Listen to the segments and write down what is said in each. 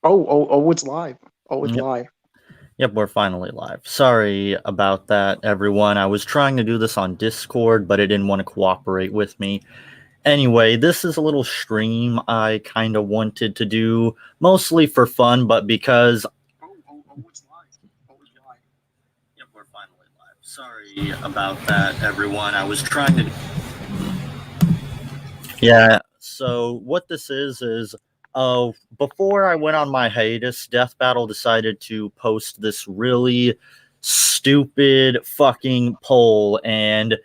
It's live. Oh, it's Yep. live. Yep, we're finally live. Sorry about that, everyone. I was trying to do this on Discord, but it didn't want to cooperate with me. Anyway, this is a little stream I kind of wanted to do, mostly for fun, but because. It's live. Oh, it's live. Yep, we're finally live. Sorry about that, everyone. I was trying to. Yeah, so what this is before I went on my hiatus, Death Battle decided to post this really stupid fucking poll, and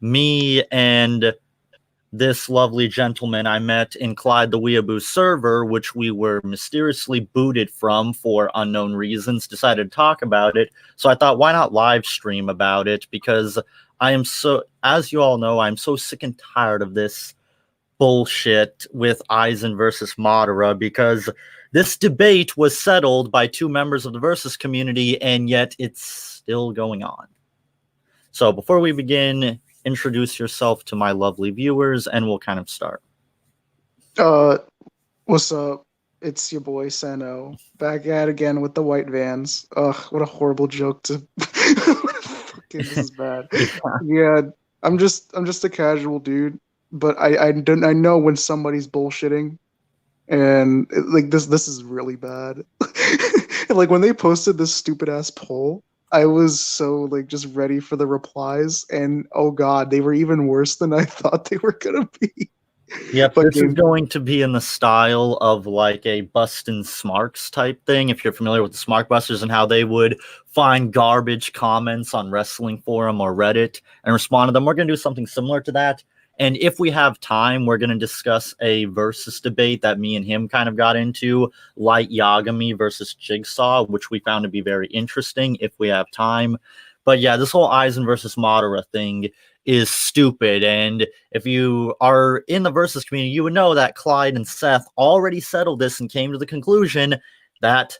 me and this lovely gentleman I met in Clyde the Weeaboo server, which we were mysteriously booted from for unknown reasons, decided to talk about it. So I thought, why not live stream about it? Because I am so, as you all know, I'm so sick and tired of this bullshit with Aizen versus Madara, because this debate was settled by two members of the Versus community, and yet it's still going on. So before we begin, introduce yourself to my lovely viewers, and we'll kind of start. Uh, what's up? It's your boy Seno back at again with the white vans. Ugh, what a horrible joke to. Fucking, this is bad. Yeah. Yeah, I'm just a casual dude, but I know when somebody's bullshitting, and like this is really bad. And, like when they posted this stupid ass poll, I was so like just ready for the replies, and oh god, they were even worse than I thought they were gonna be. Yep, this is Fucking going to be in the style of like a Bustin' Smarks type thing, if you're familiar with the Smark Busters and how they would find garbage comments on Wrestling Forum or Reddit and respond to them. We're going to do something similar to that. And if we have time, we're going to discuss a versus debate that me and him kind of got into, Light Yagami versus Jigsaw, which we found to be very interesting if we have time. But yeah, this whole Aizen versus Madara thing is stupid. And if you are in the Versus community, you would know that Clyde and Seth already settled this and came to the conclusion that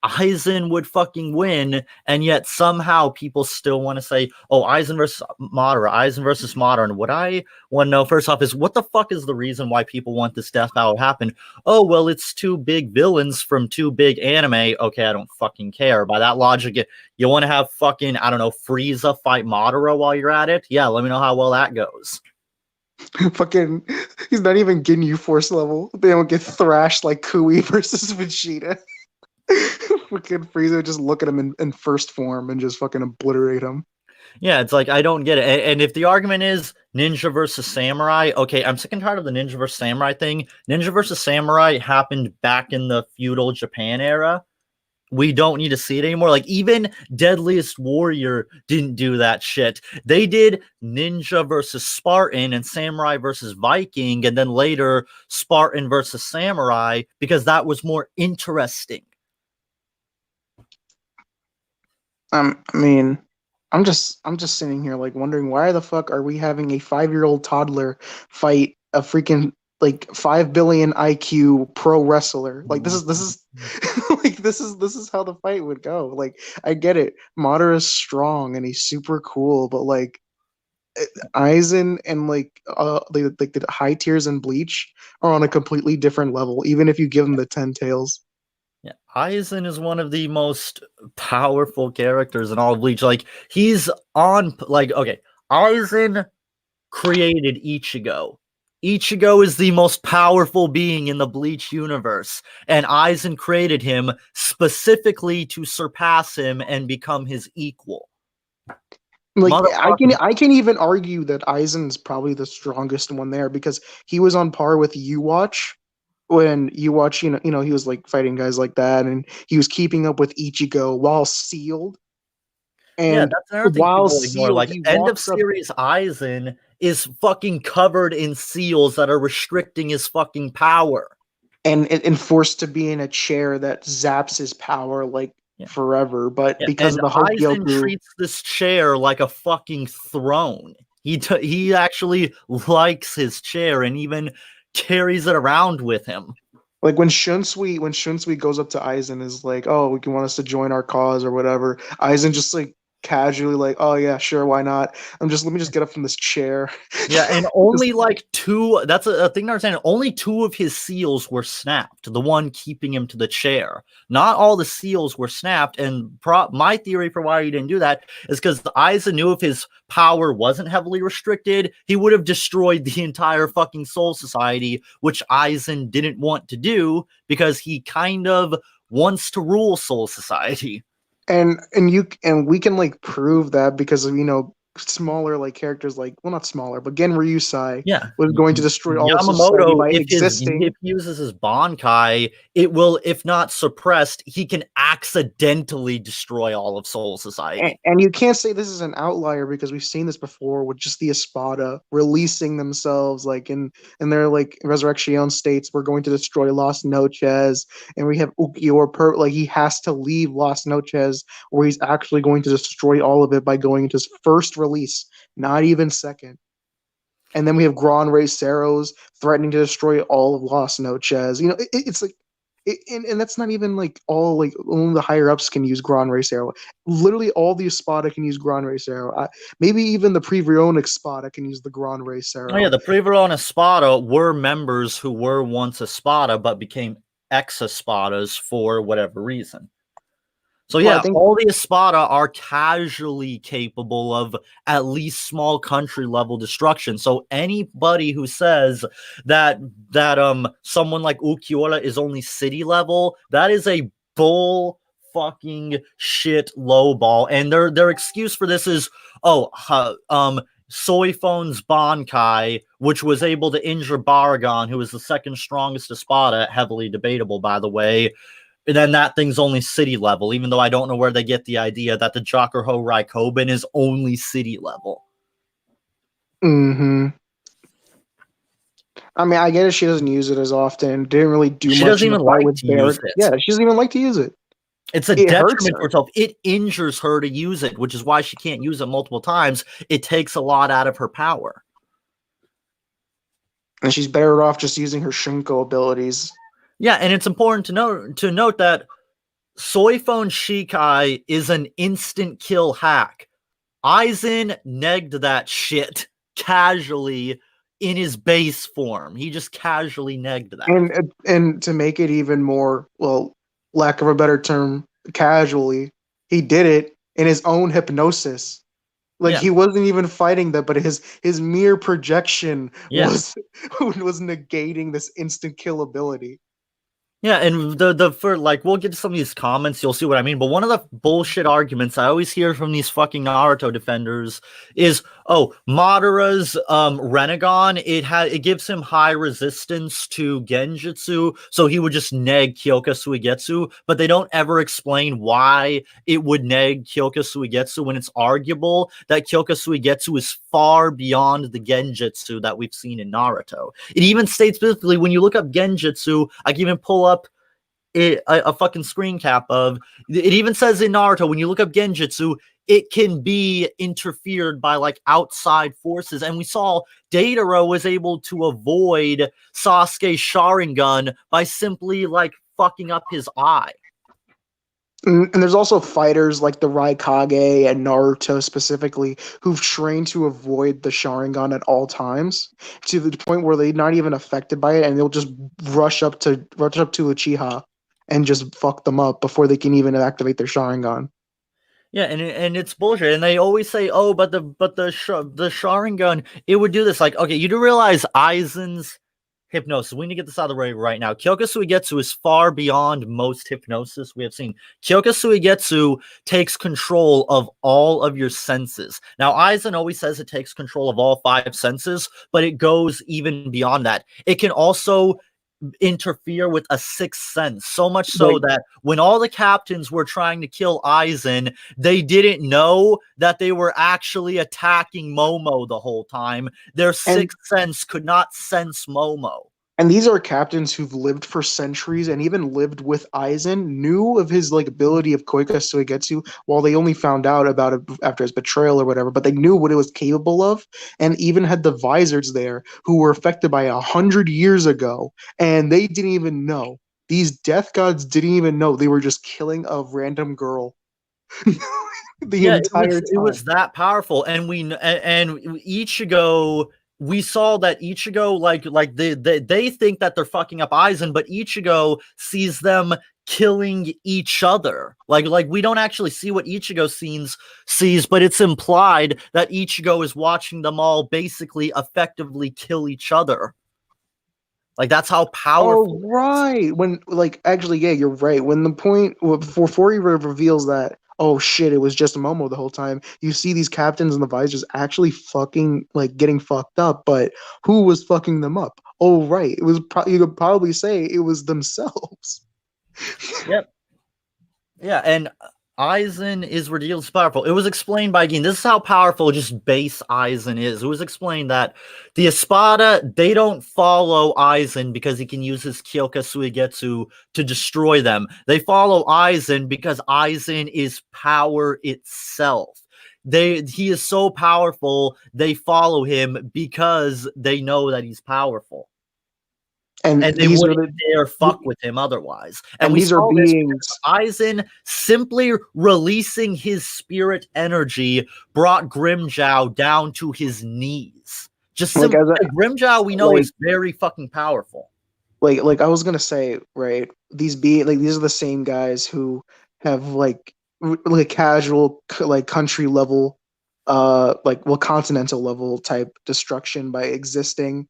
Aizen would fucking win, and yet somehow people still want to say, oh, Aizen versus Madara, Aizen versus Madara. And what I want to know first off is, what the fuck is the reason why people want this death battle to happen? Oh, well, it's two big villains from two big anime. Okay, I don't fucking care. By that logic, you want to have fucking, I don't know, Frieza fight Madara while you're at it? Yeah, let me know how well that goes. fucking, he's not even Ginyu Force level. They don't get thrashed like Kui versus Vegeta. Fucking Frieza just look at him in first form and just fucking obliterate him. Yeah, it's like, I don't get it. And if the argument is ninja versus samurai, okay, I'm sick and tired of the ninja versus samurai thing. Ninja versus samurai happened back in the feudal Japan era. We don't need to see it anymore. Like, even Deadliest Warrior didn't do that shit. They did ninja versus Spartan and samurai versus Viking, and then later Spartan versus samurai, because that was more interesting. I mean, I'm just sitting here like wondering why the fuck are we having a 5-year-old toddler fight a freaking like 5 billion IQ pro wrestler? Like this is like this is how the fight would go. Like I get it, Madara is strong and he's super cool, but like Aizen and like the high tiers in Bleach are on a completely different level, even if you give them the 10 tails. Yeah, Aizen is one of the most powerful characters in all of Bleach. Like, he's on, like, okay, Aizen created Ichigo. Ichigo is the most powerful being in the Bleach universe, and Aizen created him specifically to surpass him and become his equal. Like Motherfucker. I can even argue that Aizen is probably the strongest one there because he was on par with you watch when you watch he was like fighting guys like that and he was keeping up with Ichigo while sealed Yeah, and that's another thing while people ignore. sealed Like, he end of walks up series Aizen is fucking covered in seals that are restricting his fucking power. and forced to be in a chair that zaps his power like Yeah. forever, but Yeah, because and of the Aizen Hogyoku. treats this chair like a fucking throne. He actually likes his chair and even carries it around with him. Like when Shunsui goes up to Aizen is like, "Oh, you want us to join our cause or whatever." Aizen just like casually like, oh yeah, sure, why not? Let me just get up from this chair. Yeah, and Just only like two. That's a thing to understand. Only two of his seals were snapped. The one keeping him to the chair. Not all the seals were snapped. And my theory for why he didn't do that is because Aizen knew if his power wasn't heavily restricted, he would have destroyed the entire fucking Soul Society, which Aizen didn't want to do because he kind of wants to rule Soul Society. and we can like prove that because of smaller like characters like, well, not smaller, but Gen Ryusai Yeah. was going to destroy all of society Yamamoto, by if existing. he uses his Bankai, it will, if not suppressed, he can accidentally destroy all of Soul And, Society. and you can't say this is an outlier because we've seen this before with just the Espada releasing themselves like in their like Resurrection states. We're going to destroy Las Noches, and we have Ukiyor like he has to leave Las Noches, where he's actually going to destroy all of it by going into his first release, not even second. And then we have Gran Ceros threatening to destroy all of Las Noches. It's like, and that's not even like all like only the higher ups can use Gran Cero. Literally, all the Espada can use Gran Cero. Maybe even the Pre-Veronic Espada can use the Gran Oh yeah, Cero. the Prevero and Espada were members who were once Espada but became ex-Espadas for whatever reason. So Well, I yeah, think all the Espada are casually capable of at least small country level destruction. So anybody who says that someone like Ukiura is only city level, that is a bull fucking shit low ball. And their excuse for this is, Soifon's Bankai, which was able to injure Baragon, who is the second strongest Espada, heavily debatable by the way. And then that thing's only city level, even though I don't know where they get the idea that the Jokerho Raikkoben is only city level. hmm I mean, I get it. She doesn't use it as often. Didn't really do She much doesn't in the even fight like with to use Barrack. it. Yeah, she doesn't even like to use it. It's a It hurts detriment to her, herself. It injures her to use it, which is why she can't use it multiple times. It takes a lot out of her power. and she's better off just using her Shunko abilities. Yeah, and it's important to note that Soifone Shikai is an instant kill hack. Aizen negged that shit casually in his base form. He just casually negged that. And to make it even more, well, lack of a better term, casually, he did it in his own hypnosis. Like Yeah, he wasn't even fighting that, but his mere projection yeah. was negating this instant kill ability. Yeah, and the for like we'll get to some of these comments, you'll see what I mean. But one of the bullshit arguments I always hear from these fucking Naruto defenders is, oh, Madara's Rinnegan, it gives him high resistance to Genjutsu, so he would just neg Kyokasuigetsu, but they don't ever explain why it would neg Kyokasuigetsu when it's arguable that Kyokasuigetsu is far beyond the Genjutsu that we've seen in Naruto. It even states specifically when you look up Genjutsu, I can even pull up a fucking screen cap of it. Even says in Naruto when you look up Genjutsu, it can be interfered by like outside forces, and we saw Dataro was able to avoid Sasuke's Sharingan by simply like fucking up his eye. And there's also fighters like the Raikage and Naruto specifically who've trained to avoid the Sharingan at all times to the point where they're not even affected by it, and they'll just rush up to Uchiha and just fuck them up before they can even activate their Sharingan. Yeah, and it's bullshit. And they always say, "Oh, the Sharingan, it would do this." Like, okay, you do realize Aizen's hypnosis. We need to get this out of the way right now. Kyokasuigetsu is far beyond most hypnosis we have seen. Kyokasuigetsu takes control of all of your senses. Now, Aizen always says it takes control of all five senses, but it goes even beyond that. It can also interfere with a sixth sense, so much so Like, that when all the captains were trying to kill Aizen, they didn't know that they were actually attacking Momo the whole time. Their and sixth sense could not sense Momo. And these are captains who've lived for centuries and even lived with Aizen, knew of his like ability of Koika Suigetsu, while they only found out about it after his betrayal or whatever, but they knew what it was capable of, and even had the visors there who were affected by 100 years ago, and they didn't even know. These death gods didn't even know they were just killing a random girl. the Yeah, entire it time. was that powerful, and and Ichigo. We saw that Ichigo, like they think that they're fucking up Aizen, but Ichigo sees them killing each other. Like we don't actually see what Ichigo sees, but it's implied that Ichigo is watching them all basically effectively kill each other. Like that's how Oh powerful it is. right, when like actually, yeah, you're right. When the point before he reveals that, oh shit, it was just Momo the whole time. You see these captains and the visors actually fucking like getting fucked up, but who was fucking them up? Oh right, it was. You could probably say it was themselves. Yep. Yeah, and Aizen is ridiculously powerful. It was explained by Gin. This is how powerful just base Aizen is. It was explained that the Espada, they don't follow Aizen because he can use his Kyokasuigetsu to destroy them. They follow Aizen because Aizen is power itself. He is so powerful, they follow him because they know that he's powerful. And And they these are wouldn't the dare fuck with him otherwise. And and we these are saw this beings because Aizen simply releasing his spirit energy brought Grimjow down to his knees. Just like simply, as a Grimjow we know like is very fucking powerful. like I was gonna say, right? These are the same guys who have like casual like country level, like well continental level type destruction by existing,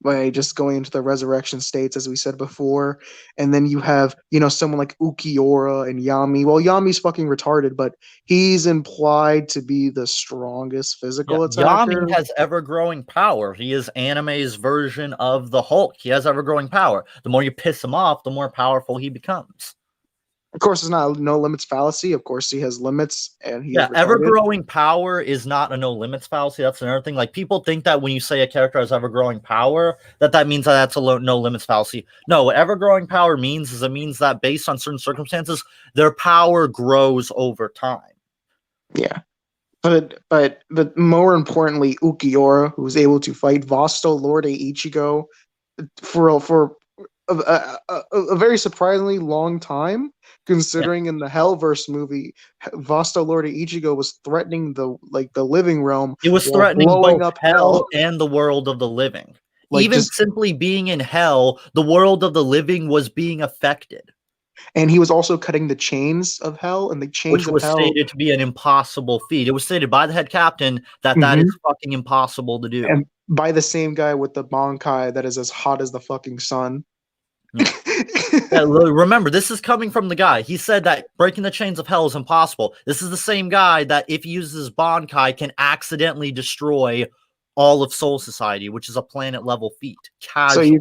by just going into the resurrection states as we said before, and then you have someone like Ukiora and Yami. Well, Yami's fucking retarded, but he's implied to be the strongest Yeah, physical Yami attacker. has ever-growing power. He is anime's version of the Hulk. He has ever-growing power. The more you piss him off, the more powerful he becomes. Of course, it's not a no limits fallacy. Of course, he has limits and he is Yeah, retarded. ever-growing power is not a no limits fallacy. That's another thing. Like people think that when you say a character has ever-growing power, that means that that's a no limits fallacy. No, what ever-growing power means is it means that based on certain circumstances, their power grows over time. Yeah. But more importantly, Ukiora, who was able to fight Vasto Lord Ichigo for a very surprisingly long time, Yeah, considering in the Hellverse movie, Vasto Lord Ichigo was threatening the living realm it was while threatening blowing both up hell hell. and the world of the living. Like Even just simply being in hell, the world of the living was being affected, and he was also cutting the chains of hell, and the chains which of was hell. stated to be an impossible feat. It was stated by the head captain that that is Mhm. fucking impossible to do. And by the same guy with the Bankai that is as hot as the fucking sun. Yeah. Yeah, remember, this is coming from the guy. He said that breaking the chains of hell is impossible. This is the same guy that, if he uses Bankai, can accidentally destroy all of Soul Society, which is a planet level feat. So Casual.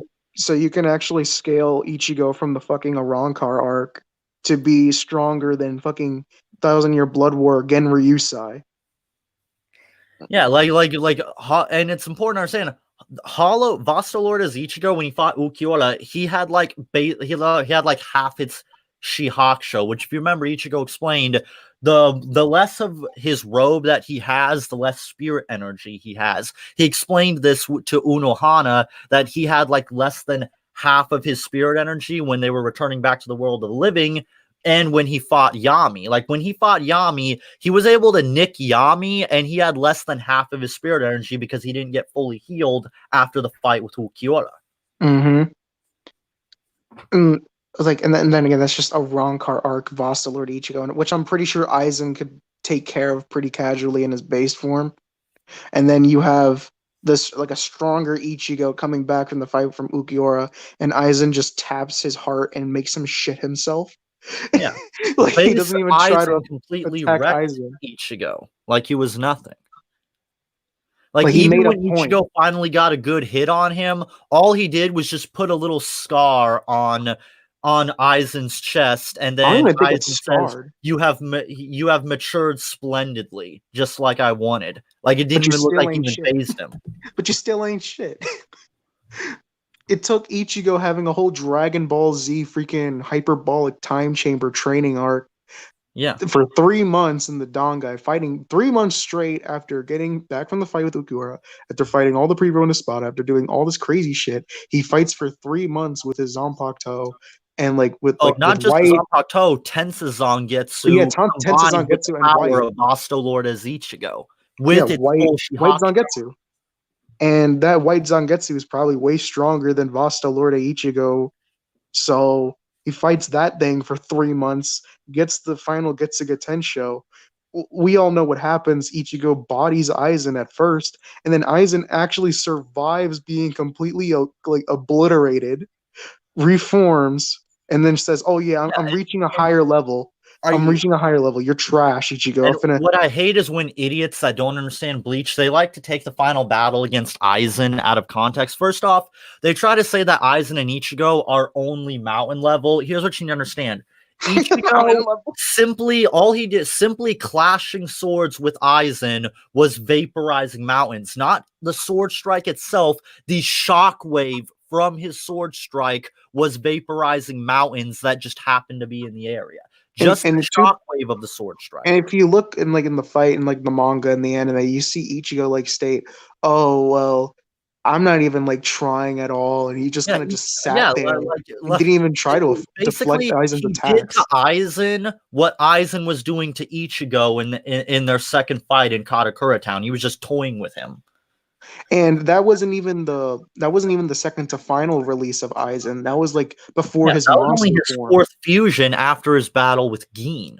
you can actually scale Ichigo from the fucking Arrancar arc to be stronger than fucking Thousand Year Blood War Genryusai. Yeah, and it's important to understand. Hollow Vasta Lord as Ichigo, when he fought Ukiura, he had like he had like half its Shihakusho, which, if you remember, Ichigo explained the less of his robe that he has, the less spirit energy he has. He explained this to Unohana, that he had like less than half of his spirit energy when they were returning back to the world of the living. And when he fought Yami, like when he fought Yami, he was able to nick Yami, and he had less than half of his spirit energy because he didn't get fully healed after the fight with Ukiura. Mm-hmm. And and then again, that's just a Arrancar arc Vasta Lord Ichigo, which I'm pretty sure Aizen could take care of pretty casually in his base form. And then you have this like a stronger Ichigo coming back from the fight from Ukiura, and Aizen just taps his heart and makes him shit himself. Yeah. Like he Base doesn't even try to Aizen completely attack wrecked Aizen. Ichigo like he was nothing. Like, Like he even made a when point. Ichigo finally got a good hit on him, all he did was just put a little scar on Aizen's chest, and I don't then even think it's Aizen says, scarred, you have matured splendidly, just like I wanted." Like, it but didn't you even look still like ain't even shit. phased him. But you still ain't shit. It took Ichigo having a whole Dragon Ball Z freaking hyperbolic time chamber training arc Yeah. for 3 months in the Dongai, fighting 3 months straight after getting back from the fight with Ukura, after fighting all the people in the spot, after doing all this crazy shit. He fights for 3 months with his Zanpakuto and like with Oh, like with not just the White. Zanpakuto, Yeah, Tensei Tensei combined with the Zangetsu and power White. of Basto Lord as Ichigo Yeah, with its full White Shihaka. Zangetsu. And that White Zangetsu is probably way stronger than Vasta Lord Ichigo. So he fights that thing for 3 months, gets the final Getsuga Tensho. We all know what happens. Ichigo bodies Aizen at first, and then Aizen actually survives being completely like obliterated, reforms, and then says, "Oh yeah, I'm reaching a And higher level. I'm I reaching a higher level. You're trash, Ichigo. And I'm finna." what I hate is when idiots that don't understand Bleach, they like to take the final battle against Aizen out of context. First off, they try to say that Aizen and Ichigo are only mountain level. Here's what you need to understand. Ichigo simply clashing swords with Aizen was vaporizing mountains, not the sword strike itself. The shockwave from his sword strike was vaporizing mountains that just happened to be in the area. and Just the and to shockwave of the sword strike. And if you look in the fight and like the manga and the anime, you see Ichigo like state, "Oh well, I'm not even like trying at all," and he just Yeah, kind of just yeah, sat there. He like didn't even try to deflect basically, Aizen's he did to attacks. Aizen what Aizen was doing to Ichigo in their second fight in Katakura Town. He was just toying with him. And that wasn't even the second to final release of Aizen. That was like before Yeah, his that was only monster his form. fourth fusion after his battle with Gin.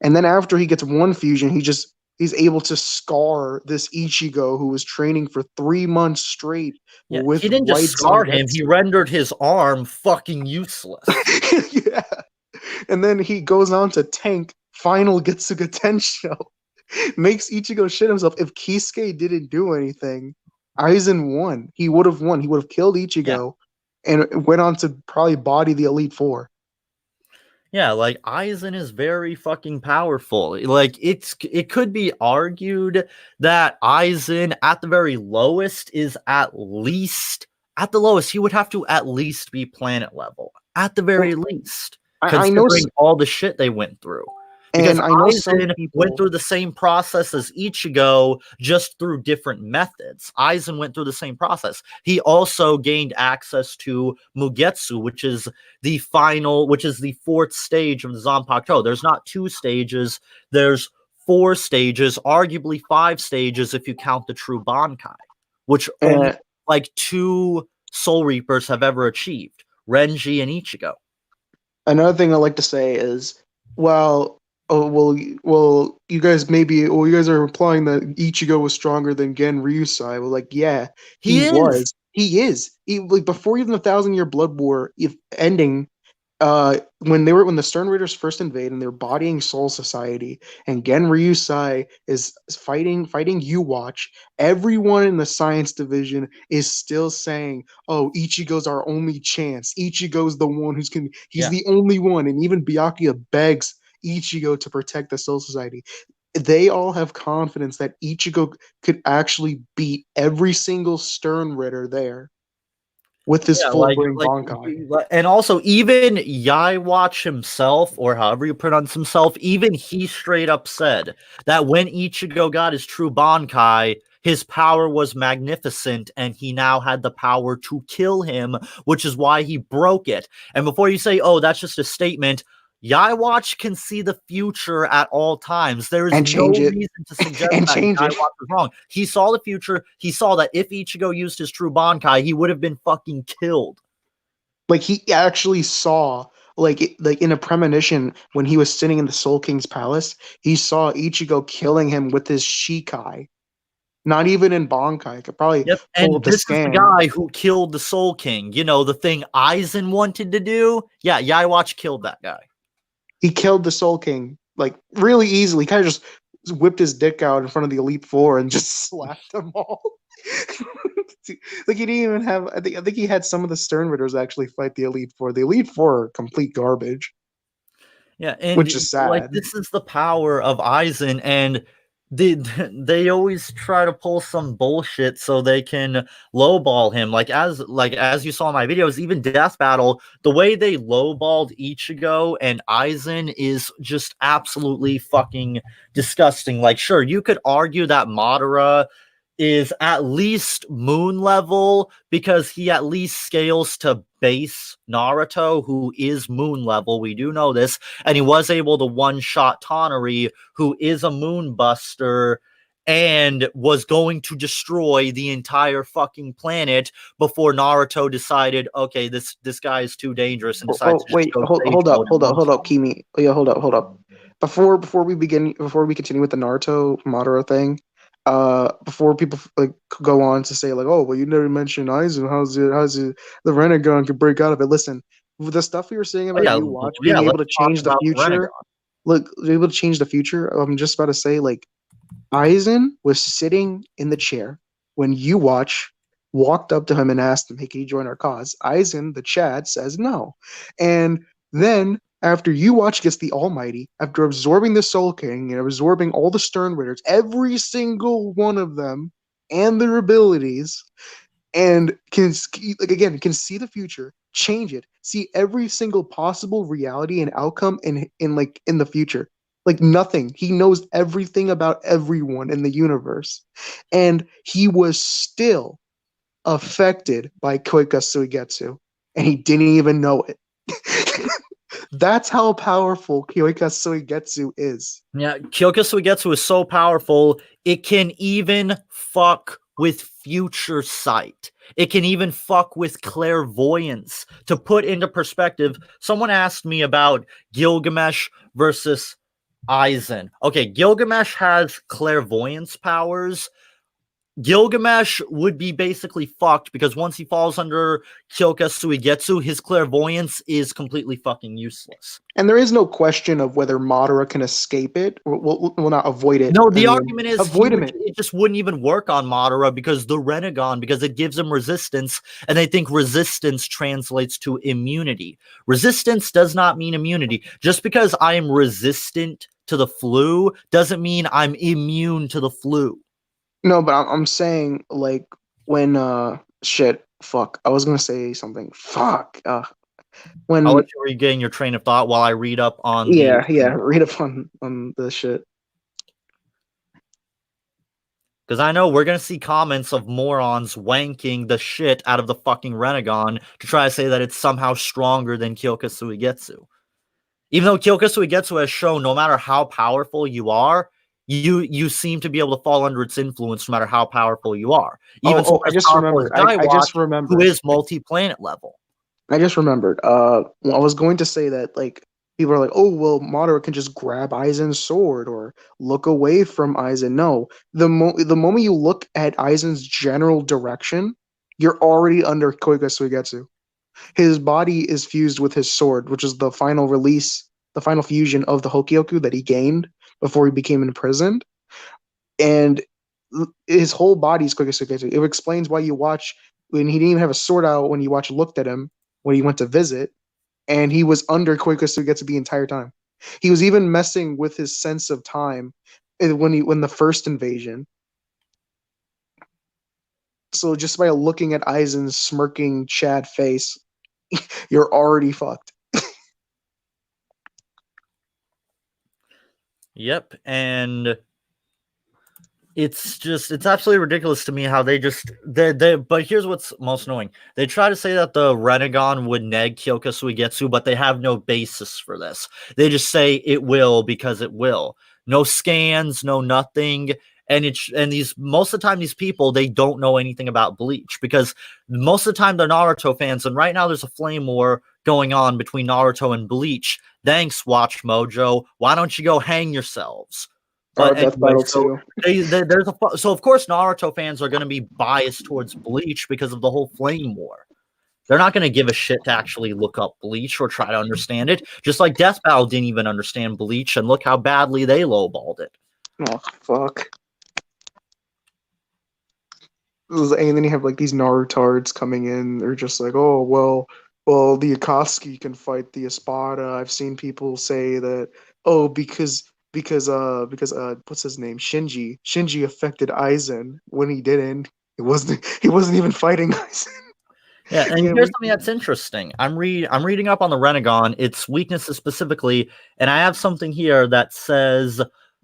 And then after he gets one fusion, he's able to scar this Ichigo who was training for 3 months straight Yeah, with he didn't just White scar him, he Zangetsu. rendered his arm fucking useless. Yeah. And then he goes on to tank final Getsuga Tensho. Makes Ichigo shit himself. If Kisuke didn't do anything, Aizen won. He would have won. He would have killed Yeah. Ichigo and went on to probably body the Elite Four. Yeah, like Aizen is very fucking powerful. Like it could be argued that Aizen at the very lowest is at the lowest he would have to at least be planet level at the Well, very least, I know, considering all the shit they went through. Because and I know some Aizen went people, through the same process as Ichigo, just through different methods. Aizen went through the same process. He also gained access to Mugetsu, which is the fourth stage of the Zanpakuto. There's not two stages, there's four stages, arguably five stages if you count the true Bankai, which only uh, like two Soul Reapers have ever achieved, Renji and Ichigo. another thing I like to say is, well, oh you guys are implying that Ichigo was stronger than Gen Ryusai. Well, like, yeah, he He is. was. He is. He like before even the Thousand Year Blood War if ending. When the Stern Raiders first invade and they're bodying Soul Society and Gen Ryusai is fighting You Watch, everyone in the science division is still saying, "Oh, Ichigo's our only chance. Ichigo's the one he's Yeah. the only one." And even Byakuya begs Ichigo to protect the Soul Society. They all have confidence that Ichigo could actually beat every single Stern Ritter there with his Yeah, full bring Bankai. and also even Watch himself, or however you pronounce himself, even he straight up said that when Ichigo got his true Bankai, his power was magnificent, and he now had the power to kill him, which is why he broke it. And before you say, "Oh, that's just a statement," Watch can see the future at all times. There is And change no it reason to suggest and that change it. Watch was wrong. He saw the future. He saw that if Ichigo used his true Bankai, he would have been fucking killed. Like he actually saw, like in a premonition when he was sitting in the Soul King's palace, he saw Ichigo killing him with his Shikai. Not even in Bankai. I could probably Yep, pull and up the this is the scan. guy who killed the Soul King. You know, the thing Aizen wanted to do. Yeah, Watch killed that guy. He killed the Soul King like really easily. He kind of just whipped his dick out in front of the Elite Four and just slapped them all. Like he didn't even have. I think he had some of the Stern Ritters actually fight the Elite Four. The Elite Four are complete garbage, Yeah, and which is like sad. this is the power of Aizen, and they they always try to pull some bullshit so they can lowball him. Like as you saw in my videos, even Death Battle, the way they lowballed Ichigo and Aizen is just absolutely fucking disgusting. Like, sure, you could argue that Madara is at least moon level because he at least scales to base Naruto, who is moon level. We do know this. And he was able to one-shot Tonari, who is a moon buster, and was going to destroy the entire fucking planet before Naruto decided, okay, this guy is too dangerous, and decides Oh, to just wait, go hold stage up, mode and hold up, one-shot. Kimi. Oh, yeah, hold up. Before we continue with the Naruto Madara thing, before people like go on to say like, oh, well, you never mentioned Aizen. How's it the Rinnegan could break out of it? Listen, with the stuff we were saying Oh, about yeah, you watch yeah, being able let's to talk change the about the Rinnegan. future, look, able to change the future. I'm just about to say like Aizen was sitting in the chair when you watch walked up to him and asked him, "Hey, can you join our cause?" Aizen, the Chad, says no. And then after you watch gets the Almighty, after absorbing the Soul King and absorbing all the Stern Raiders, every single one of them and their abilities, and can like again can see the future, change it, see every single possible reality and outcome in the future. Like nothing. He knows everything about everyone in the universe. And he was still affected by Kyokasuigetsu. And he didn't even know it. That's how powerful Kyokasuigetsu is. Yeah, Kyokasuigetsu is so powerful, it can even fuck with future sight. It can even fuck with clairvoyance. To put into perspective, someone asked me about Gilgamesh versus Aizen. Okay, Gilgamesh has clairvoyance powers. Gilgamesh would be basically fucked because once he falls under Kyokasuigetsu, his clairvoyance is completely fucking useless. And there is no question of whether Madara can escape it, or will not avoid it. No, I the mean, argument is avoid him. it just wouldn't even work on Madara because the Rinnegan, because it gives him resistance, and they think resistance translates to immunity. Resistance does not mean immunity. Just because I am resistant to the flu doesn't mean I'm immune to the flu. No, but I'm saying like when shit, fuck. I was gonna say something. Fuck. I'll let When you regain your train of thought while I read up on the. yeah, read up on the shit. Because I know we're going to see comments of morons wanking the shit out of the fucking Rinnegan to try to say that it's somehow stronger than Kyokasuigetsu. Even though Kyokasuigetsu has shown no matter how powerful you are, you seem to be able to fall under its influence no matter how powerful you are. Even Oh, someone I as just powerful as remembered. I Daiwatch, just who remembered. is multi-planet level. I just remembered. I was going to say that like people are like, oh well, Madara can just grab Aizen's sword or look away from Aizen. No, the moment you look at Aizen's general direction, you're already under Koiga Suigetsu. His body is fused with his sword, which is the final release, the final fusion of the Hogyoku that he gained before he became imprisoned. And his whole body is Koiga Suigetsu. It explains why you watch when he didn't even have a sword out when you watch looked at him when he went to visit, and he was under Koikasugetsu the entire time. He was even messing with his sense of time when the first invasion. So just by looking at Aizen's smirking Chad face, you're already fucked. Yep, and it's absolutely ridiculous to me how they but here's what's most annoying. They try to say that the Rinnegan would neg Kyokasuigetsu, but they have no basis for this. They just say it will because it will. No scans, no nothing. And these most of the time these people they don't know anything about Bleach because most of the time they're Naruto fans, and right now there's a flame war going on between Naruto and Bleach. Thanks, Watch Mojo. Why don't you go hang yourselves? Oh, But Death anyway, Battle so 2. so of course Naruto fans are going to be biased towards Bleach because of the whole flame war. They're not going to give a shit to actually look up Bleach or try to understand it. Just like Death Battle didn't even understand Bleach, and look how badly they lowballed it. Oh, fuck. And then you have like these Narutards coming in. They're just like, oh well, the Akatsuki can fight the Espada. I've seen people say that, oh, because what's his name, Shinji. Shinji affected Aizen when he didn't. He wasn't even fighting Aizen. Yeah, and Yeah, here's something that's interesting. I'm reading up on the Rinnegan, its weaknesses specifically, and I have something here that says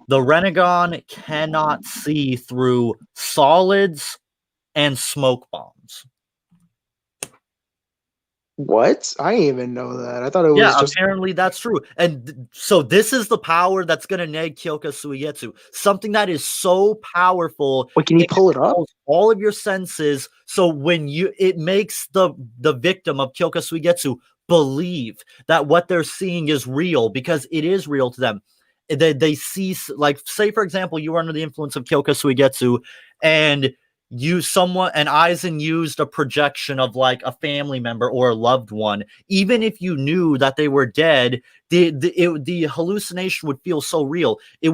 The Rinnegan cannot see through solids and smoke bombs. What? I didn't even know that. I thought it Yeah, was just. apparently that's true. And so this is the power that's going to neg Kyokasuigetsu. Something that is so powerful, Wait, can you it pull it up? controls all of your senses. So when it makes the victim of Kyokasuigetsu believe that what they're seeing is real because it is real to them. They see, like, say for example, you were under the influence of Kyokasuigetsu, and Aizen used a projection of like a family member or a loved one. Even if you knew that they were dead, the hallucination would feel so real. You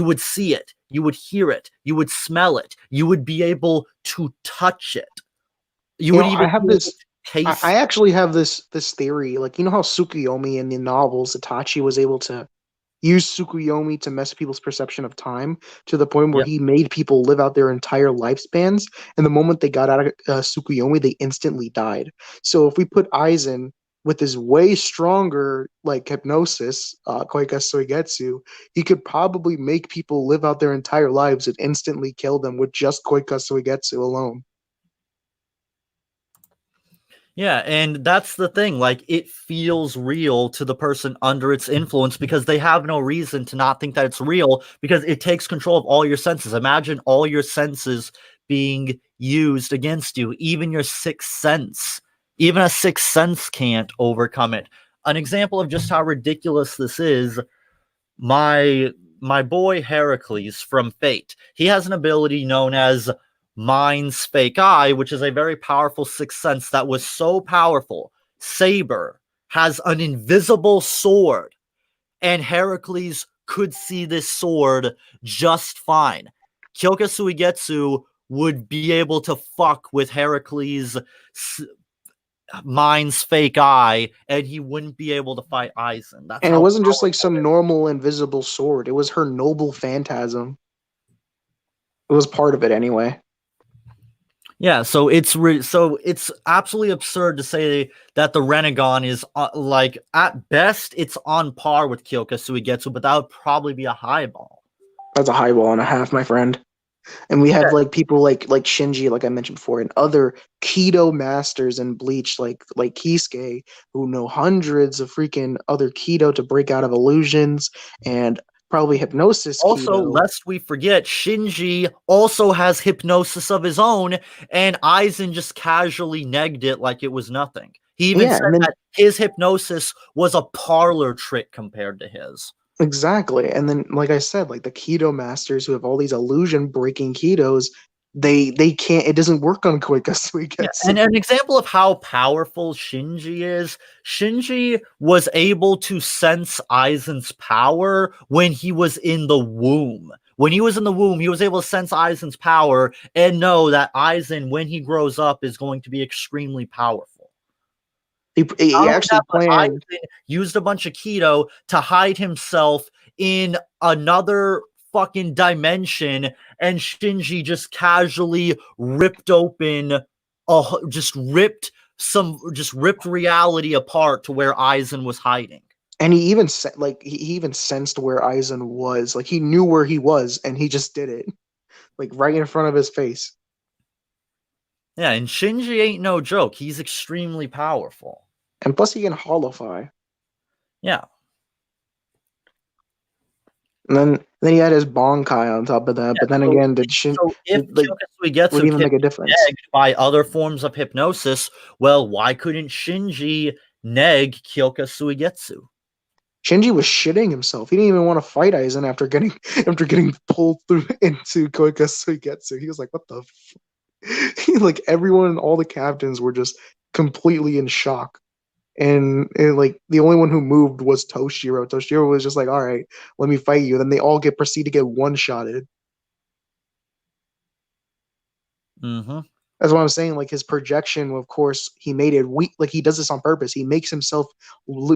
would see it, you would hear it, you would smell it, you would be able to touch it, you You would know, I even have be able to this. I taste. actually have this theory. Like, you know how Tsukuyomi in the novels, Itachi was able to use Tsukuyomi to mess with people's perception of time to the point where Yeah. he made people live out their entire lifespans. And the moment they got out of Tsukuyomi, they instantly died. So if we put Aizen with his way stronger, like hypnosis, Koikasuigetsu, he could probably make people live out their entire lives and instantly kill them with just Koikasuigetsu alone. Yeah, and that's the thing. Like, it feels real to the person under its influence because they have no reason to not think that it's real because it takes control of all your senses. Imagine all your senses being used against you, even your sixth sense. Even a sixth sense can't overcome it. An example of just how ridiculous this is, my boy Heracles from Fate. He has an ability known as Mind's Fake Eye, which is a very powerful sixth sense that was so powerful. Saber has an invisible sword, and Heracles could see this sword just fine. Kyokasuigetsu would be able to fuck with Heracles' Mind's Fake Eye, and he wouldn't be able to fight Aizen. That's And it how wasn't just like powerful some it is. normal invisible sword. It was her noble phantasm. It was part of it anyway. Yeah, so so it's absolutely absurd to say that the Rinnegan is like at best it's on par with Kyokasuigetsu, but that would probably be a high ball. That's a high ball and a half, my friend. And we have like people like Shinji, like I mentioned before, and other Keto masters in Bleach, like Kisuke, who know hundreds of freaking other Keto to break out of illusions, and probably hypnosis Also, Keto. lest we forget, Shinji also has hypnosis of his own, and Aizen just casually negged it like it was nothing. He even Yeah, said and then that his hypnosis was a parlor trick compared to his. exactly, and then like I said, like the Keto masters who have all these illusion breaking Ketos, they can't. It doesn't work on Yeah, Koikasuigetsu. and an example of how powerful Shinji is, Shinji was able to sense Aizen's power when he was in the womb. When he was in the womb, he was able to sense Aizen's power and know that Aizen, when he grows up, is going to be extremely powerful. He Not only actually that, but planned. Aizen used a bunch of keto to hide himself in another fucking dimension, and Shinji just casually ripped open, just ripped reality apart to where Aizen was hiding. And he even sensed where Aizen was. Like he knew where he was, and he just did it, like right in front of his face. Yeah, and Shinji ain't no joke. He's extremely powerful. And plus, he can holofy. Yeah. And then he had his Bonkai on top of that. Yeah, But then so again, if like would Kyokasuigetsu even can make a be difference? negged by other forms of hypnosis, well, why couldn't Shinji neg Kyokasuigetsu? Shinji was shitting himself. He didn't even want to fight Aizen after getting after getting pulled through into Koikasuigetsu. He was like, "What the?" Like everyone, all the captains were just completely in shock. And like the only one who moved was Toshiro. Toshiro was just like, "All right, let me fight you." Then they all proceed to get one shotted. Mm-hmm. That's what I'm saying. Like his projection, of course, he made it weak. Like he does this on purpose. He makes himself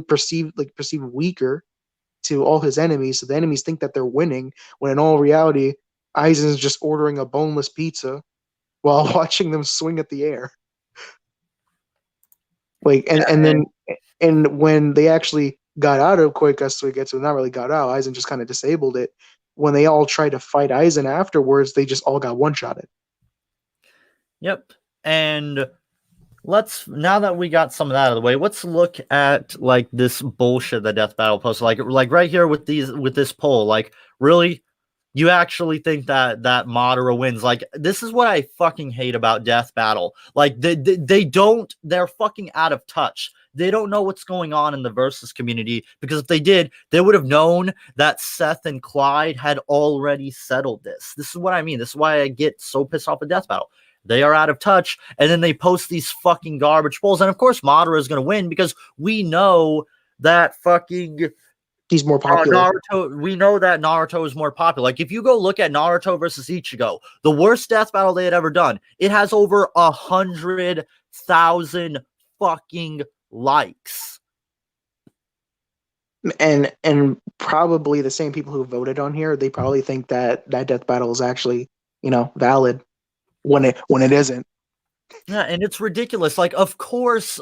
perceive weaker to all his enemies, so the enemies think that they're winning. When in all reality, Aizen's just ordering a boneless pizza while watching them swing at the air. Like and And then and when they actually got out of Koikasuigetsu, not really got out, Aizen just kind of disabled it. when they all tried to fight Aizen afterwards, they just all got one-shotted. Yep. And now that we got some of that out of the way, let's look at like this bullshit that Death Battle posted. Like right here with this poll. Like, really, you actually think that Madara wins? Like, this is what I fucking hate about Death Battle. Like, they're fucking out of touch. They don't know what's going on in the versus community, because if they did, they would have known that Seth and Clyde had already settled this. This is what I mean. This is why I get so pissed off at Death Battle. They are out of touch, and then they post these fucking garbage polls. And of course, Madara is going to win, because we know that fucking He's more popular. Naruto. We know that Naruto is more popular. Like, if you go look at Naruto versus Ichigo, the worst death battle they had ever done, it has over 100,000 fucking likes. And probably the same people who voted on here, they probably think that death battle is actually, valid when it isn't. Yeah, and it's ridiculous. Like, of course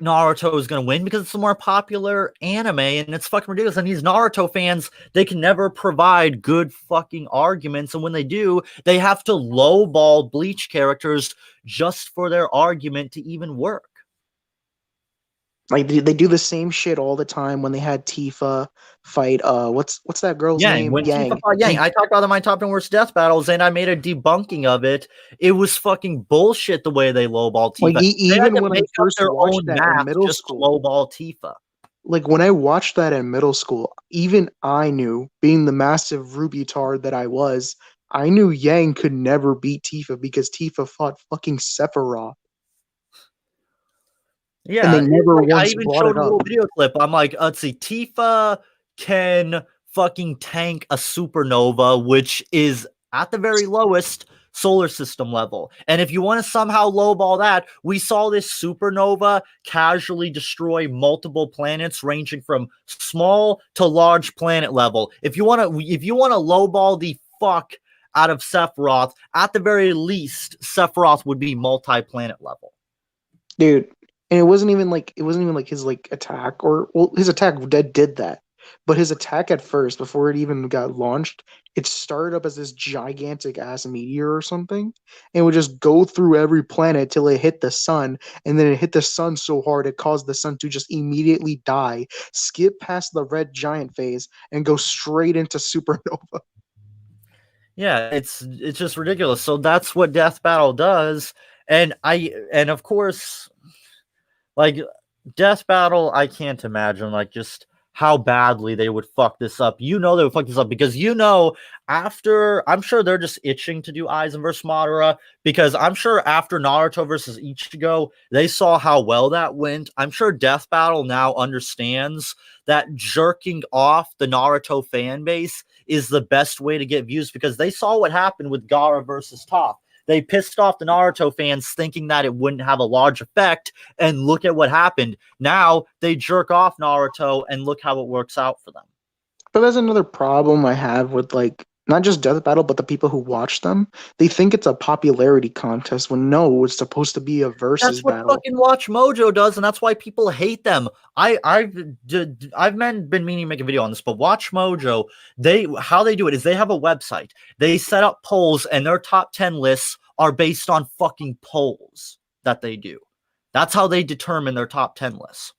Naruto is going to win, because it's the more popular anime, and it's fucking ridiculous. And these Naruto fans, they can never provide good fucking arguments, and when they do, they have to lowball Bleach characters just for their argument to even work. Like they do the same shit all the time when they had Tifa fight. What's that girl's name? When Yang. Tifa fought Yang, I talked about my top 10 worst death battles, and I made a debunking of it. It was fucking bullshit the way they lowball Tifa. Like even when I first watched that in middle school, lowball Tifa. Like when I watched that in middle school, even I knew, being the massive Ruby-tard that I was, I knew Yang could never beat Tifa because Tifa fought fucking Sephiroth. Yeah, and they never like, once I even brought showed it a up. little video clip. I'm like, let's see, Tifa can fucking tank a supernova, which is at the very lowest solar system level. And if you want to somehow lowball that, we saw this supernova casually destroy multiple planets, ranging from small to large planet level. If you want to lowball the fuck out of Sephiroth, at the very least, Sephiroth would be multi-planet level. Dude, and it wasn't even like his like attack, or well, his attack did that, but his attack at first, before it even got launched, it started up as this gigantic ass meteor or something, and would just go through every planet till it hit the sun, and then it hit the sun so hard it caused the sun to just immediately die, skip past the red giant phase, and go straight into supernova. Yeah, it's just ridiculous. So that's what Death Battle does, and of course, like, Death Battle, I can't imagine like just how badly they would fuck this up. They would fuck this up because after, I'm sure they're just itching to do Aizen versus Madara, because I'm sure after Naruto versus Ichigo, they saw how well that went. I'm sure Death Battle now understands that jerking off the Naruto fan base is the best way to get views, because they saw what happened with Gaara versus Toph. They pissed off the Naruto fans thinking that it wouldn't have a large effect, and look at what happened. Now they jerk off Naruto, and look how it works out for them. But that's another problem I have with, like, not just Death Battle, but the people who watch them. They think it's a popularity contest when no, it's supposed to be a versus That's what battle. fucking Watch Mojo does, and that's why people hate them. I've been meaning to make a video on this, but Watch Mojo, how they do it is they have a website. They set up polls, and their top 10 lists are based on fucking polls that they do. That's how they determine their top 10 lists.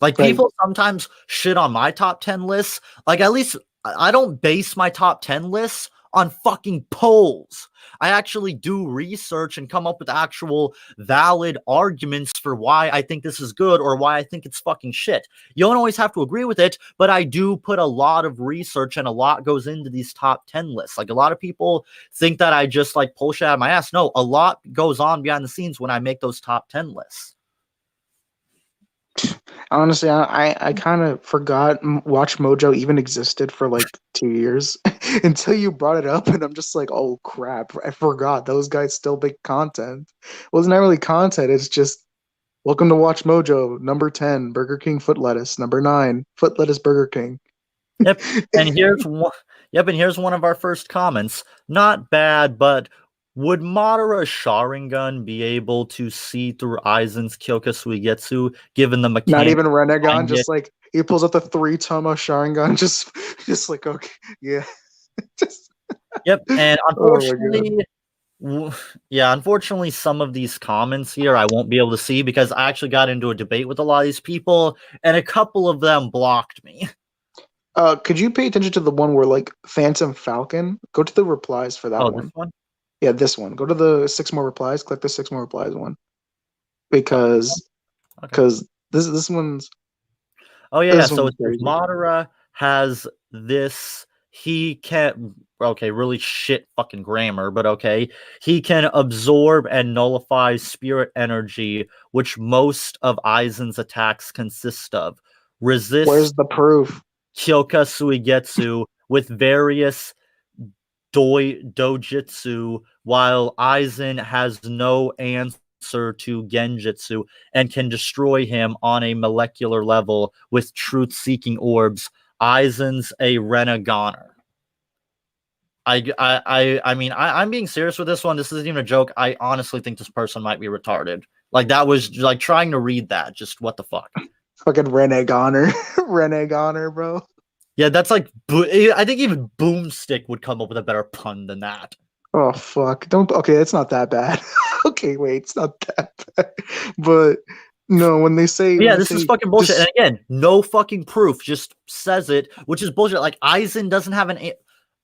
Like, people sometimes shit on my top 10 lists. Like, at least I don't base my top 10 lists on fucking polls. I actually do research and come up with actual valid arguments for why I think this is good or why I think it's fucking shit. You don't always have to agree with it, but I do put a lot of research, and a lot goes into these top 10 lists. Like, a lot of people think that I just like pull shit out of my ass. No, a lot goes on behind the scenes when I make those top 10 lists. Honestly, I kind of forgot Watch Mojo even existed for like 2 years until you brought it up, and I'm just like, oh crap, I forgot those guys still make content. Well, it's not really content, it's just welcome to Watch Mojo, number 10, Burger King foot lettuce, number 9, foot lettuce Burger King. Yep, and here's one of our first comments. Not bad, but would Madara Sharingan be able to see through Aizen's Kyokasuigetsu, given the mechanics? Not even Rinnegan, just like He pulls out the three Tomo Sharingan, just like okay, yeah, just Yep, and oh my god. unfortunately, yeah, unfortunately, some of these comments here I won't be able to see because I actually got into a debate with a lot of these people, and a couple of them blocked me. Could you pay attention to the one where like Phantom Falcon? Go to the replies for that Oh, this one. one? Yeah, this one. Go to the six more replies. Click the six more replies one Oh, this one? because Okay. because this one's Oh yeah, yeah. this So one's it says crazy. Madara has this. He can okay, really shit fucking grammar, but okay. He can absorb and nullify spirit energy, which most of Aizen's attacks consist of. Where's Resist the proof? Kyokasuigetsu with various dojitsu, while Aizen has no answer to genjutsu and can destroy him on a molecular level with truth-seeking orbs. Aizen's a Rinneganer. I'm being serious with this one. This isn't even a joke. I honestly think this person might be retarded. Like that was like trying to read that. Just what the fuck. Fucking Rinneganer, Rinneganer, bro. Yeah, that's like I think even Boomstick would come up with a better pun than that. Oh fuck! Don't. Okay, it's not that bad. Okay, wait, it's not that bad. But no, Yeah, this is fucking bullshit. And just again, no fucking proof. Just says it, which is bullshit. Like Aizen doesn't have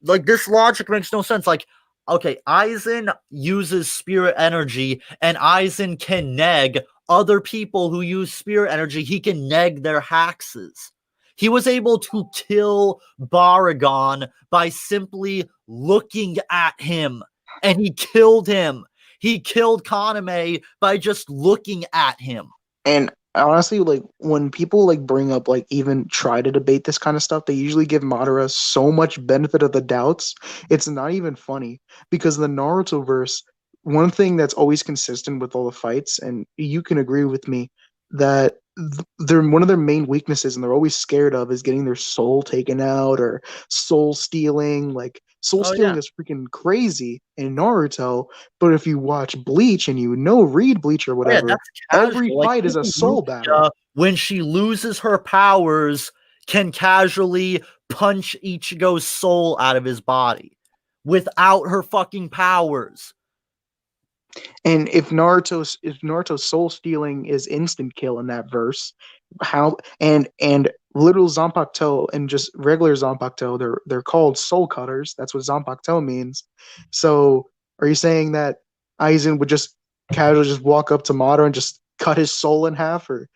like this logic makes no sense. Like, okay, Aizen uses spirit energy, and Aizen can neg other people who use spirit energy. He can neg their haxes. He was able to kill Baragon by simply looking at him, and he killed him. He killed Kaname by just looking at him. and honestly, like when people like bring up like even try to debate this kind of stuff, they usually give Madara so much benefit of the doubts. It's not even funny because the Naruto verse, one thing that's always consistent with all the fights, and you can agree with me that they're one of their main weaknesses, and they're always scared of is getting their soul taken out or soul stealing. Like soul Oh yeah. stealing is freaking crazy in Naruto, but if you watch Bleach and read Bleach or Oh yeah, whatever, that's every casual. Like fight is a even soul battle. Rukia, when she loses her powers, can casually punch Ichigo's soul out of his body without her fucking powers. And if Naruto's soul stealing is instant kill in that verse, how and little Zanpakuto and just regular Zanpakuto, they're called soul cutters. That's what Zanpakuto means. So are you saying that Aizen would just casually just walk up to Madara and just cut his soul in half or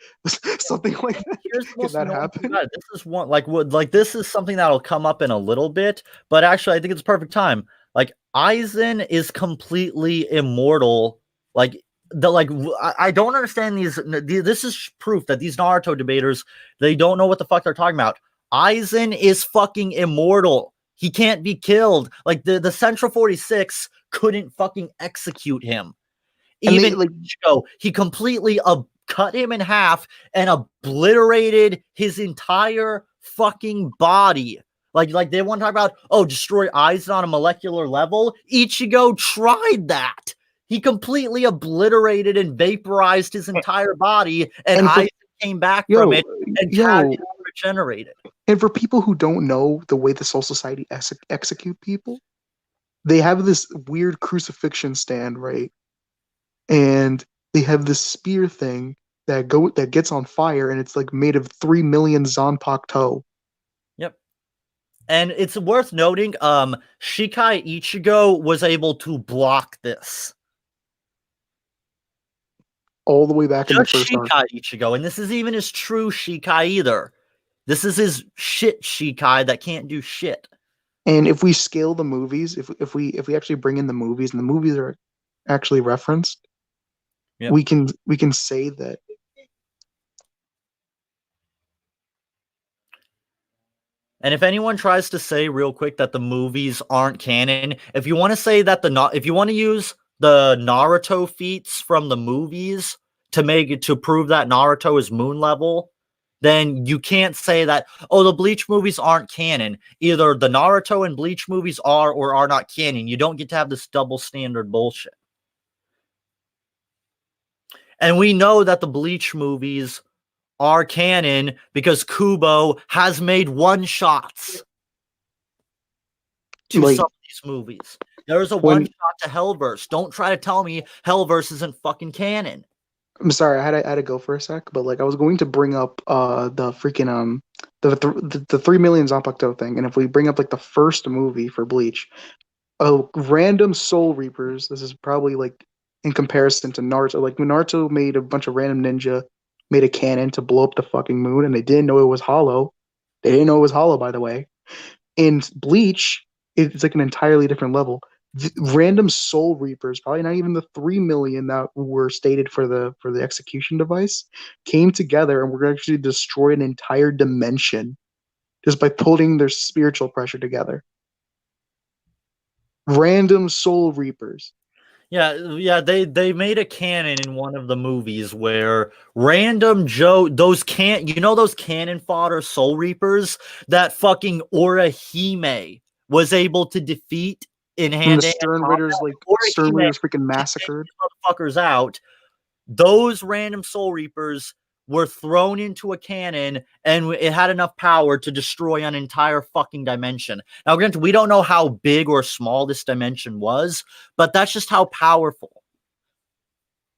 something like that? Here's the Can most that annoying thing happen? about it. This is one like this is something that'll come up in a little bit, but actually I think it's perfect time. Like Aizen is completely immortal. Like I don't understand these. This is proof that these Naruto debaters they don't know what the fuck they're talking about. Aizen is fucking immortal. He can't be killed. Like the Central 46 couldn't fucking execute him. And they Even like Ichigo, he completely cut him in half and obliterated his entire fucking body. Like they want to talk about, oh, destroy Aizen on a molecular level. Ichigo tried that. He completely obliterated and vaporized his entire body, and and for Aizen came back from yo it and yo casually regenerated. and for people who don't know the way the Soul Society execute people, they have this weird crucifixion stand, right? And they have this spear thing that gets on fire, and it's like made of 3 million Zanpakuto. Yep. And it's worth noting, Shikai Ichigo was able to block this. All the way back in the Just first arc. Shikai Ichigo, and this isn't even his true Shikai either. This is his shit Shikai that can't do shit. And if we scale the movies, if we actually bring in the movies, and the movies are actually referenced, Yep. we can say that. And if anyone tries to say real quick that the movies aren't canon, if you want to say that if you want to use the Naruto feats from the movies to prove that Naruto is moon level, then you can't say that, oh, the Bleach movies aren't canon. Either the Naruto and Bleach movies are or are not canon. You don't get to have this double standard bullshit. And we know that the Bleach movies are canon because Kubo has made one shots to Like some of these movies. There's a one when shot to Hellverse. Don't try to tell me Hellverse isn't fucking canon. I'm sorry, I had to go for a sec, but like I was going to bring up the freaking the 3 million Zanpakuto thing, and if we bring up like the first movie for Bleach, random Soul Reapers. This is probably like in comparison to Naruto. Like when Naruto made a bunch of random ninja, made a cannon to blow up the fucking moon, and they didn't know it was hollow. They didn't know it was hollow, by the way. In Bleach, it's like an entirely different level. Random Soul Reapers, probably not even the 3 million that were stated for the execution device, came together and were actually destroy an entire dimension just by putting their spiritual pressure together. Random Soul Reapers. Yeah, they made a canon in one of the movies where random Joe those those cannon fodder Soul Reapers that fucking Orihime was able to defeat in When the hand-to-hand Stern Ritters, combat. like Stern Orihime Ritters freaking to take massacred. these motherfuckers out. Those random Soul Reapers were thrown into a cannon and it had enough power to destroy an entire fucking dimension. Now, granted, we don't know how big or small this dimension was, but that's just how powerful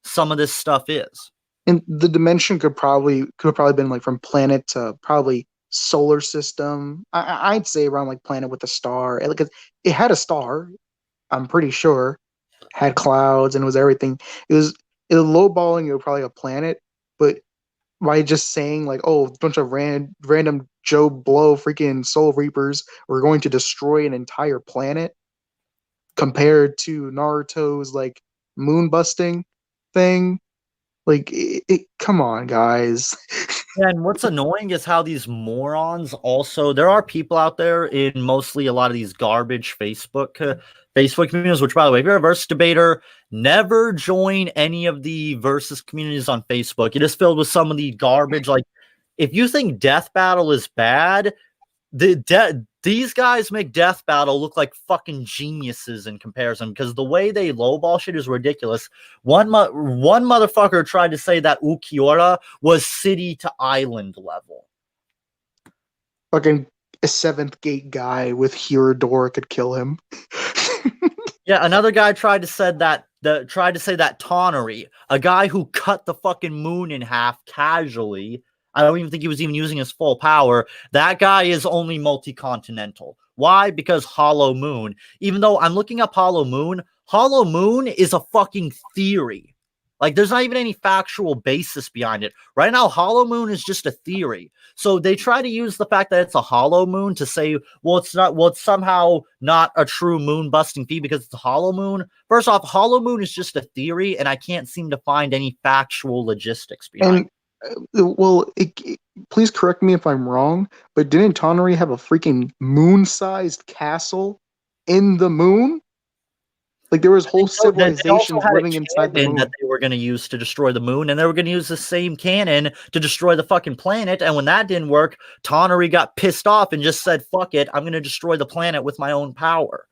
some of this stuff is. And the dimension could probably been like from planet to probably solar system. I'd say around like planet with a star. Like it had a star, I'm pretty sure. Had clouds and was everything. It was lowballing it was probably a planet, but by just saying like, oh, a bunch of random Joe Blow freaking Soul Reapers were going to destroy an entire planet compared to Naruto's like moon busting thing. Like, come on, guys. And what's annoying is how these morons also there are people out there in mostly a lot of these garbage Facebook communities, which by the way, if you're a versus debater, never join any of the versus communities on Facebook. It is filled with some of the garbage. Like if you think Death Battle is bad, these guys make Death Battle look like fucking geniuses in comparison because the way they lowball shit is ridiculous. One motherfucker tried to say that Ukiura was city to island level. Fucking a seventh gate guy with Hiradora could kill him. Yeah, another guy tried to say that Tonnery, a guy who cut the fucking moon in half casually. I don't even think he was even using his full power. That guy is only multi-continental. Why? Because Hollow Moon. Even though I'm looking up Hollow Moon is a fucking theory. Like, there's not even any factual basis behind it. Right now, Hollow Moon is just a theory. So they try to use the fact that it's a hollow moon to say, it's somehow not a true moon busting feat because it's a hollow moon. First off, Hollow Moon is just a theory, and I can't seem to find any factual logistics behind And well, please correct me if I'm wrong, but didn't Tonnery have a freaking moon-sized castle in the moon? Like there was whole So they also civilizations had a living inside the cannon that moon. they were going to use to destroy the moon, and they were going to use the same cannon to destroy the fucking planet. And when that didn't work, Tonnery got pissed off and just said, "Fuck it, I'm going to destroy the planet with my own power."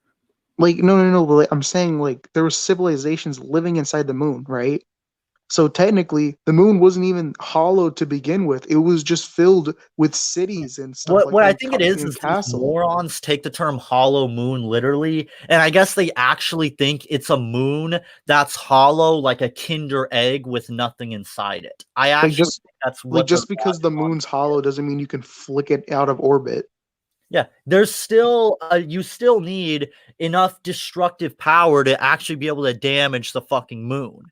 Like no. But like, I'm saying like there were civilizations living inside the moon, right? So technically, the moon wasn't even hollow to begin with. It was just filled with cities and stuff like What I that, think it is and these castle. morons take the term hollow moon literally, and I guess they actually think it's a moon that's hollow like a Kinder egg with nothing inside it. I Like actually just think that's like what the just because the moon's hollow doesn't mean you can flick it out of orbit. yeah, there's still you still need enough destructive power to actually be able to damage the fucking moon.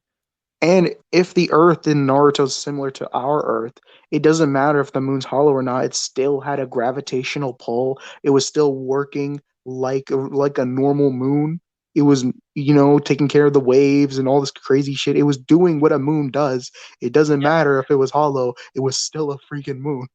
And if the Earth in Naruto is similar to our Earth, it doesn't matter if the moon's hollow or not. It still had a gravitational pull. It was still working like a normal moon. It was, taking care of the waves and all this crazy shit. It was doing what a moon does. It doesn't matter if it was hollow. It was still a freaking moon.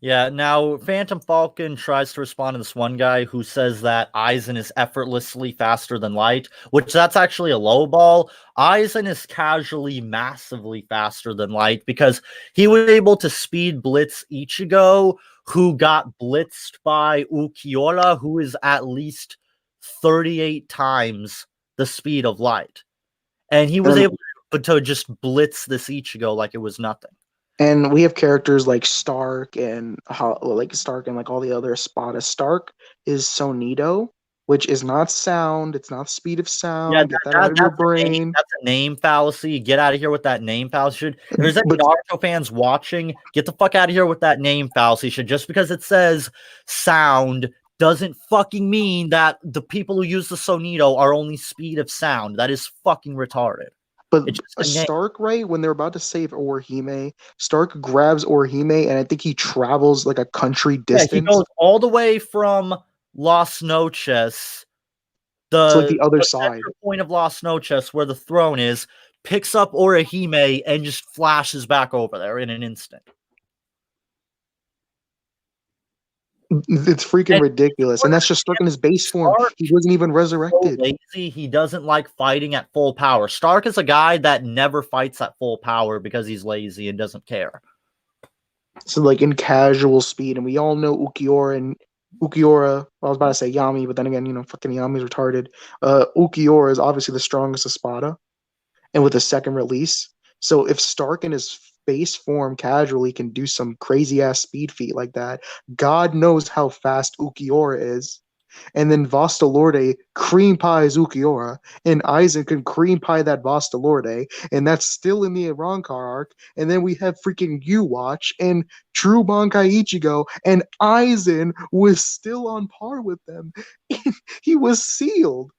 Yeah, now Phantom Falcon tries to respond to this one guy who says that Aizen is effortlessly faster than light, which that's actually a low ball. Aizen is casually massively faster than light because he was able to speed blitz Ichigo, who got blitzed by Ukiura, who is at least 38 times the speed of light. And he was able to just blitz this Ichigo like it was nothing. And we have characters like Stark and like all the other Espada. Stark is Sonido, which is not sound. It's not speed of Yeah, sound. Get that out of your brain. that's a name fallacy. Get out of here with that name fallacy. If there's any But Naruto fans watching, get the fuck out of here with that name fallacy. Just because it says sound doesn't fucking mean that the people who use the Sonido are only speed of sound. That is fucking retarded. But It's just a a name. Stark, right, when they're about to save Orihime, Stark grabs Orihime, and I think he travels like a country Yeah, he distance. goes all the way from Las Noches, So like the other the side. center point of Las Noches, where the throne is, picks up Orihime, and just flashes back over there in an instant. It's freaking ridiculous. And that's just Stark in his base form. He wasn't even resurrected. So lazy, he doesn't like fighting at full power. Stark is a guy that never fights at full power because he's lazy and doesn't care. So like in casual speed, and we all know Ukiora. Well, I was about to say Yami, but then again, fucking Yami's retarded. Ukiora is obviously the strongest Espada, and with a second release. So if Stark in his base form casually can do some crazy ass speed feat like that, God knows how fast Ukiora is. And then Vastalorde cream pies Ukiora, and Aizen can cream pie that Vastalorde, and that's still in the Rancor arc. And then we have freaking U-Watch and True Bankai Ichigo, and Aizen was still on par with them. He was sealed.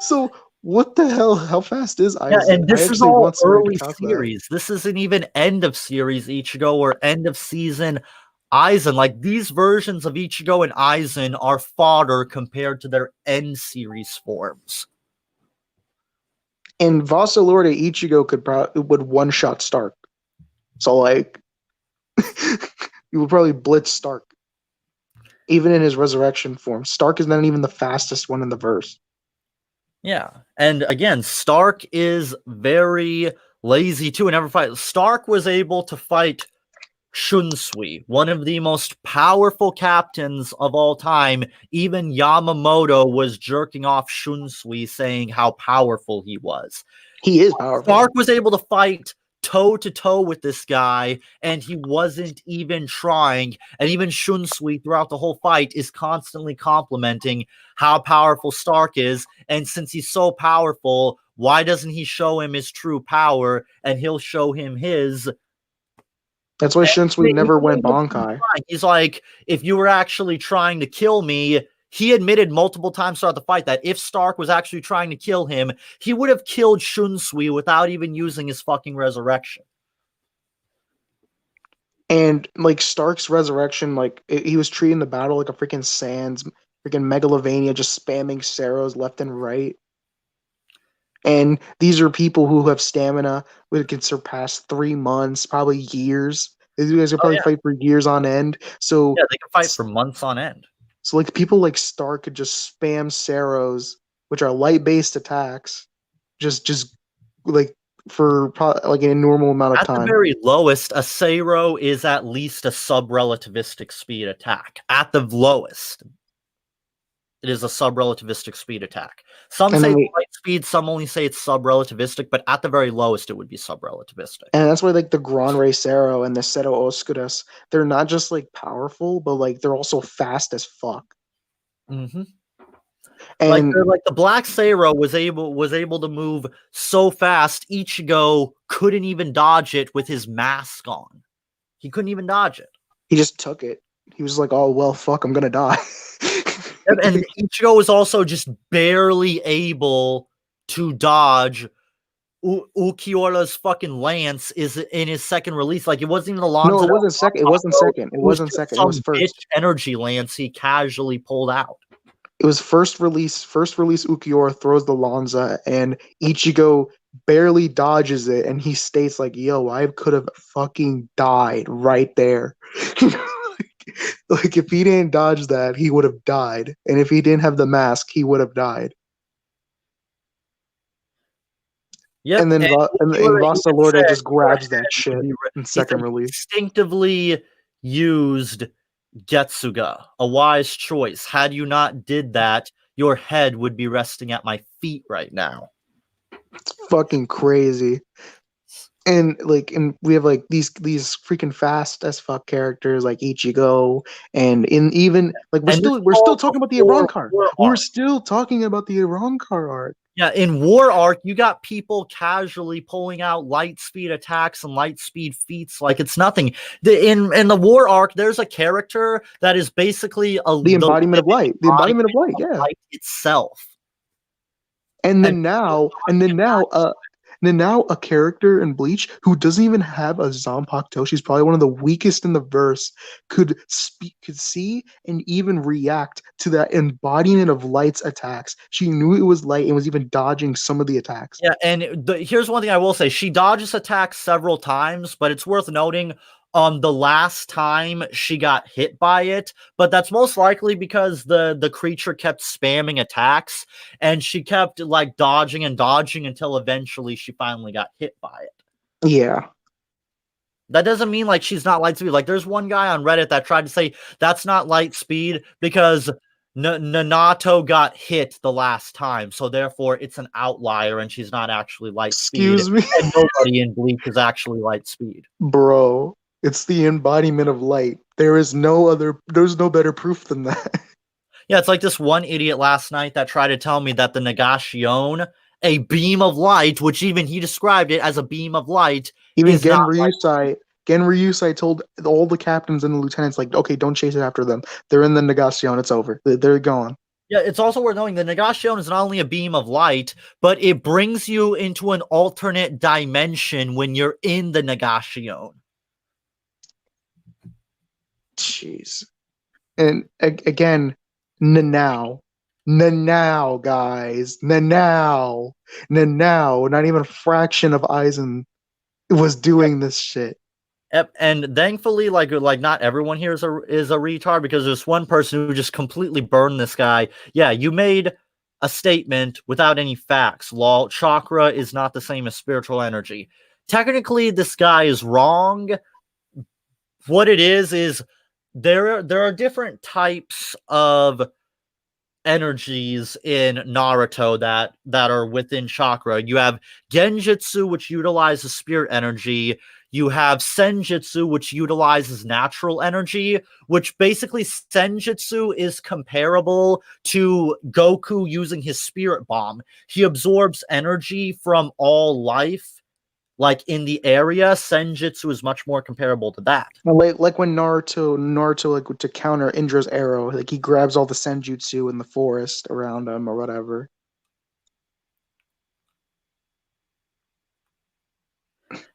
So what the hell? How fast is Aizen? Yeah, and this is all early that. series. This isn't even end of series Ichigo or end of season Aizen. Like, these versions of Ichigo and Aizen are fodder compared to their end series forms. And Vastalorde Ichigo would one shot Stark. So like, you would probably blitz Stark, even in his resurrection form. Stark is not even the fastest one in the verse. Yeah, and again, Stark is very lazy too and never fight. Stark was able to fight Shunsui, one of the most powerful captains of all time. Even Yamamoto was jerking off Shunsui, saying how powerful he was. He is powerful. Stark was able to fight toe-to-toe with this guy, and he wasn't even trying. And even Shunsui, throughout the whole fight, is constantly complimenting how powerful Stark is. And since he's so powerful, why doesn't he show him his true power, and he'll show him his? That's why Shunsui never went Bankai. He's like, if you were actually trying to kill me, he admitted multiple times throughout the fight that if Stark was actually trying to kill him, he would have killed Shunsui without even using his fucking resurrection. And like Stark's resurrection, like he was treating the battle like a freaking Sans, freaking Megalovania, just spamming Ceros left and right. And these are people who have stamina that can surpass 3 months, probably years. These guys can probably fight for years on end. So yeah, they can fight for months on end. So like people like Stark could just spam Ceros, which are light-based attacks, just like for like a normal amount of time. At the very lowest, a Cero is at least a sub-relativistic speed attack. At the lowest, it is a sub-relativistic speed attack. Some say light speed, some only say it's sub-relativistic, but at the very lowest, it would be sub-relativistic. And that's why like the Gran Rey Cero and the Seto Oscuras, they're not just like powerful, but like they're also fast as fuck. Mm-hmm. And like the Black Cero was able to move so fast, Ichigo couldn't even dodge it with his mask on. He couldn't even dodge it. He just took it. He was like, "Oh well, fuck, I'm gonna die." And Ichigo was also just barely able to dodge Ukiora's fucking lance is in his second release. Like, it wasn't even the Lanza. No, it wasn't second. It wasn't second. It wasn't second. It was first. Energy lance he casually pulled out. It was first release. First release. Ukiora throws the Lanza, and Ichigo barely dodges it, and he states like, "Yo, I could have fucking died right there." Like if he didn't dodge that, he would have died, and if he didn't have the mask, he would have died. Yeah, and then Vastalorde just grabs that shit in second release. Instinctively used Getsuga, a wise choice. Had you not did that, your head would be resting at my feet right now. It's fucking crazy. And we have like these freaking fast as fuck characters like Ichigo, and in even like And this is we're still all talking about the before Arrancar. War We're Arc. still talking about the Arrancar arc. Yeah, in War Arc, you got people casually pulling out light speed attacks and light speed feats like it's nothing. In the War Arc, there's a character that is basically The the embodiment of light. The embodiment of embodiment light, of yeah. light itself. And And then now, and then now, a character in Bleach who doesn't even have a Zanpakuto, she's probably one of the weakest in the verse, could see and even react to that embodiment of light's attacks. She knew it was light and was even dodging some of the attacks. yeah, and here's one thing I will say: she dodges attacks several times, but it's worth noting. The last time she got hit by it, but that's most likely because the creature kept spamming attacks, and she kept like dodging and dodging until eventually she finally got hit by it. Yeah. That doesn't mean like she's not light speed. Like there's one guy on Reddit that tried to say that's not light speed because Nanato got hit the last time, so therefore it's an outlier and she's not actually light speed. Excuse me. And nobody in Bleach is actually light speed. Bro, it's the embodiment of light. There's no better proof than that. Yeah, it's like this one idiot last night that tried to tell me that the Negation, a beam of light, which even he described it as a beam of light, Even is not light. Gen Ryusai told all the captains and the lieutenants, like, okay, don't chase it after them. They're in the Negation. It's over. They're gone. Yeah, it's also worth knowing the Negation is not only a beam of light, but it brings you into an alternate dimension when you're in the Negation. Jeez. And again, Nanao, guys, Nanao, not even a fraction of Aizen was doing this shit. And thankfully, like not everyone here is a retard, because there's one person who just completely burned this guy. Yeah, you made a statement without any facts. Lol, chakra is not the same as spiritual energy. Technically, this guy is wrong. What it is there are different types of energies in Naruto that are within chakra. You have Genjutsu, which utilizes spirit energy. You have Senjutsu, which utilizes natural energy, which basically Senjutsu is comparable to Goku using his spirit bomb. He absorbs energy from all life, like in the area. Senjutsu is much more comparable to that. Like when Naruto like to counter Indra's arrow, like he grabs all the Senjutsu in the forest around him or whatever.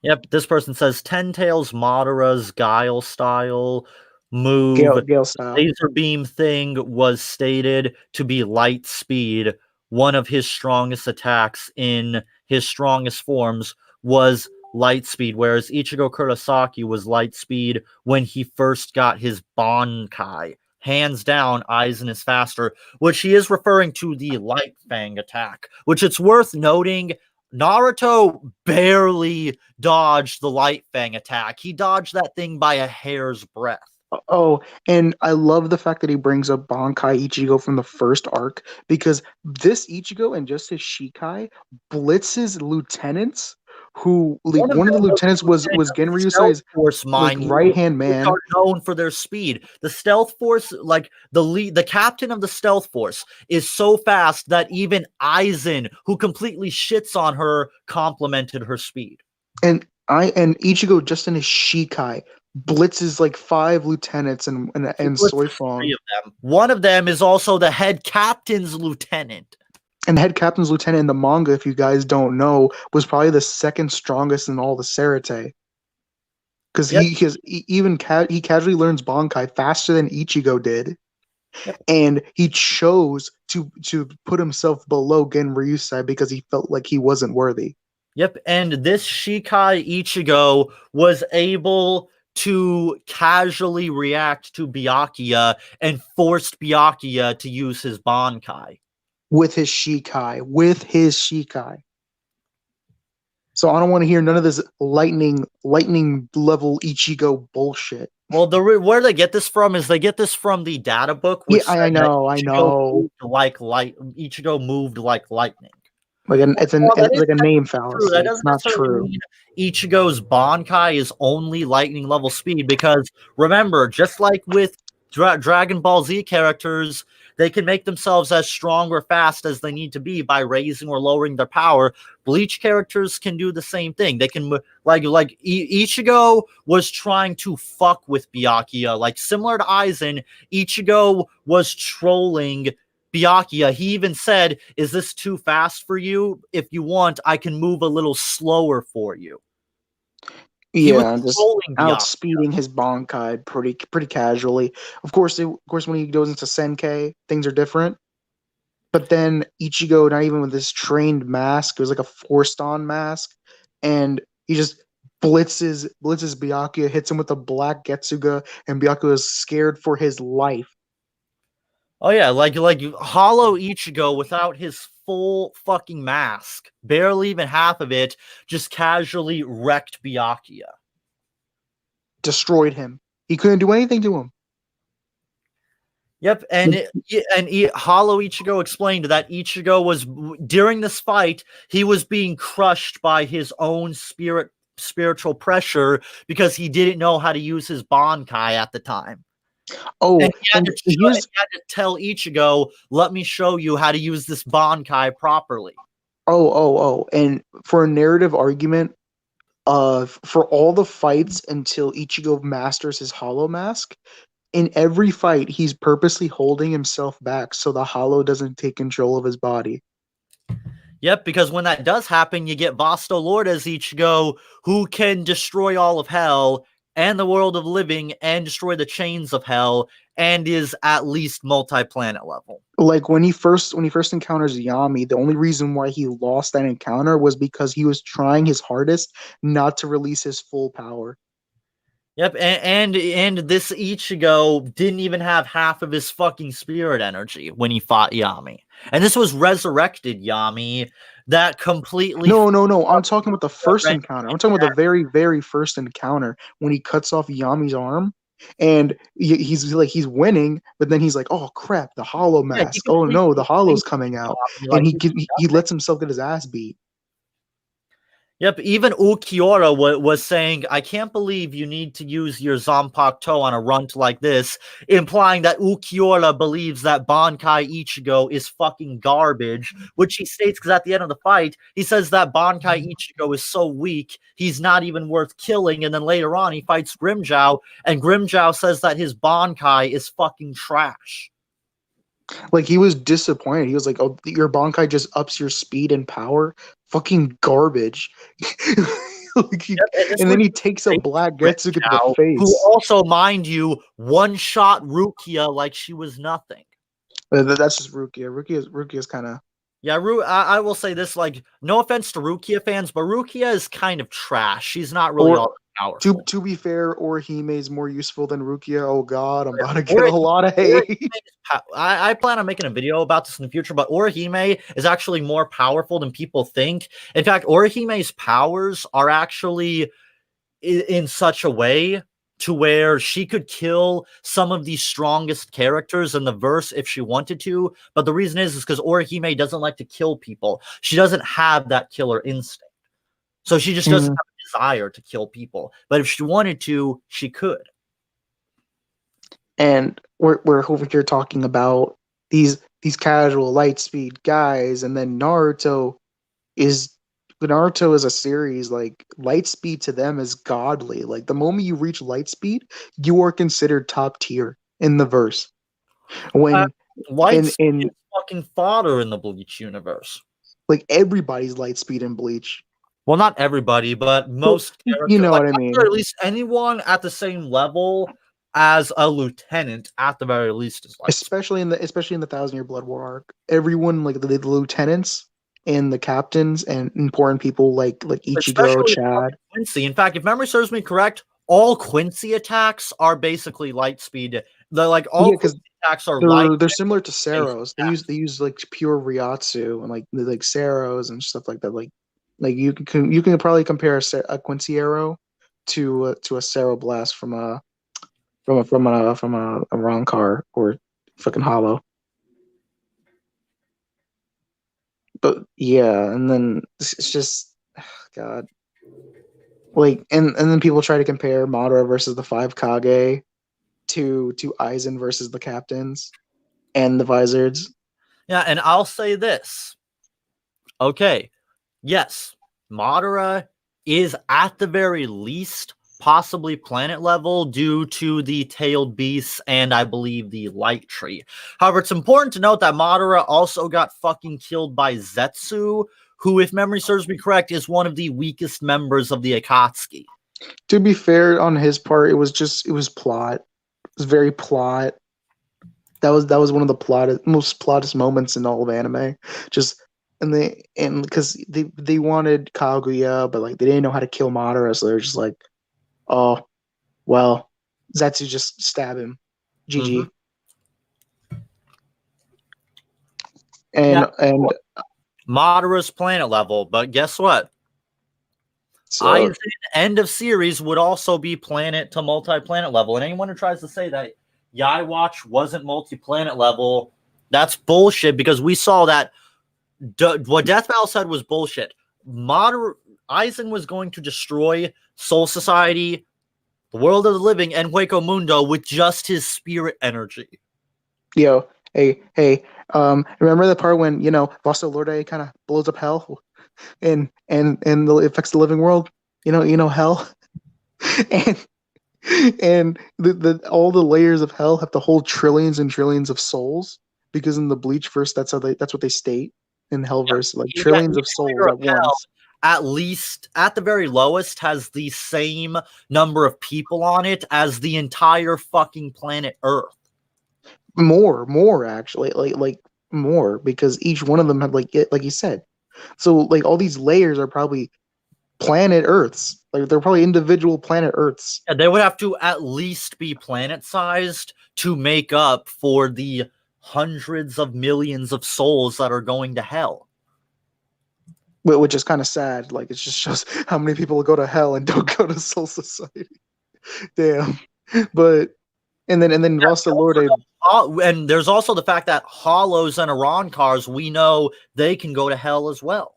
Yep, this person says Ten Tails Madara's Guile style move, Gale style. laser beam thing was stated to be light speed. One of his strongest attacks in his strongest forms was light speed, whereas Ichigo Kurosaki was light speed when he first got his Bankai. Hands down, Aizen is faster, which he is referring to the Light Fang attack, which it's worth noting Naruto barely dodged the Light Fang attack. He dodged that thing by a hair's breadth. Oh, and I love the fact that he brings up Bankai Ichigo from the first arc, because this Ichigo and just his Shikai blitzes lieutenants who like one of the lieutenants was Gen Ryusai's Force, like mind right hand man. Are known for their speed. The stealth force, like the captain of the stealth force, is so fast that even Aizen, who completely shits on her, complimented her speed. And Ichigo just in his Shikai blitzes like 5 lieutenants and Soifong. One of them is also the head captain's lieutenant. And the head captain's lieutenant in the manga, if you guys don't know, was probably the second strongest in all the Sarate. Because he casually learns Bankai faster than Ichigo did. Yep. And he chose to put himself below Gen Ryusai because he felt like he wasn't worthy. Yep, and this Shikai Ichigo was able to casually react to Byakuya and forced Byakuya to use his Bankai. With his Shikai. So I don't want to hear none of this lightning level Ichigo bullshit. Well, where they get this from is they get this from the data book, Yeah, which said I that know, I Ichigo know. moved like light. Ichigo moved like lightning. Well, that It's is like a name technically true. fallacy. That It's doesn't not necessarily true. mean Ichigo's Bankai is only lightning level speed because remember, just like with Dragon Ball Z characters, they can make themselves as strong or fast as they need to be by raising or lowering their power. Bleach characters can do the same thing. They can Ichigo was trying to fuck with Byakuya, like similar to Aizen. Ichigo was trolling Byakuya. He even said, "Is this too fast for you? If you want, I can move a little slower for you." He was Yeah, just trolling Byakuya. outspeeding his Bankai pretty casually. Of course, when he goes into Senkai, things are different. But then Ichigo, not even with this trained mask, it was like a forced on mask, and he just blitzes Byakuya, hits him with a black Getsuga, and Byakuya is scared for his life. Oh yeah, like Hollow Ichigo without his full fucking mask, barely even half of it, just casually wrecked Byakuya. Destroyed him. He couldn't do anything to him. Yep, Hollow Ichigo explained that Ichigo was during this fight he was being crushed by his own spiritual pressure because he didn't know how to use his Bankai at the time. And Oh, and he had to tell Ichigo, "Let me show you how to use this Bankai properly." and for a narrative argument, for all the fights until Ichigo masters his Hollow Mask, in every fight he's purposely holding himself back so the Hollow doesn't take control of his body. Yep, because when that does happen, you get Vasto Lord as Ichigo, who can destroy all of hell and the world of living and destroy the chains of hell and is at least multi-planet level. Like when he first encounters Yami, the only reason why he lost that encounter was because he was trying his hardest not to release his full power. Yep, and this Ichigo didn't even have half of his fucking spirit energy when he fought Yami. And this was resurrected Yami that completely No. I'm up talking about the the first Ren- encounter. I'm talking about the very first encounter when he cuts off Yami's arm, and he's winning, but then he's like, "Oh crap, the Hollow Yeah, he Mask! Oh no, the completely Hollow's winged coming out!" Yami And like he was he nothing. lets himself get his ass beat. Yep, even Ukiora was saying, I can't believe you need to use your Zanpakuto on a runt like this, implying that Ukiora believes that Bankai Ichigo is fucking garbage, which he states because at the end of the fight, he says that Bankai Ichigo is so weak, he's not even worth killing, and then later on he fights Grimmjow, and Grimmjow says that his Bankai is fucking trash. Like he was disappointed. He was like, "Oh, your Bankai just ups your speed and power. Fucking garbage." Like Yep, and this and was then he takes a black Getsuga to the who face. also, mind you, one-shot Rukia like she was nothing. That's just Rukia. Rukia's kind of Yeah, I will say this, like, no offense to Rukia fans, but Rukia is kind of trash. She's not really all or that powerful. to be fair, Orihime is more useful than Rukia. Oh God, I'm about to get Or a lot of hate. I plan on making a video about this in the future, but Orihime is actually more powerful than people think. In fact, Orihime's powers are actually in such a way to where she could kill some of the strongest characters in the verse if she wanted to. But the reason is because Orihime doesn't like to kill people. She doesn't have that killer instinct. So she just doesn't Mm. have a desire to kill people. But if she wanted to, she could. And we're over here talking about these casual light speed guys, and then is Naruto is a series like light speed to them is godly. Like the moment you reach light speed, you are considered top tier in the verse. Uh, When Light in is fucking fodder in the Bleach universe. like everybody's light speed in Bleach. Well, not everybody, but Well, most you characters, know like what I at the very mean. least, anyone at the same level as a lieutenant, at the very least, is light. Especially in the Thousand Year Blood War arc, everyone like the lieutenants and the captains and important people like Ichigo, Especially Chad. Quincy. In fact, if memory serves me correct, all Quincy attacks are basically light speed. The like all Yeah, because Quincy attacks are light they're similar to base Saros. attacks. They use like pure Ryatsu and like Saros and stuff like that. Like Like you can probably compare a Quincy arrow to a Cerro Blast from a wrong car or fucking hollow. But yeah, and then it's just God. Like and then people try to compare Madara versus the five Kage to Aizen versus the captains and the Vizards. Yeah, and I'll say this. Okay, yes, Madara is at the very least possibly planet level due to the tailed beasts and I believe the light tree. However, it's important to note that Madara also got fucking killed by Zetsu, who, if memory serves me correct, is one of the weakest members of the Akatsuki. To be fair on his part, it was plot. It was very plot. That was one of the most plottest moments in all of anime. Just and because they wanted Kaguya, but like they didn't know how to kill Madara, so they're just like, oh well, Zetsu just stab him, Mm-hmm. GG. Yeah, And Madara's planet level, but guess what? so Aizen end of series would also be planet to multi-planet level. And anyone who tries to say that Yai Watch wasn't multi-planet level, that's bullshit because we saw that what Death Battle said was bullshit. Aizen was going to destroy Soul Society, the world of the living, and Hueco Mundo with just his spirit energy. yo, hey, remember the part when Vasto Lorde kind of blows up hell and affects the living world? Hell, and the all the layers of hell have to hold trillions and trillions of souls because in the Bleach verse that's what they state in Hellverse, like Yeah, trillions of each souls layer of at hell, once. at least at the very lowest, has the same number of people on it as the entire fucking planet Earth. More actually, like more because each one of them had like you said. So like all these layers are probably planet Earths. Like they're probably individual planet Earths. Yeah, they would have to at least be planet-sized to make up for the hundreds of millions of souls that are going to hell. Which is kind of sad. Like it just shows how many people go to hell and don't go to Soul Society. Damn. But and then Vasta Lorde. And there's also the fact that Hollows and Iran cars, we know they can go to hell as well.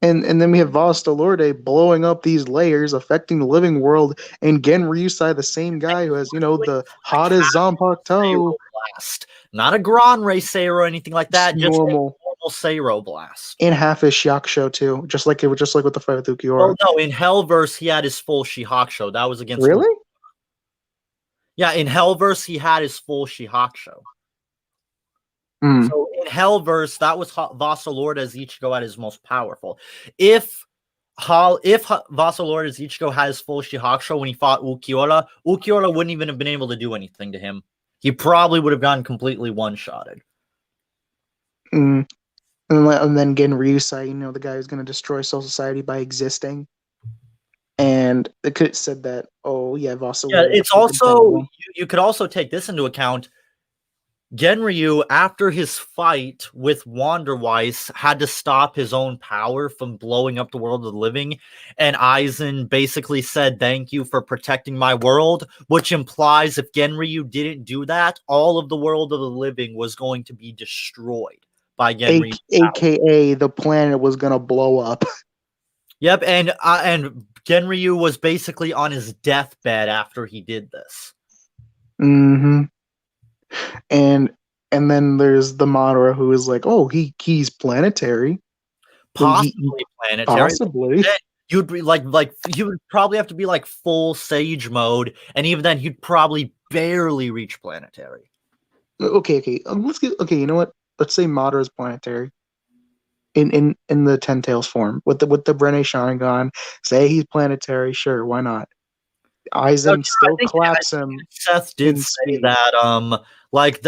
And then we have Vasta Lorde blowing up these layers, affecting the living world, and Gen Ryusai, the same guy who has, the hottest Zanpakuto. Blast. Not a Grand Race or anything like that, just Normal. a normal Seiro blast. And half his Shakusho too, just like with the fight with Ukiura. Oh no, in Hellverse he had his full Shihakusho. That was against Really? Yeah, in Hellverse he had his full Shihakusho. Mm. So in Hellverse, that was Vasa Lord as Ichigo at his most powerful. If Vasa Lord as Ichigo had his full Shihakusho when he fought Ukiura, Ukiura wouldn't even have been able to do anything to him. He probably would have gotten completely one-shotted. Mm. And then Gen Ryusai, the guy who's going to destroy Soul Society by existing. And it could have said that, oh yeah, Vasa Yeah, Lord. it's also you could also take this into account. Genryu, after his fight with Wanderweiss, had to stop his own power from blowing up the world of the living, and Aizen basically said, "Thank you for protecting my world," which implies if Genryu didn't do that, all of the world of the living was going to be destroyed by Genryu. AKA the planet was gonna blow up. Yep, and Genryu was basically on his deathbed after he did this. Mm-hmm. And then there's the Madara who is like, oh, he's planetary. Possibly planetary. Possibly. You'd be like he would probably have to be like full sage mode, and even then he'd probably barely reach planetary. Okay. Let's get okay. You know what? Let's say Madara's planetary. In the Ten Tails form with the Brene Sharingan, say he's planetary. Sure, why not? Aizen still claps him. Seth did say that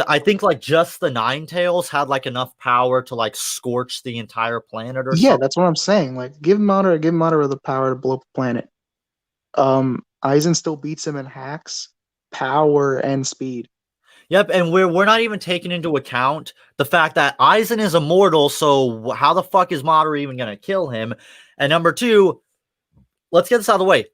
I think like just the Nine Tails had like enough power to like scorch the entire planet or something. Yeah, that's what I'm saying. Like give Madara the power to blow up the planet. Aizen still beats him in hacks, power, and speed. Yep, and we're not even taking into account the fact that Aizen is immortal, so how the fuck is Madara even gonna kill him? And number two, let's get this out of the way.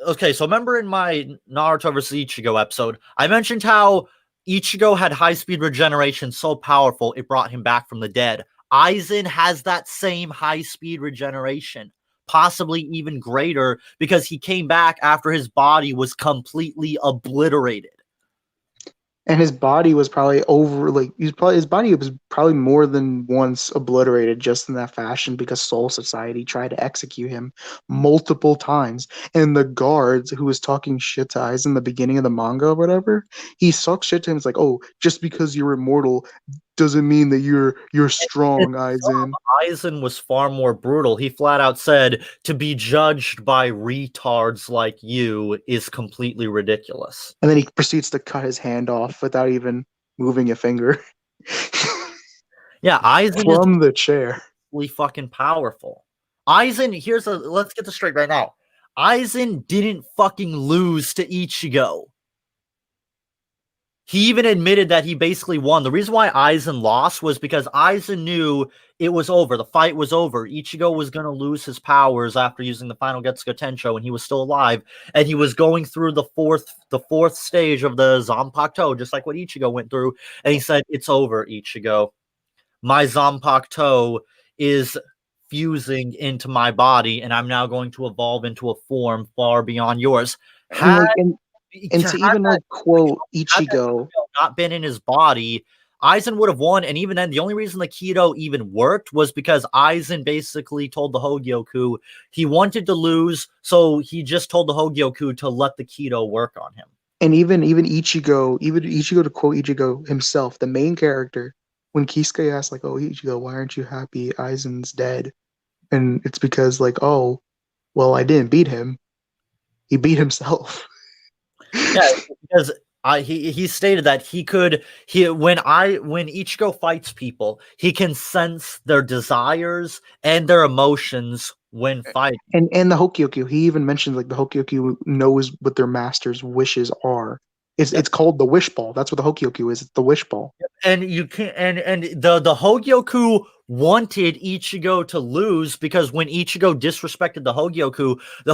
Okay, so remember in my Naruto vs. Ichigo episode, I mentioned how Ichigo had high-speed regeneration so powerful it brought him back from the dead. Aizen has that same high-speed regeneration, possibly even greater, because he came back after his body was completely obliterated. And his body was probably over, like his body was probably more than once obliterated just in that fashion because Soul Society tried to execute him multiple times. And the guards who was talking shit to Aizen in the beginning of the manga or whatever, he talks shit to him. It's like, oh, just because you're immortal doesn't mean that you're strong, Aizen. Aizen was far more brutal. He flat out said, to be judged by retards like you is completely ridiculous. And then he proceeds to cut his hand off without even moving a finger. Yeah, Aizen from the chair. Really fucking powerful. Aizen, let's get this straight right now. Aizen didn't fucking lose to Ichigo. He even admitted that he basically won. The reason why Aizen lost was because Aizen knew it was over. The fight was over. Ichigo was going to lose his powers after using the final Getsuga Tensho, and he was still alive. And he was going through the fourth stage of the Zanpakuto, just like what Ichigo went through. And he said, "It's over, Ichigo. My Zanpakuto is fusing into my body, and I'm now going to evolve into a form far beyond yours." And to even like quote Ichigo, not been in his body, Aizen would have won. And even then, the only reason the Kido even worked was because Aizen basically told the Hogyoku he wanted to lose, so he just told the Hogyoku to let the Kido work on him. And even Ichigo, to quote Ichigo himself, the main character, when Kisuke asked like, "Oh Ichigo, why aren't you happy Aizen's dead?" And it's because like, "Oh, well, I didn't beat him. He beat himself." Yeah, because he stated that when Ichigo fights people, he can sense their desires and their emotions when fighting. And the Hogyoku, he even mentioned like the Hogyoku knows what their master's wishes are. It's called the wish ball. That's what the Hogyoku is. It's the wish ball. And you can and the Hogyoku wanted Ichigo to lose because when Ichigo disrespected the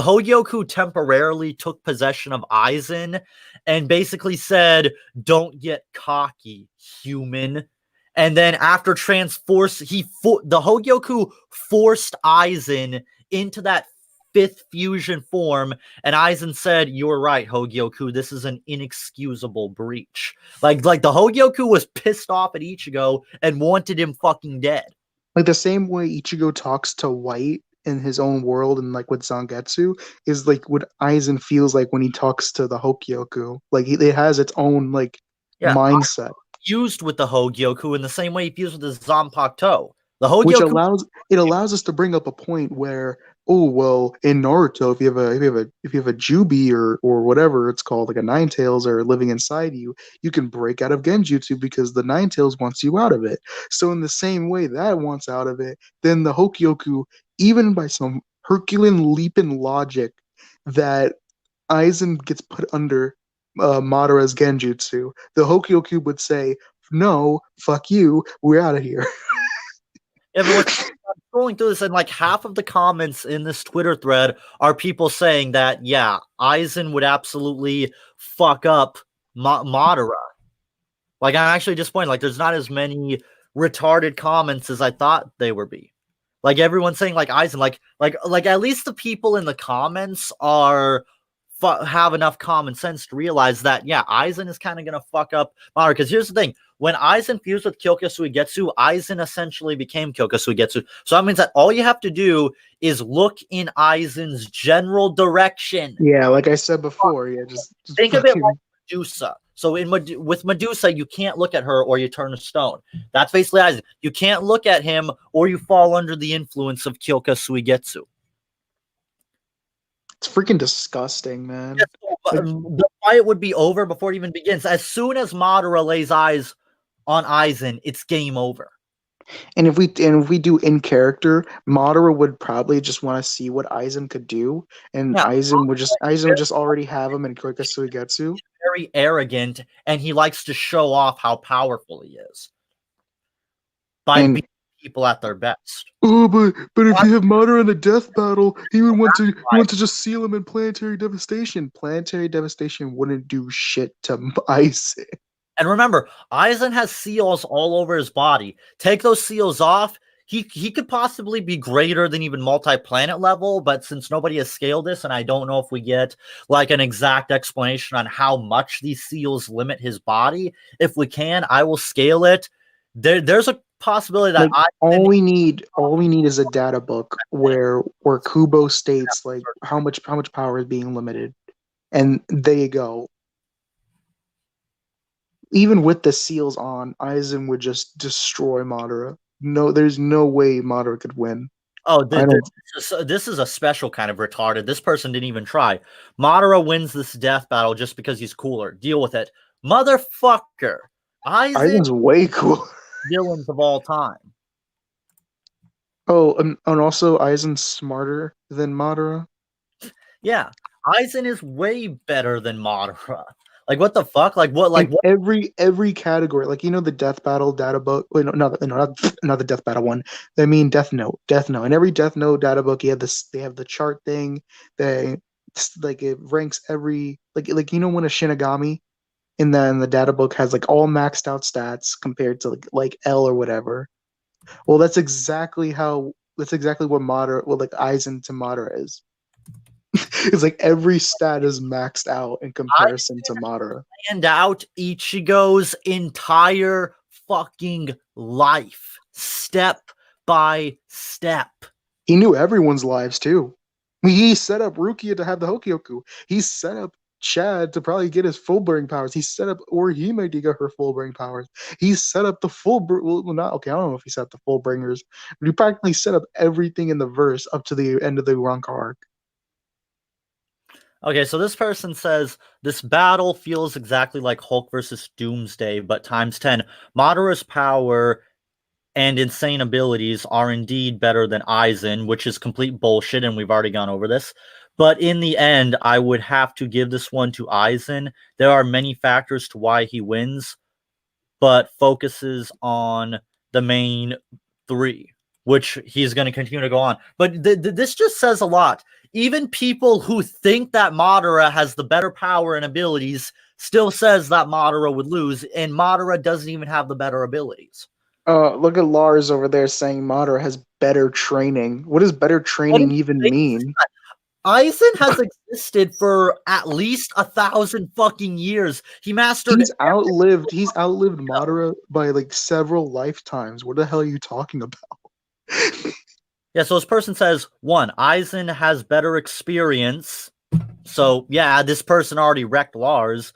Hogyoku temporarily took possession of Aizen and basically said, "Don't get cocky, human." And then after the Hogyoku forced Aizen into that fifth fusion form, and Aizen said, "You're right, Hogyoku. This is an inexcusable breach." Like the Hogyoku was pissed off at Ichigo and wanted him fucking dead. Like the same way Ichigo talks to White in his own world and like with Zangetsu is like what Aizen feels like when he talks to the Hogyoku. Like it has its own like mindset. Fused with the Hogyoku in the same way he fused with the Zanpakuto. The Hogyoku, which allows us to bring up a point where, oh well, in Naruto, if you have a Jubi or whatever it's called, like a Nine Tails are living inside you, you can break out of Genjutsu because the Nine Tails wants you out of it. So in the same way that wants out of it, then the Hogyoku, even by some Herculean leap in logic, that Aizen gets put under Madara's Genjutsu, the Hogyoku would say, "No, fuck you, we're out of here." Yeah, but I'm scrolling through this, and like half of the comments in this Twitter thread are people saying that, yeah, Aizen would absolutely fuck up Madara. Like, I'm actually disappointed. Like, there's not as many retarded comments as I thought they would be. Like, everyone's saying like Aizen, like at least the people in the comments have enough common sense to realize that, yeah, Aizen is kind of going to fuck up Madara. Because here's the thing. When Aizen fused with Kyokasuigetsu, Aizen essentially became Kyokasuigetsu. So that means that all you have to do is look in Aizen's general direction. Yeah, like I said before. Yeah, just think of it like Medusa. So with Medusa, you can't look at her or you turn to stone. That's basically Aizen. You can't look at him or you fall under the influence of Kyokasuigetsu. It's freaking disgusting, man. Yeah, the fight would be over before it even begins. As soon as Madara lays eyes on Aizen, it's game over. And if we do in character, Madara would probably just want to see what Aizen could do, and Aizen would just already have him in Kyokasuigetsu. very arrogant, and he likes to show off how powerful he is by And beating people at their best. oh, but if you have Madara in a death battle, he want to just seal him in planetary devastation. Planetary devastation wouldn't do shit to Aizen. And remember, Aizen has seals all over his body. Take those seals off, he could possibly be greater than even multi-planet level, but since nobody has scaled this, and I don't know if we get like an exact explanation on how much these seals limit his body, if we can, I will scale it. There's a possibility that Like all we need is a data book where Kubo states like how much power is being limited, and there you go. Even with the seals on, Aizen would just destroy Madara. No, there's no way Madara could win. Oh, I don't. this is a special kind of retarded. This person didn't even try. Madara wins this death battle just because he's cooler. Deal with it. Motherfucker. Aizen's way cool. Villains of all time. Oh, and also Aizen's smarter than Madara. Yeah. Aizen is way better than Madara. Like, what the fuck? Like, what? Like, what? Every category, like the death battle data book. Wait, no, not the death battle one. I mean Death Note. In every Death Note data book, you have this. They have the chart thing. They like it ranks every like when a Shinigami in the data book has like all maxed out stats compared to like L or whatever. Well, that's exactly what Madara, what like Aizen to Madara is. It's like every stat is maxed out in comparison to Madara. And out Ichigo's entire fucking life, step by step. He knew everyone's lives too. He set up Rukia to have the Hogyoku. He set up Chad to probably get his full burning powers. He set up Orihime to get her full burning powers. He set up the well, not okay. I don't know if he set up the full bringers, but he practically set up everything in the verse up to the end of the Ranka arc. Okay, so this person says this battle feels exactly like Hulk versus Doomsday, but times 10. Madara's power and insane abilities are indeed better than Aizen, which is complete bullshit, and we've already gone over this. But in the end, I would have to give this one to Aizen. There are many factors to why he wins, but focuses on the main three, which he's going to continue to go on. But this just says a lot. Even people who think that Madara has the better power and abilities still says that Madara would lose, and Madara doesn't even have the better abilities. Look at Lars over there saying Madara has better training. What does better training even mean? Aizen has existed for at least 1,000 fucking years. He mastered. He's outlived Madara by like several lifetimes. What the hell are you talking about? Yeah, so this person says, 1, Aizen has better experience. So, yeah, this person already wrecked Lars.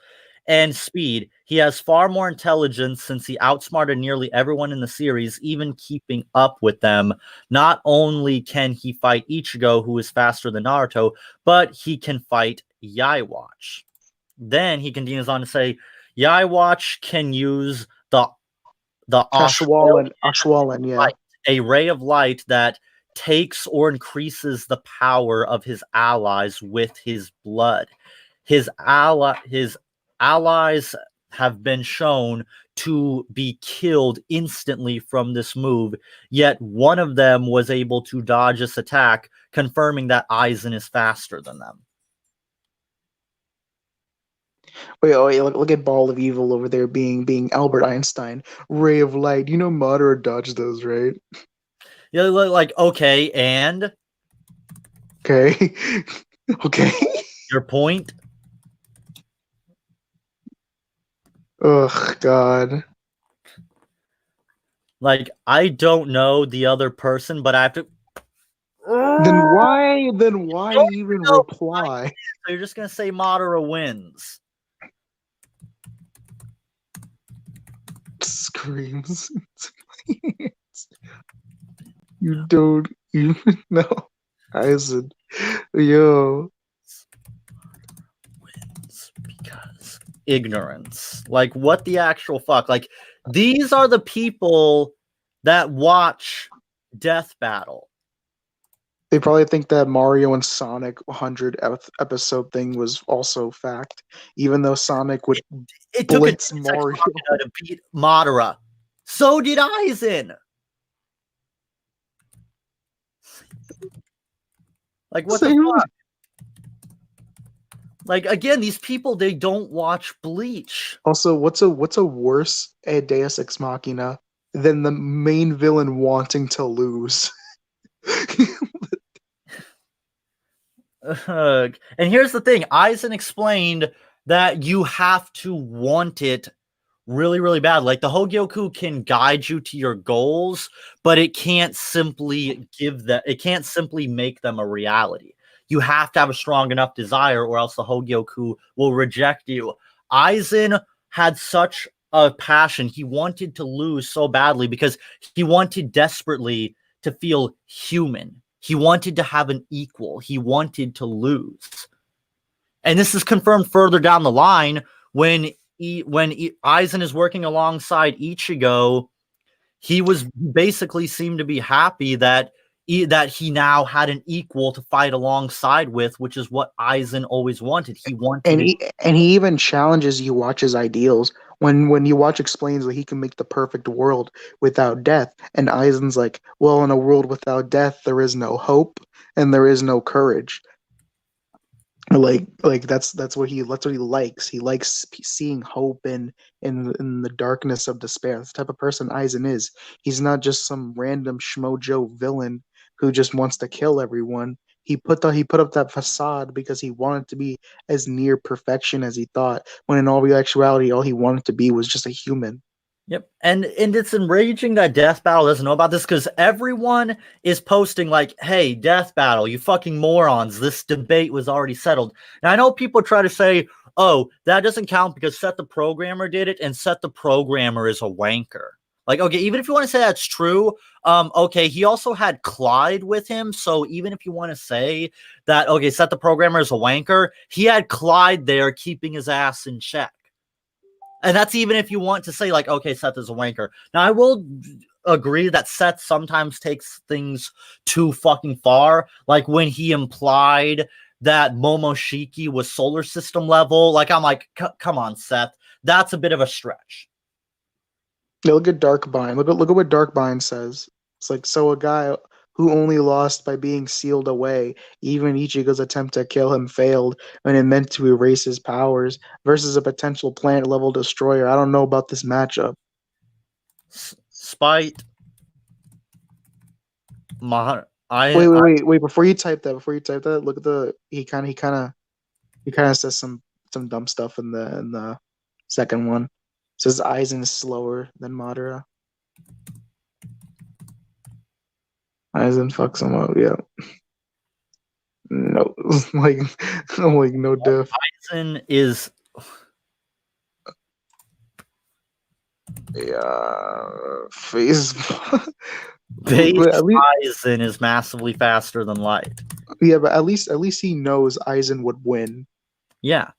And speed. He has far more intelligence since he outsmarted nearly everyone in the series, even keeping up with them. Not only can he fight Ichigo, who is faster than Naruto, but he can fight Yaiwatch. Then he continues on to say, Yaiwatch can use the Ashwaulan, yeah. Light, a ray of light that takes or increases the power of his allies with his blood. His allies have been shown to be killed instantly from this move, yet one of them was able to dodge this attack, confirming that Aizen is faster than them. Wait, look at Ball of Evil over there being Albert Einstein. Ray of Light. You know Madara dodged those, right? Yeah, like, okay, and? Okay. Okay. Your point? Ugh, God. Like, I don't know the other person, but I have to. Then why even reply? So you're just gonna say Madara wins. Screams. You don't even know. Aizen. Yo. Wins because ignorance. Like, what the actual fuck? Like, these are the people that watch Death Battle. They probably think that Mario and Sonic 100 episode thing was also fact, even though Sonic would It took a blitz Deus Ex Mario. Machina to beat Madara. So did Aizen. Like, what the Same. fuck? Like, again, these people, they don't watch Bleach. Also, what's a worse Deus Ex Machina than the main villain wanting to lose? And here's the thing. Aizen explained that you have to want it really, really bad. Like, the Hogyoku can guide you to your goals, but it can't simply make them a reality. You have to have a strong enough desire, or else the Hogyoku will reject you. Aizen had such a passion. He wanted to lose so badly because he wanted desperately to feel human. He wanted to have an equal. He wanted to lose. And this is confirmed further down the line when Aizen is working alongside Ichigo. He was basically seemed to be happy that he now had an equal to fight alongside with, which is what Aizen always wanted. He wanted and it. he even challenges you watch his ideals when you watch explains that he can make the perfect world without death, and Aizen's like, well, in a world without death there is no hope and there is no courage. Like that's what he likes. He likes seeing hope in the darkness of despair. That's the type of person Aizen is. He's not just some random schmojo villain who just wants to kill everyone. He put up that facade because he wanted to be as near perfection as he thought, when in all actuality all he wanted to be was just a human. Yep. And it's enraging that Death Battle doesn't know about this, because everyone is posting like, hey, Death Battle, you fucking morons, this debate was already settled. And I know people try to say, oh, that doesn't count because Seth the Programmer did it, and Seth the Programmer is a wanker. Like, okay, even if you want to say that's true, okay, he also had Clyde with him. So even if you want to say that, okay, Seth the Programmer is a wanker, he had Clyde there keeping his ass in check. And that's even if you want to say, like, okay, Seth is a wanker. Now, I will agree that Seth sometimes takes things too fucking far. Like when he implied that Momoshiki was solar system level. Like, I'm like, come on, Seth. That's a bit of a stretch. Yeah, look at Darkbind. Look at what Darkbind says. It's like, so a guy who only lost by being sealed away, even Ichigo's attempt to kill him failed when it meant to erase his powers, versus a potential planet level destroyer. I don't know about this matchup. Spite. Wait. Before you type that, look at he kind of says some dumb stuff in the second one. It says Aizen is slower than Madara. Aizen fucks him up. Yeah. No, like, like no diff. Aizen is. Yeah, face. Base But at least, Aizen is massively faster than light. yeah, but at least he knows Aizen would win. Yeah.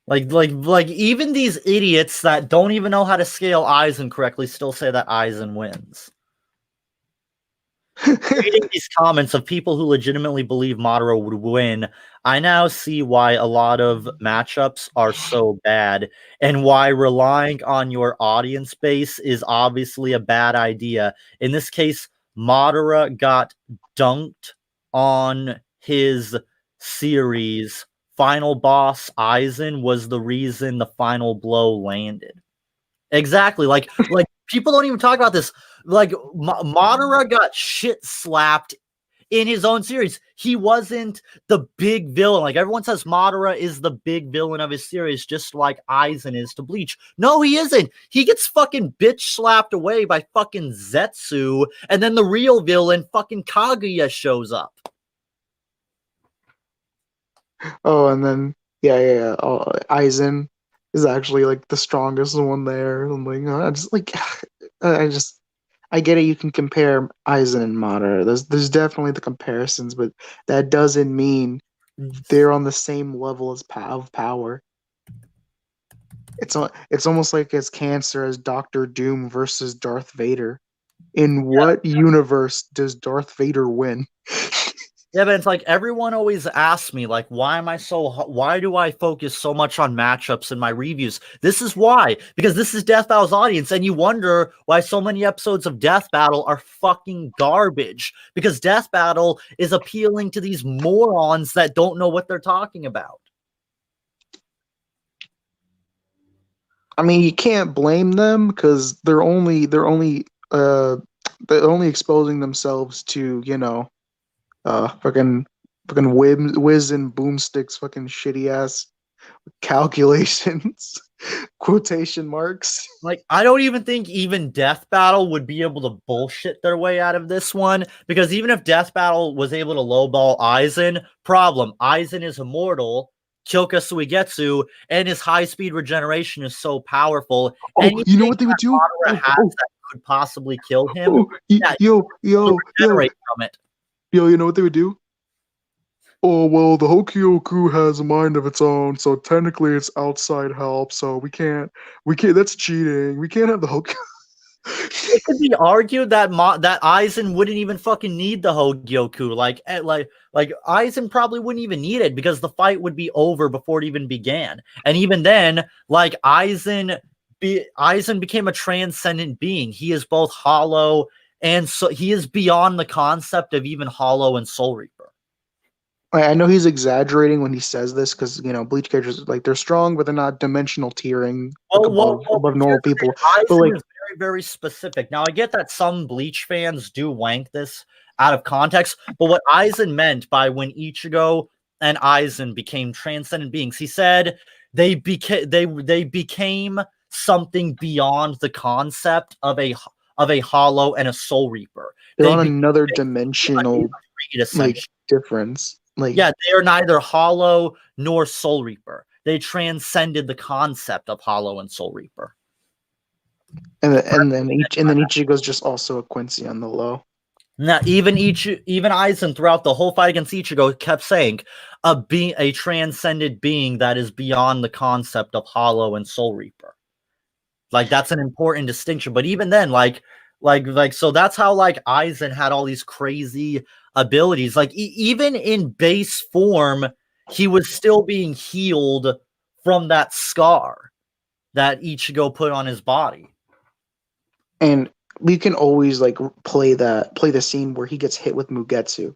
Like even these idiots that don't even know how to scale Aizen correctly still say that Aizen wins. Reading these comments of people who legitimately believe Madara would win, I now see why a lot of matchups are so bad, and why relying on your audience base is obviously a bad idea. In this case, Madara got dunked on his series. Final boss Aizen was the reason the final blow landed. Exactly. Like people don't even talk about this. Like Madara got shit slapped in his own series. He wasn't the big villain. Like everyone says Madara is the big villain of his series, just like Aizen is to Bleach. No, he isn't. He gets fucking bitch slapped away by fucking Zetsu, and then the real villain, fucking Kaguya, shows up. Oh, and then yeah. Oh, Aizen is actually like the strongest one there. I'm like, I just like, I just I get it. You can compare Aizen and Madara. There's definitely the comparisons, but that doesn't mean they're on the same level as of power. It's almost like as cancer as Doctor Doom versus Darth Vader. In what universe does Darth Vader win? Yeah, but it's like everyone always asks me, like, why do I focus so much on matchups in my reviews? This is why, because this is Death Battle's audience, and you wonder why so many episodes of Death Battle are fucking garbage. Because Death Battle is appealing to these morons that don't know what they're talking about. I mean, you can't blame them because they're only exposing themselves to, fucking whiz and boomsticks, fucking shitty ass calculations, quotation marks. Like, I don't even think even Death Battle would be able to bullshit their way out of this one, because even if Death Battle was able to lowball Aizen, problem, Aizen is immortal, Kyokasuigetsu, and his high-speed regeneration is so powerful, Oh, you know anything what they would do? that Madara Oh, has oh, that could possibly kill him, oh, yeah, yo, he'll yo, yo, regenerate from it. yo, you know what they would do? Oh, well, the Hogyoku has a mind of its own, so technically it's outside help, so that's cheating. We can't have the Hogyoku. It could be argued that that Aizen wouldn't even fucking need the Hogyoku. Like Aizen probably wouldn't even need it because the fight would be over before it even began. And even then, like Aizen became a transcendent being. He is both hollow and so he is beyond the concept of even hollow and soul reaper. I know he's exaggerating when he says this because Bleach characters like they're strong, but they're not dimensional tiering like above normal people. But Aizen like is very, very specific. Now, I get that some Bleach fans do wank this out of context, but what Aizen meant by when Ichigo and Aizen became transcendent beings, he said they became something beyond the concept of a hollow and a soul reaper. they're on another They became a dimensional creed, like essentially. difference. Like Yeah, they are neither hollow nor soul reaper. They transcended the concept of hollow and soul reaper. and then Ichigo's just also a Quincy on the low. Now, even Aizen throughout the whole fight against Ichigo kept saying a transcended being that is beyond the concept of hollow and soul reaper. Like that's an important distinction. But even then, so that's how like Aizen had all these crazy abilities. Like even in base form, he was still being healed from that scar that Ichigo put on his body. And we can always like play the scene where he gets hit with Mugetsu,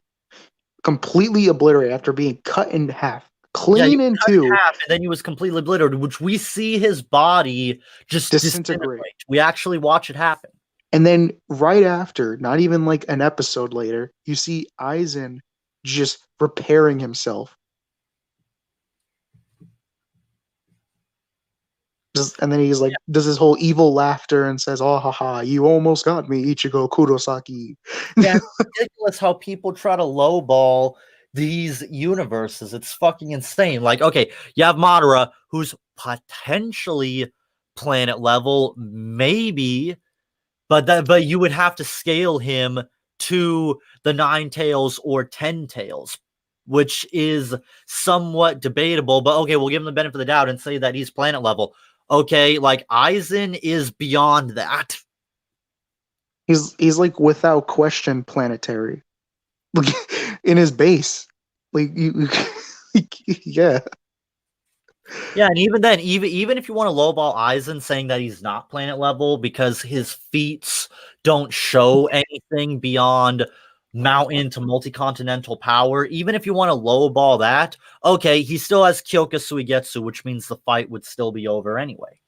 completely obliterated after being cut in half, Yeah, he clean in cut in two, half, and then he was completely obliterated, which we see his body just disintegrate. disintegrate. We actually watch it happen. And then right after, not even like an episode later, you see Aizen just repairing himself. And then he's like, does his whole evil laughter and says, "Oh, haha, you almost got me, Ichigo Kurosaki." Yeah, it's ridiculous how people try to lowball these universes. It's fucking insane. Like, okay, you have Madara, who's potentially planet level, maybe, but you would have to scale him to the 9 tails or 10 tails, which is somewhat debatable. But okay, we'll give him the benefit of the doubt and say that he's planet level. Okay, like Aizen is beyond that. He's like without question planetary. Like in his base. Like yeah. Yeah, and even then, even if you want to lowball Aizen saying that he's not planet level because his feats don't show anything beyond mountain to multi-continental power, even if you want to lowball that, okay, he still has Kyokasuigetsu, which means the fight would still be over anyway.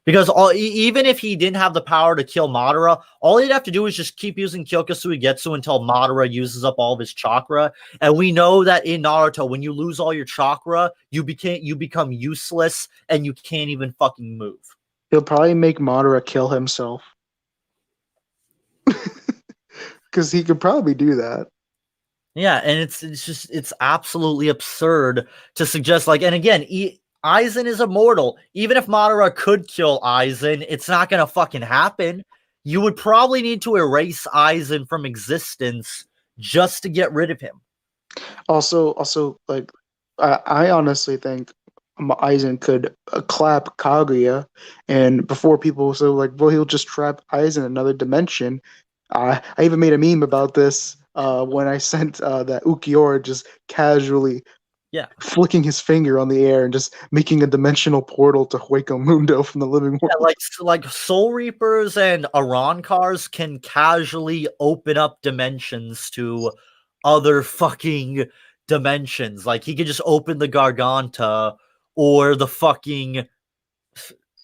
Because even if he didn't have the power to kill Madara, all he'd have to do is just keep using Kyokasuigetsu until Madara uses up all of his chakra. And we know that in Naruto, when you lose all your chakra, you become useless and you can't even fucking move. He'll probably make Madara kill himself. Because he could probably do that. Yeah, and it's absolutely absurd to suggest like, and again, Aizen is immortal. Even if Madara could kill Aizen, it's not gonna fucking happen. You would probably need to erase Aizen from existence just to get rid of him. Also, like I honestly think Aizen could clap Kaguya, and before people were so like, well, he'll just trap Aizen in another dimension. I even made a meme about this when I sent that Ukiora just casually Yeah. flicking his finger on the air and just making a dimensional portal to Hueco Mundo from the living Yeah, world. like Soul Reapers and Aran cars can casually open up dimensions to other fucking dimensions. Like he could just open the Garganta or the fucking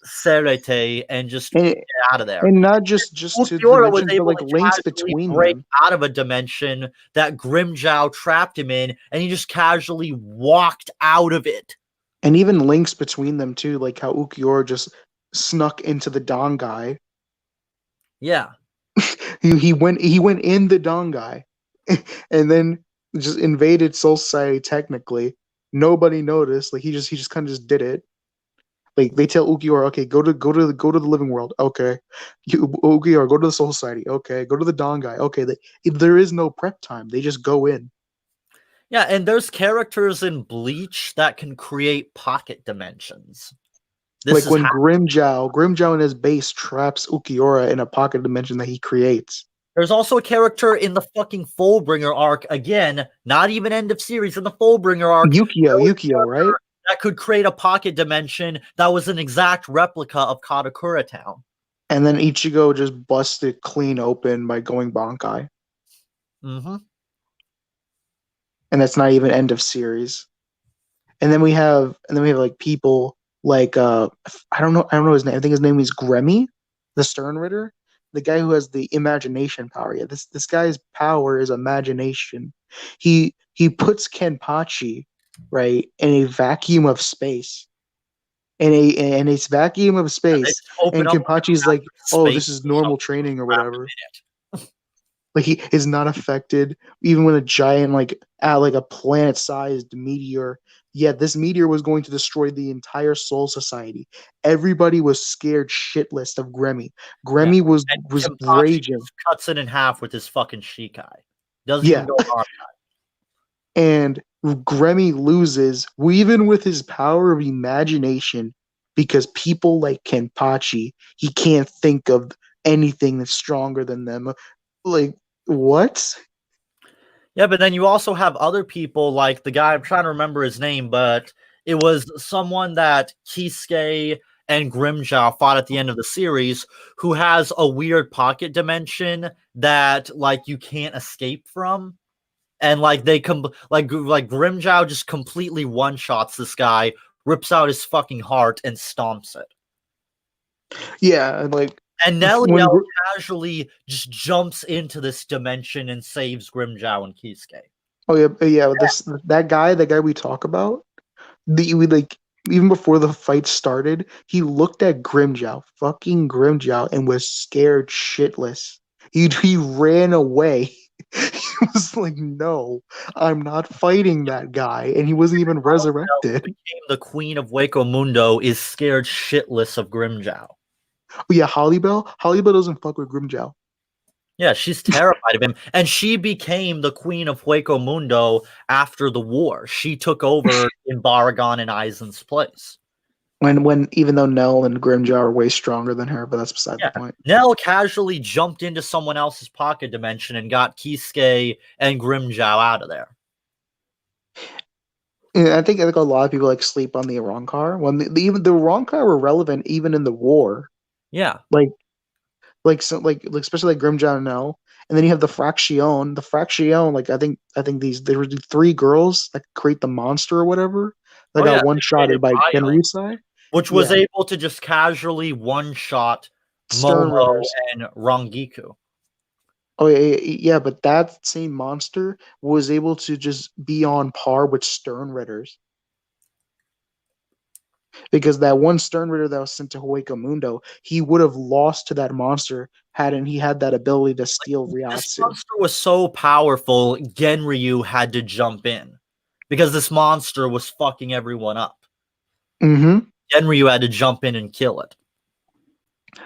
Serete and just And, get out of there. and not just to the Ulquiorra was dimensions, but able like to links casually between break them. out of a dimension that Grimjow trapped him in, and he just casually walked out of it. And even links between them too, like how Ukiora just snuck into the Don guy. Yeah. He went in the Don guy, and then just invaded Soul Society. Technically, nobody noticed. Like he just kind of just did it. Like they tell Ukiora, okay, go to the living world. Okay, Ukiora, go to the Soul Society. Okay, go to the Don guy. Okay, there is no prep time. They just go in. Yeah, and there's characters in Bleach that can create pocket dimensions. This Like is when Grimjow in his base traps Ukiora in a pocket dimension that he creates. There's also a character in the fucking Fullbringer arc, again, not even end of series, in the Fullbringer arc, Yukio, right? that could create a pocket dimension that was an exact replica of Katakura Town. And then Ichigo just busted clean open by going Bankai. Mm-hmm. And that's not even end of series. And then we have like people like I don't know his name. I think his name is Gremmy, the Stern Ritter, the guy who has the imagination power. Yeah, this guy's power is imagination. He puts Kenpachi right in a vacuum of space. In a vacuum of They space, just open and up like Kenpachi's a like, oh, space this is or normal something training or trapped whatever. in it. Like he is not affected even when a giant like a planet-sized meteor. Yeah, this meteor was going to destroy the entire Soul Society. Everybody was scared shitless of Gremmy. Yeah. Gremmy was And was Kenpachi raging. just cuts it in half with his fucking Shikai. Doesn't even Yeah, go on. and Gremmy loses even with his power of imagination because people like Kenpachi, he can't think of anything that's stronger than them. Like what? Yeah, but then you also have other people like the guy, I'm trying to remember his name, but it was someone that Kisuke and Grimjaw fought at the end of the series who has a weird pocket dimension that like you can't escape from. And like they come like Grimjow just completely one-shots this guy, rips out his fucking heart and stomps it. Yeah, like And when Nelliel casually just jumps into this dimension and saves Grimjow and Kisuke. oh yeah, this that guy we talk about, we like even before the fight started, he looked at fucking Grimjow, and was scared shitless. He ran away. He was like, "No, I'm not fighting that guy," and he wasn't even Who resurrected. became the queen of Waco Mundo is scared shitless of Grimjow. Oh yeah, Hollybell doesn't fuck with Grimjow. Yeah, she's terrified of him. And she became the queen of Hueco Mundo after the war. She took over in Baragon and Aizen's place. When even though Nell and Grimjow are way stronger than her, but that's beside the Yeah. point. Nell casually jumped into someone else's pocket dimension and got Kisuke and Grimjow out of there. Yeah, I think a lot of people like sleep on the Arrancar. When even the Arrancar were relevant even in the war. Yeah. Like like especially like Grimjow and Nell. And then you have the Fraction. The Fraction, like I think there were three girls that create the monster or whatever that Oh, yeah. got one shotted by Bio, Genryusai. which was Yeah, able to just casually one-shot Stern Momo Ritters. and Rangiku. Oh yeah, but that same monster was able to just be on par with Stern Ritters. Because that one Stern Ritter that was sent to Hueco Mundo, he would have lost to that monster hadn't he had that ability to steal This Ryatsu. monster was so powerful, Genryu had to jump in because this monster was fucking everyone up. Mm-hmm. Genryu had to jump in and kill it.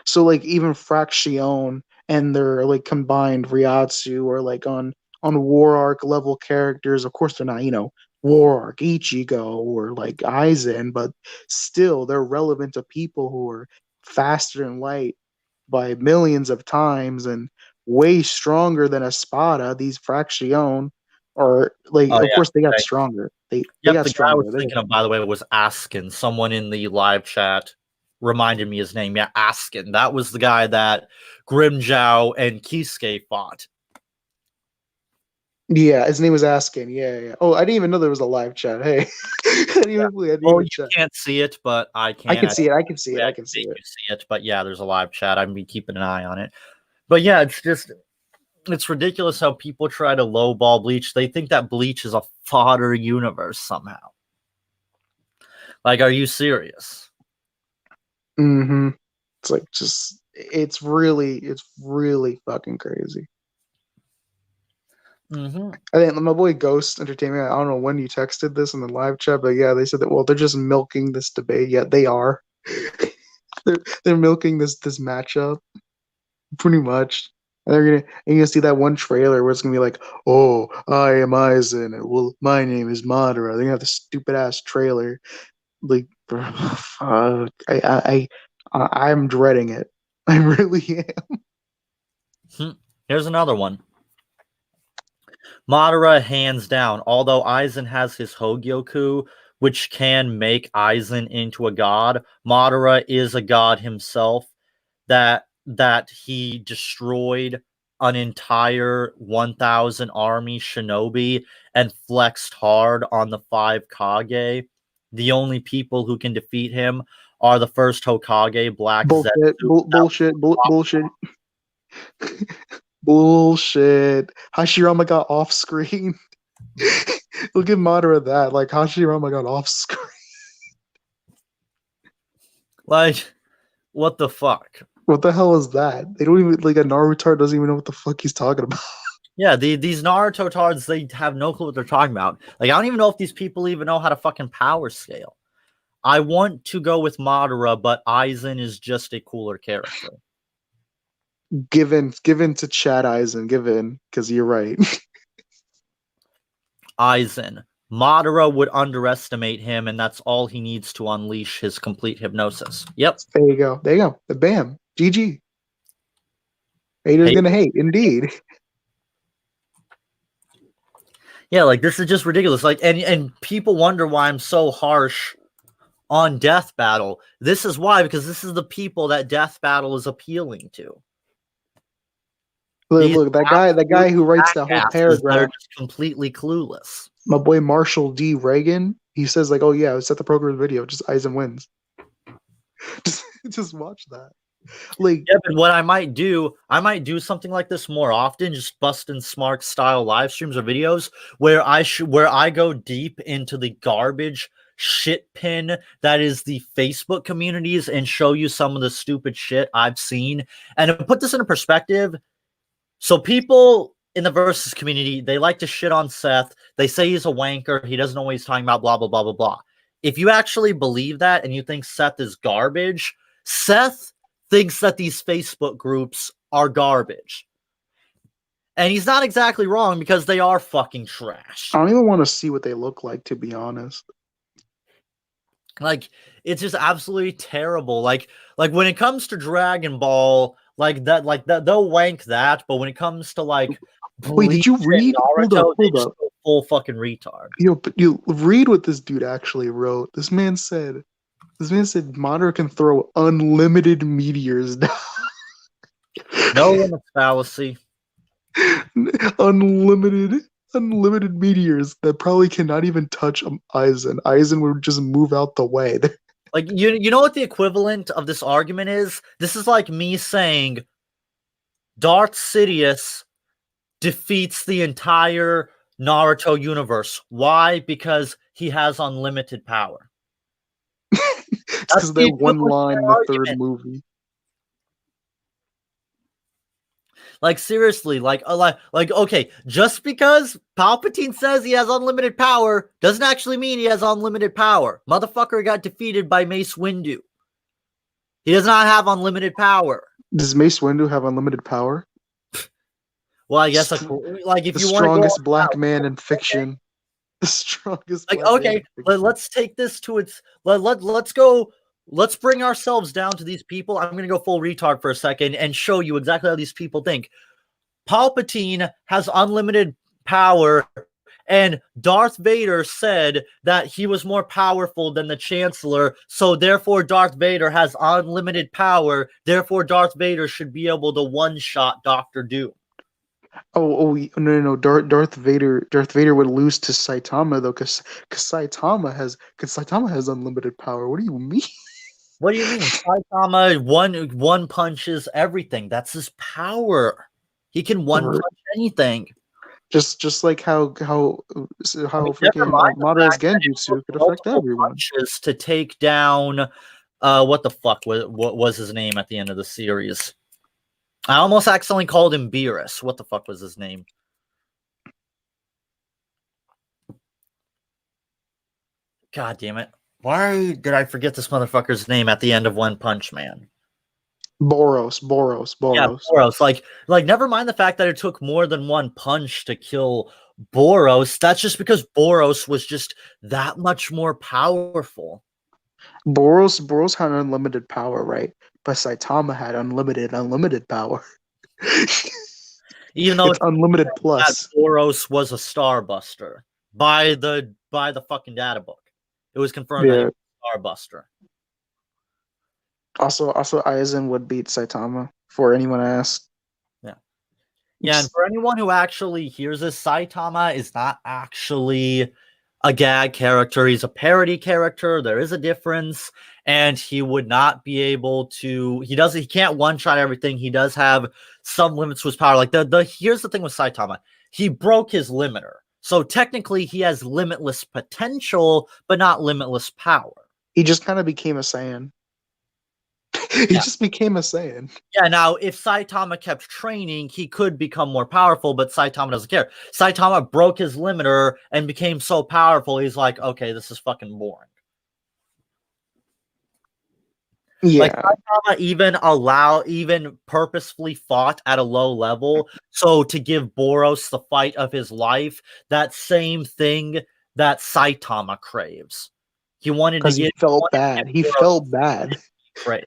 So like even Fraction and their like combined Ryatsu or like on War Arc level characters, of course they're not, Warg, Ichigo, or like Aizen, but still they're relevant to people who are faster than light by millions of times and way stronger than Espada. These Fraction are like, Oh of yeah. course, they got Okay. stronger. They Yep, got the guy I was stronger. thinking of, by the way, was Askin. Someone in the live chat reminded me his name. Yeah, Askin. That was the guy that Grimjow and Kisuke fought. Yeah, his name was Askin. Yeah, yeah. Oh, I didn't even know there was a live chat. Hey, I didn't Well, even you check. can't see it, but I I can. can I see it. I can see it. I I can can see make it. you see it, but yeah, there's a live chat. I'm be keeping an eye on it. But yeah, it's ridiculous how people try to lowball Bleach. They think that Bleach is a fodder universe somehow. Like, are you serious? Mm-hmm. It's like just it's really fucking crazy. Mm-hmm. I think my boy Ghost Entertainment, I don't know when you texted this in the live chat, but yeah, they said that well, they're just milking this debate. Yeah, they are. they're milking this matchup pretty much. And you're gonna see that one trailer where it's gonna be like, oh, I am Aizen, and well, my name is Madara. They're gonna have this stupid ass trailer. Like, fuck. I'm dreading it. I really am. Here's another one. Madara, hands down. Although Aizen has his Hogyoku, which can make Aizen into a god, Madara is a god himself. That he destroyed an entire 1,000 army shinobi and flexed hard on the 5 Kage. The only people who can defeat him are the first Hokage, Black Bullshit. Zetsu. Bullshit. Bullshit. Hashirama got off screen. We'll give Madara that. Like Hashirama got off screen. Like, what the fuck? What the hell is that? They don't even like a Naruto doesn't even know what the fuck he's talking about. Yeah, these Naruto tards, they have no clue what they're talking about. Like, I don't even know if these people even know how to fucking power scale. I want to go with Madara, but Aizen is just a cooler character. Given to Chad Eisen, given, because you're right. Aizen. Madara would underestimate him, and that's all he needs to unleash his complete hypnosis. Yep. There you go. There you go. Bam. GG. Haters gonna hate, indeed. Yeah, like this is just ridiculous. Like, and people wonder why I'm so harsh on Death Battle. This is why, because this is the people that Death Battle is appealing to. Look, that guy who writes that whole paragraph, they're just completely clueless. my boy Marshall D. Reagan, he says like, "Oh yeah, set the program video, just Aizen wins." just watch that. Like, yeah, but what I might do something like this more often, just busting smart style live streams or videos where I go deep into the garbage shit pin that is the Facebook communities and show you some of the stupid shit I've seen. And to put this into perspective, so people in the versus community, they like to shit on Seth. They say he's a wanker. He doesn't know what he's talking about, blah, blah, blah, blah, blah. If you actually believe that and you think Seth is garbage, Seth thinks that these Facebook groups are garbage. And he's not exactly wrong because they are fucking trash. I don't even want to see what they look like, to be honest. Like, it's just absolutely terrible. Like when it comes to Dragon Ball, like that, they'll wank that, but when it comes to like wait, did you read? Naruto, hold up. Full fucking retard. You read what this dude actually wrote. This man said Madara can throw unlimited meteors down. No limits fallacy. unlimited meteors that probably cannot even touch Aizen. Aizen would just move out the way. Like, you know what the equivalent of this argument is? This is like me saying Darth Sidious defeats the entire Naruto universe. Why? Because he has unlimited power. Because of that one line in the third movie. Like, seriously, like, okay, just because Palpatine says he has unlimited power doesn't actually mean he has unlimited power. Motherfucker got defeated by Mace Windu. He does not have unlimited power. Does Mace Windu have unlimited power? Well, I guess like if the you strongest black man in fiction. The strongest Like, weapon in okay, fiction. let's take this to its let's go. Let's bring ourselves down to these people. I'm gonna go full retard for a second and show you exactly how these people think. Palpatine has unlimited power, and Darth Vader said that he was more powerful than the Chancellor, so therefore Darth Vader has unlimited power. Therefore, Darth Vader should be able to one-shot Doctor Doom. No. Darth Vader would lose to Saitama though, because Saitama has unlimited power. What do you mean? What do you mean? Saitama one punches everything. That's his power. He can one punch anything. Just like how I mean, never freaking mind the Madara's fact that it Genjutsu took could affect multiple everyone. punches to take down what the fuck what was his name at the end of the series? I almost accidentally called him Beerus. What the fuck was his name? God damn it. Why did I forget this motherfucker's name at the end of One Punch Man? Boros. Yeah, Boros. Like, never mind the fact that it took more than one punch to kill Boros. That's just because Boros was just that much more powerful. Boros had unlimited power, right? But Saitama had unlimited power. Even though It's it's unlimited that plus. Boros was a Starbuster by the fucking data book. It was confirmed that he Yeah. was a Starbuster. Also, Aizen would beat Saitama. For anyone asks. Yeah. Yeah, and for anyone who actually hears this, Saitama is not actually a gag character. He's a parody character. There is a difference, and he would not be able to. He can't one shot everything. He does have some limits to his power. Like the here's the thing with Saitama. He broke his limiter. So technically he has limitless potential, but not limitless power. He just kind of became a Saiyan. He Yeah. just became a Saiyan. Yeah, now if Saitama kept training, he could become more powerful, but Saitama doesn't care. Saitama broke his limiter and became so powerful, he's like, okay, this is fucking boring. Like Yeah. Saitama even purposefully fought at a low level, so to give Boros the fight of his life, that same thing that Saitama craves. He wanted to Because he get felt bad. He Boros felt bad. right.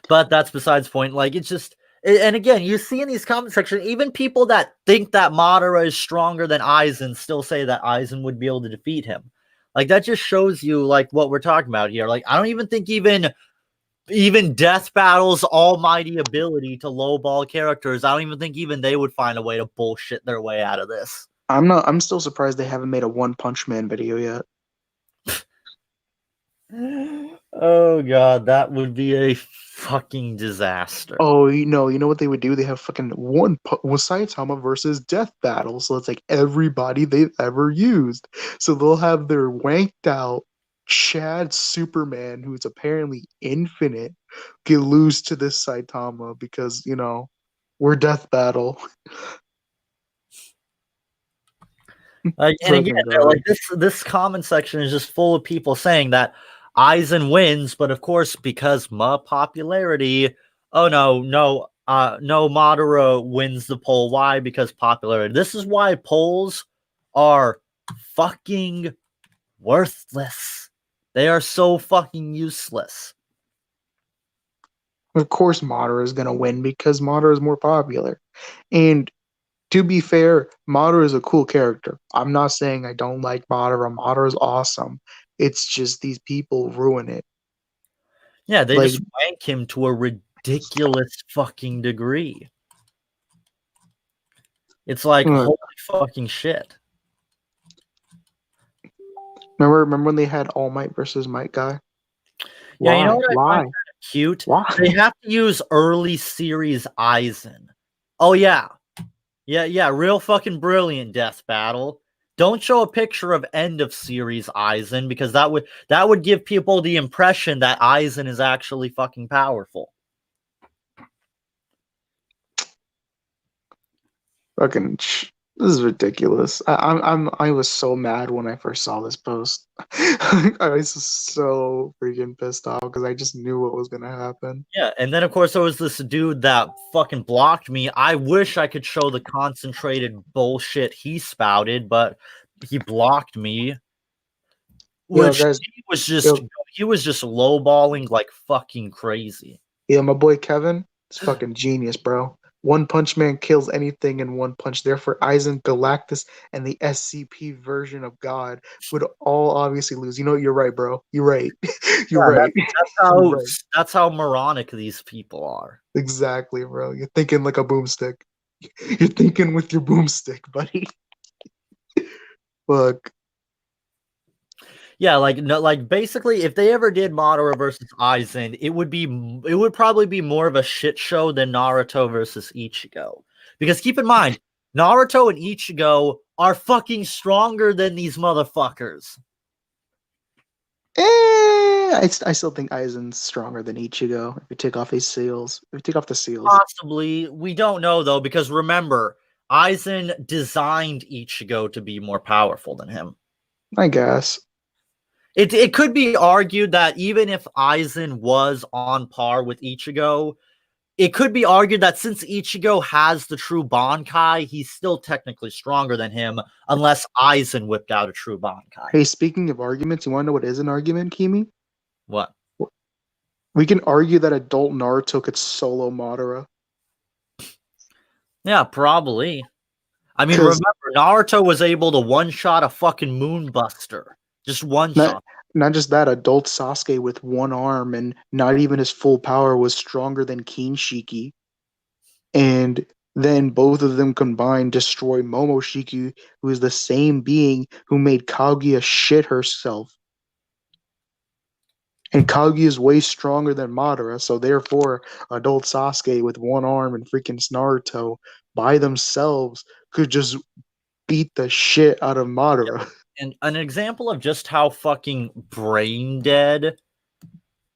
But that's besides the point. Like, it's just, and again, you see in these comment section, even people that think that Madara is stronger than Aizen still say that Aizen would be able to defeat him. Like, that just shows you, like, what we're talking about here. Like, I don't even think even Death Battle's almighty ability to lowball characters, I don't even think even they would find a way to bullshit their way out of this. I'm still surprised they haven't made a One Punch Man video yet. Oh god, that would be a fucking disaster. Oh, you know what they would do? They have fucking Saitama versus Death Battle. So it's like everybody they've ever used. So they'll have their wanked out Chad Superman, who's apparently infinite, get loose to this Saitama because, we're Death Battle. And again, like this comment section is just full of people saying that Aizen wins, but of course, because my popularity, oh no, Madara wins the poll. Why? Because popularity. This is why polls are fucking worthless. They are so fucking useless. Of course, Madara is going to win because Madara is more popular. And to be fair, Madara is a cool character. I'm not saying I don't like Madara. Madara is awesome. It's just these people ruin it. Yeah, they Like, just rank him to a ridiculous fucking degree. It's like, holy fucking shit. Remember when they had All Might versus Might guy? Yeah, Why? you know what I Why? find kind of cute? Why? They have to use early series Aizen. Oh yeah. Yeah, real fucking brilliant Death Battle. Don't show a picture of end of series Aizen because that would give people the impression that Aizen is actually fucking powerful. Fucking This is ridiculous. I was so mad when I first saw this post. I was so freaking pissed off because I just knew what was gonna happen. Yeah, and then of course there was this dude that fucking blocked me. I wish I could show the concentrated bullshit he spouted, but he blocked me, Yo, which guys, just yo, he was just lowballing like fucking crazy. yeah, my boy Kevin, it's fucking genius, bro. One Punch Man kills anything in one punch. Therefore, Aizen, Galactus, and the SCP version of God would all obviously lose. You know, you're right, bro. You're right. You're Yeah, right. You're right. that's how moronic these people are. Exactly, bro. You're thinking like a boomstick. You're thinking with your boomstick, buddy. Look, Yeah, like no, like basically, if they ever did Madara versus Aizen, it would probably be more of a shit show than Naruto versus Ichigo. Because keep in mind, Naruto and Ichigo are fucking stronger than these motherfuckers. I still think Aizen's stronger than Ichigo. If you take off his seals, if you take off the seals, Possibly, we don't know though, because remember, Aizen designed Ichigo to be more powerful than him. I guess. It could be argued that even if Aizen was on par with Ichigo, it could be argued that since Ichigo has the true Bankai, he's still technically stronger than him, unless Aizen whipped out a true Bankai. Hey, speaking of arguments, you want to know what is an argument, Kimi? What? We can argue that adult Naruto could solo Madara. Yeah, probably. I mean, Because remember, Naruto was able to one-shot a fucking Moonbuster. Just one not shot. not just that, adult Sasuke with one arm and not even his full power was stronger than Kinshiki. And then both of them combined destroy Momoshiki, who is the same being who made Kaguya shit herself. And Kaguya is way stronger than Madara, so therefore, adult Sasuke with one arm and freaking Naruto by themselves could just beat the shit out of Madara. And an example of just how fucking brain dead.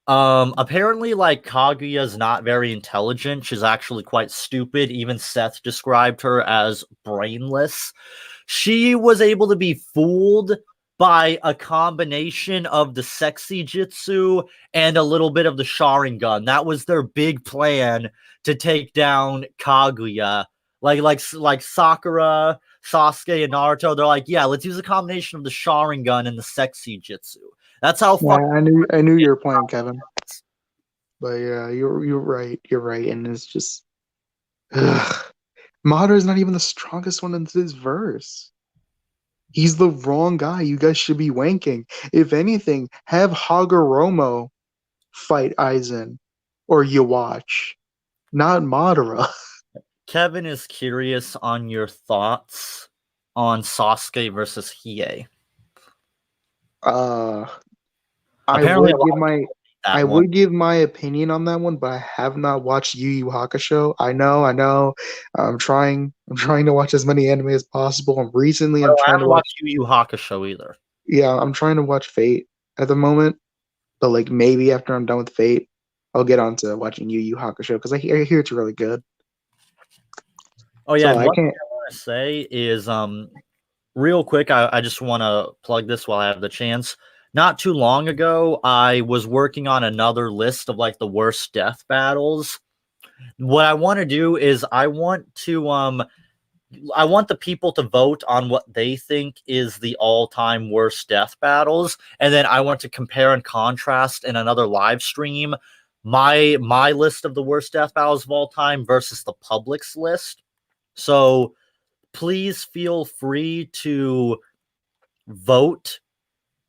Apparently, like Kaguya's not very intelligent. She's actually quite stupid. Even Seth described her as brainless. She was able to be fooled by a combination of the sexy jutsu and a little bit of the Sharingan. That was their big plan to take down Kaguya. Like Sakura, Sasuke, and Naruto. They're like, yeah, let's use a combination of the Sharingan and the sexy jutsu. That's how Yeah, fucking I knew you were playing Kevin, but yeah, you're right, and it's just ugh. Madara is not even the strongest one in this verse. He's the wrong guy. You guys should be wanking. If anything, have Hagoromo fight Aizen, or you watch, not Madara. Kevin is curious on your thoughts on Sasuke versus Hiei. Uh, I Apparently, a would lot give of my people hate that I one. would give my opinion on that one, but I have not watched Yu Yu Hakusho. I know. I'm trying to watch as many anime as possible. I'm Oh, I trying to haven't watch. watched Yu Yu Hakusho either. Yeah, I'm trying to watch Fate at the moment. But like maybe after I'm done with Fate, I'll get on to watching Yu Yu Hakusho because I hear it's really good. Oh yeah, So and I one thing can't. I want to say is real quick, I just want to plug this while I have the chance. Not too long ago, I was working on another list of like the worst death battles. What I want to do is I want the people to vote on what they think is the all-time worst death battles, and then I want to compare and contrast in another live stream my list of the worst death battles of all time versus the public's list. So please feel free to vote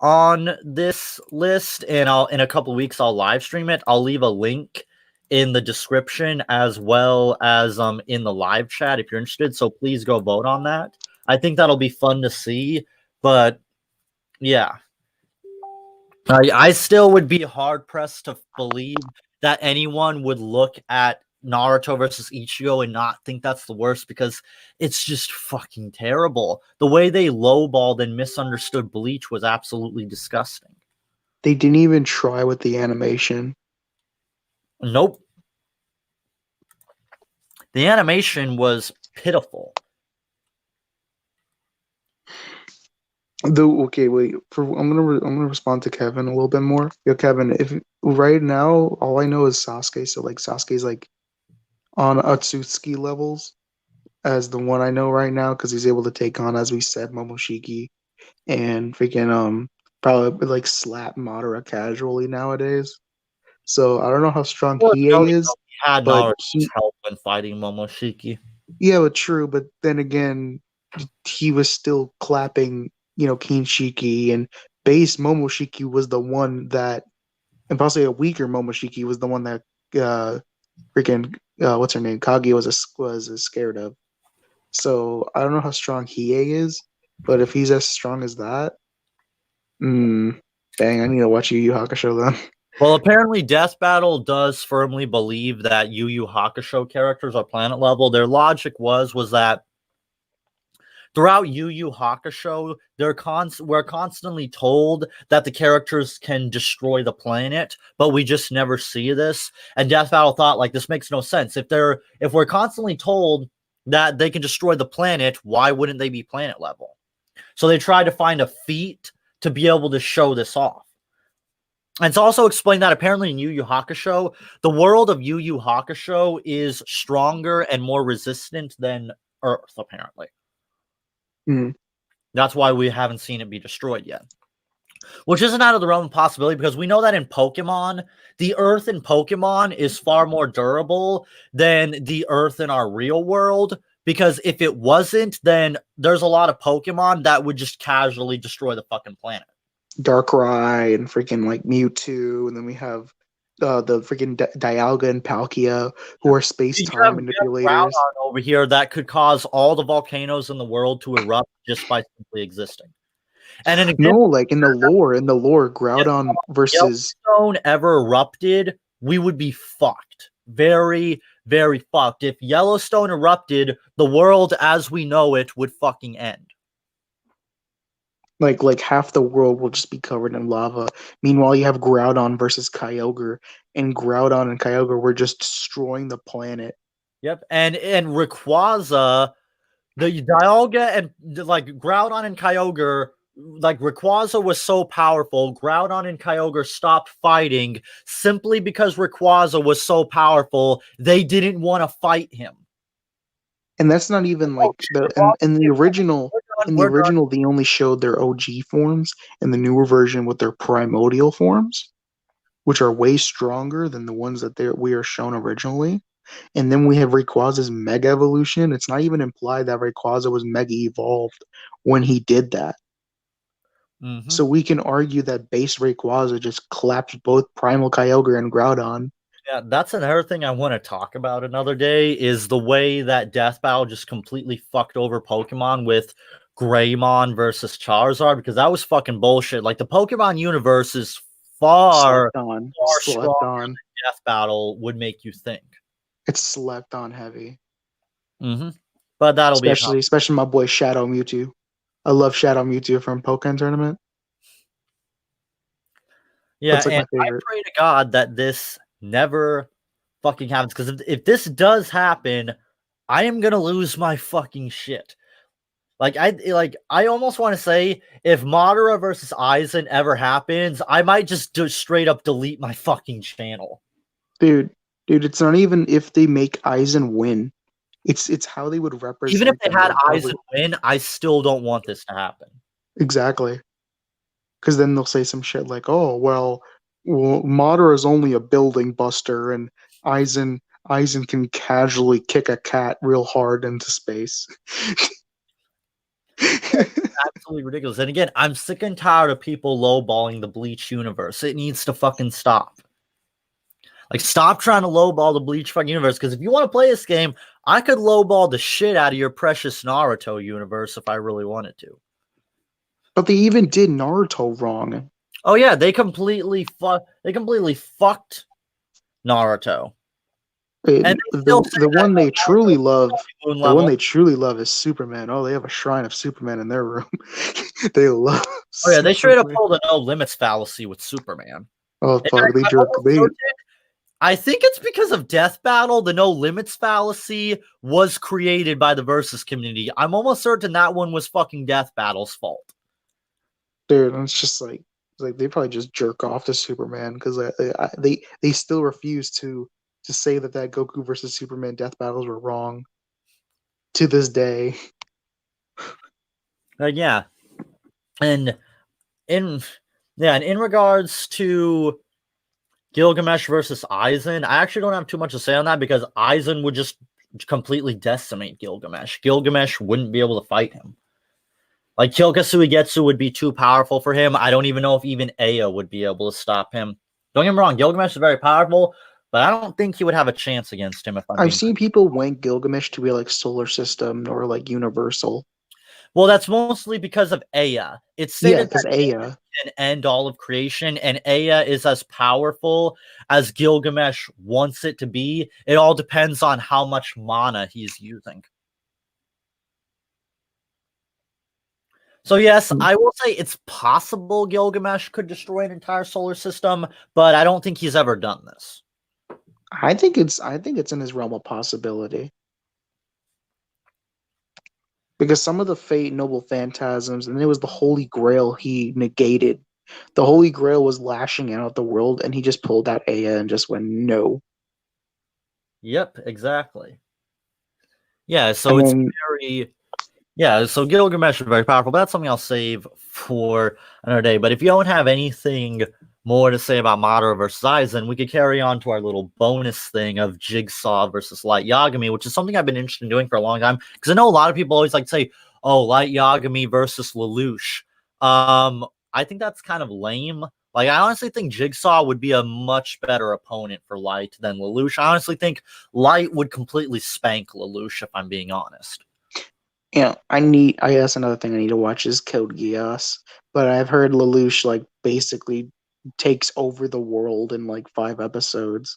on this list, and I'll in a couple of weeks I'll live stream it. I'll leave a link in the description as well as in the live chat if you're interested. So please go vote on that. I think that'll be fun to see. But yeah, I still would be hard pressed to believe that anyone would look at Naruto versus Ichigo and not think that's the worst because it's just fucking terrible. The way they lowballed and misunderstood Bleach was absolutely disgusting. They didn't even try with the animation. Nope. The animation was pitiful. Okay, wait. I'm gonna respond to Kevin a little bit more. Yo, Kevin, if right now all I know is Sasuke, so like Sasuke's like on Otsutsuki levels as the one I know right now because he's able to take on, as we said, Momoshiki and freaking probably like slap Madara casually nowadays. So I don't know how strong Well, no, Hiei is, he had but Naruto's help when fighting Momoshiki. yeah, but true. But then again, he was still clapping, Kinshiki and base Momoshiki was the one that, and possibly a weaker Momoshiki was the one that uh freaking what's her name, Kage was scared of. So I don't know how strong Hiei is, but if he's as strong as that, mm, dang, I need to watch Yu Yu Hakusho then. Well, apparently Death Battle does firmly believe that Yu Yu Hakusho characters are planet level. Their logic was that throughout Yu Yu Hakusho, we're constantly told that the characters can destroy the planet, but we just never see this. And Death Battle thought, like, this makes no sense. If we're constantly told that they can destroy the planet, why wouldn't they be planet level? So they tried to find a feat to be able to show this off. And it's also explained that apparently in Yu Yu Hakusho, the world of Yu Yu Hakusho is stronger and more resistant than Earth, apparently. Mm. That's why we haven't seen it be destroyed yet. Which isn't out of the realm of possibility because we know that in Pokemon, the Earth in Pokemon is far more durable than the Earth in our real world. Because if it wasn't, then there's a lot of Pokemon that would just casually destroy the fucking planet. Darkrai and freaking like Mewtwo, and then we have the freaking Dialga and Palkia, who are space time You have manipulators. Groudon over here that could cause all the volcanoes in the world to erupt just by simply existing. And an No, example, like in the lore, if Groudon versus Yellowstone ever erupted, we would be fucked. Very, very fucked. If Yellowstone erupted, the world as we know it would fucking end. like half the world will just be covered in lava. Meanwhile, you have Groudon versus Kyogre, and Groudon and Kyogre were just destroying the planet. Yep. And Rayquaza, the Dialga and like Groudon and Kyogre, like Rayquaza was so powerful, Groudon and Kyogre stopped fighting simply because Rayquaza was so powerful. They didn't want to fight him. And that's not even Oh, like the Rayquaza, in the original. we're done. In the We're done. original, they only showed their OG forms, and the newer version with their primordial forms, which are way stronger than the ones that we are shown originally. And then we have Rayquaza's Mega Evolution. It's not even implied that Rayquaza was Mega Evolved when he did that. Mm-hmm. So we can argue that base Rayquaza just collapsed both Primal Kyogre and Groudon. Yeah, that's another thing I want to talk about another day is the way that Death Battle just completely fucked over Pokemon with Greymon versus Charizard because that was fucking bullshit. Like the Pokemon universe is far, Slept on. far stronger Slept on. than Death Battle would make you think. It's slept on heavy. Mm-hmm. But that'll be Especially my boy Shadow Mewtwo. I love Shadow Mewtwo from Pokemon Tournament. yeah, That's like and my I favorite. pray to God that this never fucking happens because if this does happen, I am gonna lose my fucking shit. I almost want to say if Madara versus Aizen ever happens, I might just straight up delete my fucking channel. Dude, it's not even if they make Aizen win. It's how they would Even if represent they them. had Aizen win, I still don't want this to happen. Exactly. Because then they'll say some shit like, "Oh, well, Madara is only a building buster, and Aizen can casually kick a cat real hard into space." Absolutely ridiculous. And again, I'm sick and tired of people lowballing the Bleach universe. It needs to fucking stop. Like, stop trying to lowball the Bleach fucking universe. Because if you want to play this game, I could lowball the shit out of your precious Naruto universe if I really wanted to. But they even did Naruto wrong. Oh yeah, they completely fucked Naruto. And The one they truly love, the one level. they truly love is Superman. Oh, they have a shrine of Superman in their room. They love. Oh yeah, they straight up Superman. pulled a no limits fallacy with Superman. Oh fuck, they jerk. I think it's because of Death Battle. The no limits fallacy was created by the Versus community. I'm almost certain that one was fucking Death Battle's fault. Dude, and it's just like they probably just jerk off to Superman because they still refuse to say that Goku versus Superman death battles were wrong to this day. Yeah, and in and in regards to Gilgamesh versus Aizen, I actually don't have too much to say on that because Aizen would just completely decimate Gilgamesh. Gilgamesh wouldn't be able to fight him. Like Kyokasuigetsu would be too powerful for him. I don't even know if even Aya would be able to stop him. Don't get me wrong, Gilgamesh is very powerful, but I don't think he would have a chance against him if I'm I've being. seen people rank Gilgamesh to be like solar system or like universal. Well, that's mostly because of Aya. It's Yeah, stated because that Aya Aya. can end all of creation, and Aya is as powerful as Gilgamesh wants it to be. It all depends on how much mana he's using. So yes, I will say it's possible Gilgamesh could destroy an entire solar system, but I don't think he's ever done this. I think it's in his realm of possibility. Because some of the Fate Noble Phantasms, and it was the Holy Grail he negated. The Holy Grail was lashing out at the world, and he just pulled out Aya and just went, no. Yep, exactly. Yeah, so And it's then very yeah, so Gilgamesh is very powerful, but that's something I'll save for another day. But if you don't have anything more to say about Madara versus Aizen, we could carry on to our little bonus thing of Jigsaw versus Light Yagami, which is something I've been interested in doing for a long time. Because I know a lot of people always like to say, oh, Light Yagami versus Lelouch. I think that's kind of lame. Like, I honestly think Jigsaw would be a much better opponent for Light than Lelouch. I honestly think Light would completely spank Lelouch, if I'm being honest. I guess another thing I need to watch is Code Geass. But I've heard Lelouch like basically takes over the world in like 5 episodes.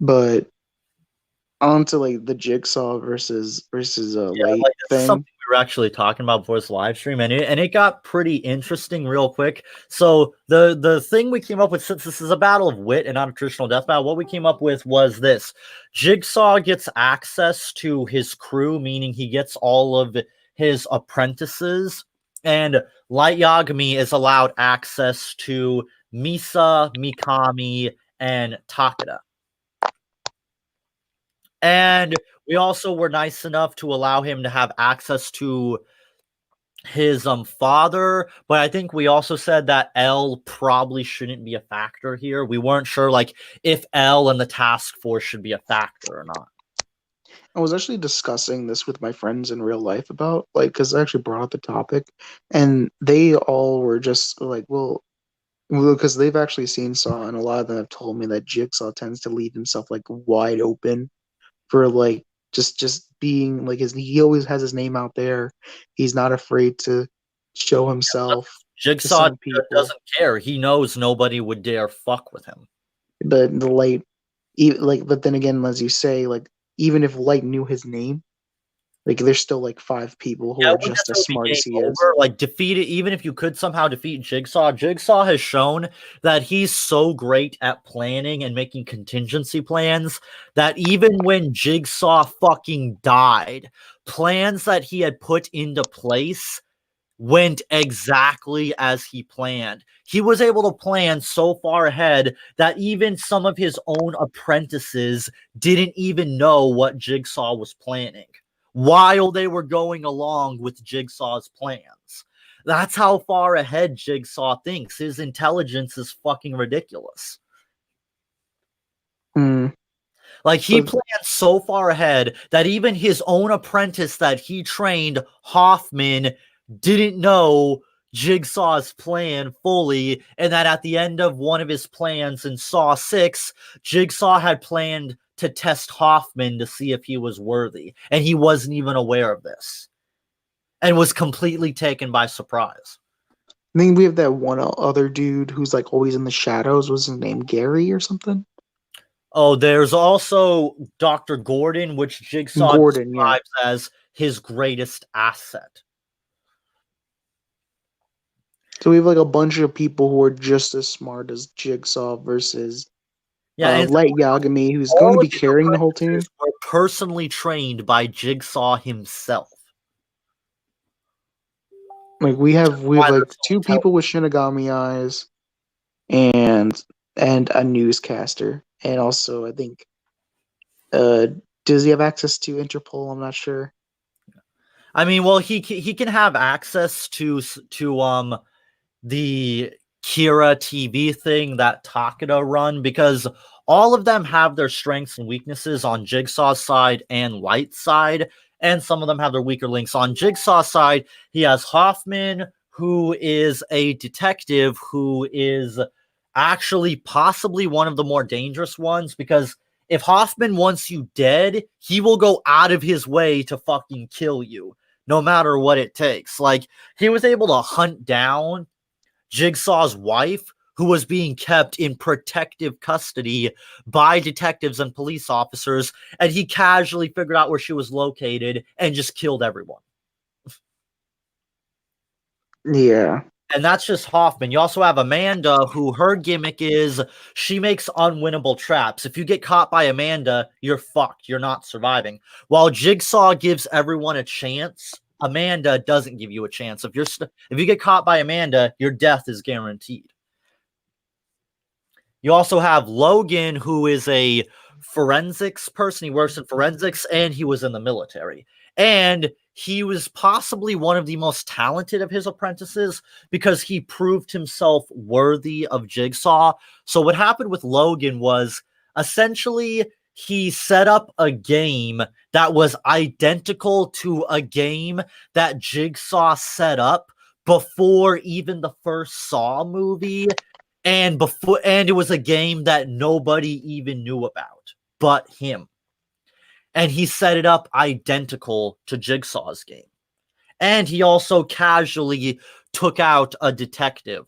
But on to like the Jigsaw versus Yeah, Light like this is something thing. we were actually talking about before this live stream, and it got pretty interesting real quick. So the thing we came up with, since this is a battle of wit and not a traditional death battle, what we came up with was this: Jigsaw gets access to his crew, meaning he gets all of his apprentices, and Light Yagami is allowed access to Misa, Mikami, and Takeda. And we also were nice enough to allow him to have access to his father, but I think we also said that L probably shouldn't be a factor here. We weren't sure like if L and the task force should be a factor or not. I was actually discussing this with my friends in real life about like because I actually brought up the topic, and they all were just like, well, because they've actually seen Saw, and a lot of them have told me that Jigsaw tends to leave himself like wide open for like just being like his. He always has his name out there. He's not afraid to show himself to Jigsaw some people. doesn't care. He knows nobody would dare fuck with him. But the light, like, but then again, as you say, like even if Light knew his name, like there's still like 5 people who Yeah, are it wouldn't just as necessarily be smart as game he is. over. Like defeat it, even if you could somehow defeat Jigsaw. Jigsaw has shown that he's so great at planning and making contingency plans that even when Jigsaw fucking died, plans that he had put into place went exactly as he planned. He was able to plan so far ahead that even some of his own apprentices didn't even know what Jigsaw was planning while they were going along with Jigsaw's plans. That's how far ahead Jigsaw thinks. His intelligence is fucking ridiculous. Mm, Like he but planned so far ahead that even his own apprentice that he trained, Hoffman, didn't know Jigsaw's plan fully, and that at the end of one of his plans in Saw 6, Jigsaw had planned to test Hoffman to see if he was worthy, and he wasn't even aware of this and was completely taken by surprise. I think we have that one other dude who's like always in the shadows. Was his name Gary or something? Oh, there's also Dr. Gordon, which Jigsaw Gordon, yeah. describes as his greatest asset. So we have like a bunch of people who are just as smart as Jigsaw versus Yeah, and Light Yagami, who's going to all of be his carrying the whole team. apprentices were personally trained by Jigsaw himself. Like we have Why they're like so two intelligent. people with Shinigami eyes and a newscaster. And also I think uh does he have access to Interpol? I'm not sure. I mean, well, he can have access to the Kira TV thing that Takeda run because all of them have their strengths and weaknesses on Jigsaw's side and Light's side, and some of them have their weaker links. On Jigsaw's side, he has Hoffman, who is a detective who is actually possibly one of the more dangerous ones because if Hoffman wants you dead, he will go out of his way to fucking kill you, no matter what it takes. Like, he was able to hunt down Jigsaw's wife, who was being kept in protective custody by detectives and police officers, and he casually figured out where she was located and just killed everyone. Yeah. And that's just Hoffman. You also have Amanda, who her gimmick is she makes unwinnable traps. If you get caught by Amanda, you're fucked. You're not surviving. While Jigsaw gives everyone a chance, Amanda doesn't give you a chance. If you get caught by Amanda, your death is guaranteed. You also have Logan, who is a forensics person. He works in forensics and he was in the military. And he was possibly one of the most talented of his apprentices because he proved himself worthy of Jigsaw. So, what happened with Logan was essentially he set up a game that was identical to a game that Jigsaw set up before even the first Saw movie, and it was a game that nobody even knew about but him. And he set it up identical to Jigsaw's game. And he also casually took out a detective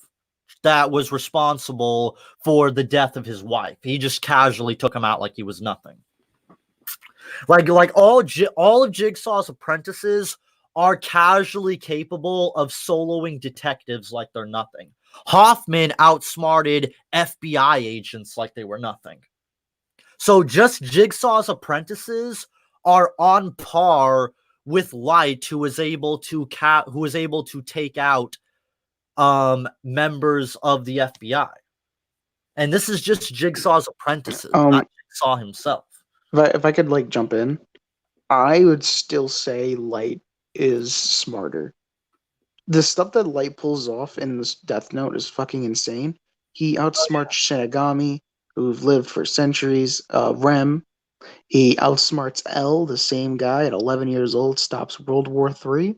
that was responsible for the death of his wife. He just casually took him out like he was nothing. Like all of Jigsaw's apprentices are casually capable of soloing detectives like they're nothing. Hoffman outsmarted FBI agents like they were nothing. So just Jigsaw's apprentices are on par with Light, who was able to take out members of the FBI. And this is just Jigsaw's apprentices, not Um Jigsaw himself. if I could like jump in, I would still say Light is smarter. The stuff that Light pulls off in this Death Note is fucking insane. He outsmarts Shinigami, who've lived for centuries. Rem, he outsmarts L, the same guy at 11 years old, stops World War III,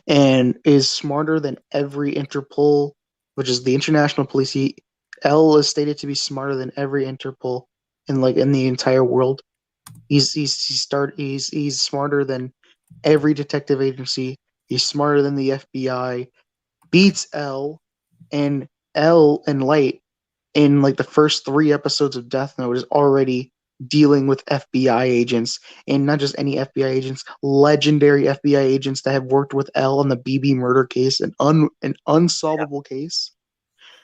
and is smarter than every Interpol, which is the international police. L is stated to be smarter than every Interpol in the entire world. He's smarter than every detective agency. He's smarter than the FBI. Beats L, and L and Light in like the first 3 episodes of Death Note is already dealing with FBI agents, and not just any FBI agents, legendary FBI agents that have worked with L on the BB murder case, an unsolvable case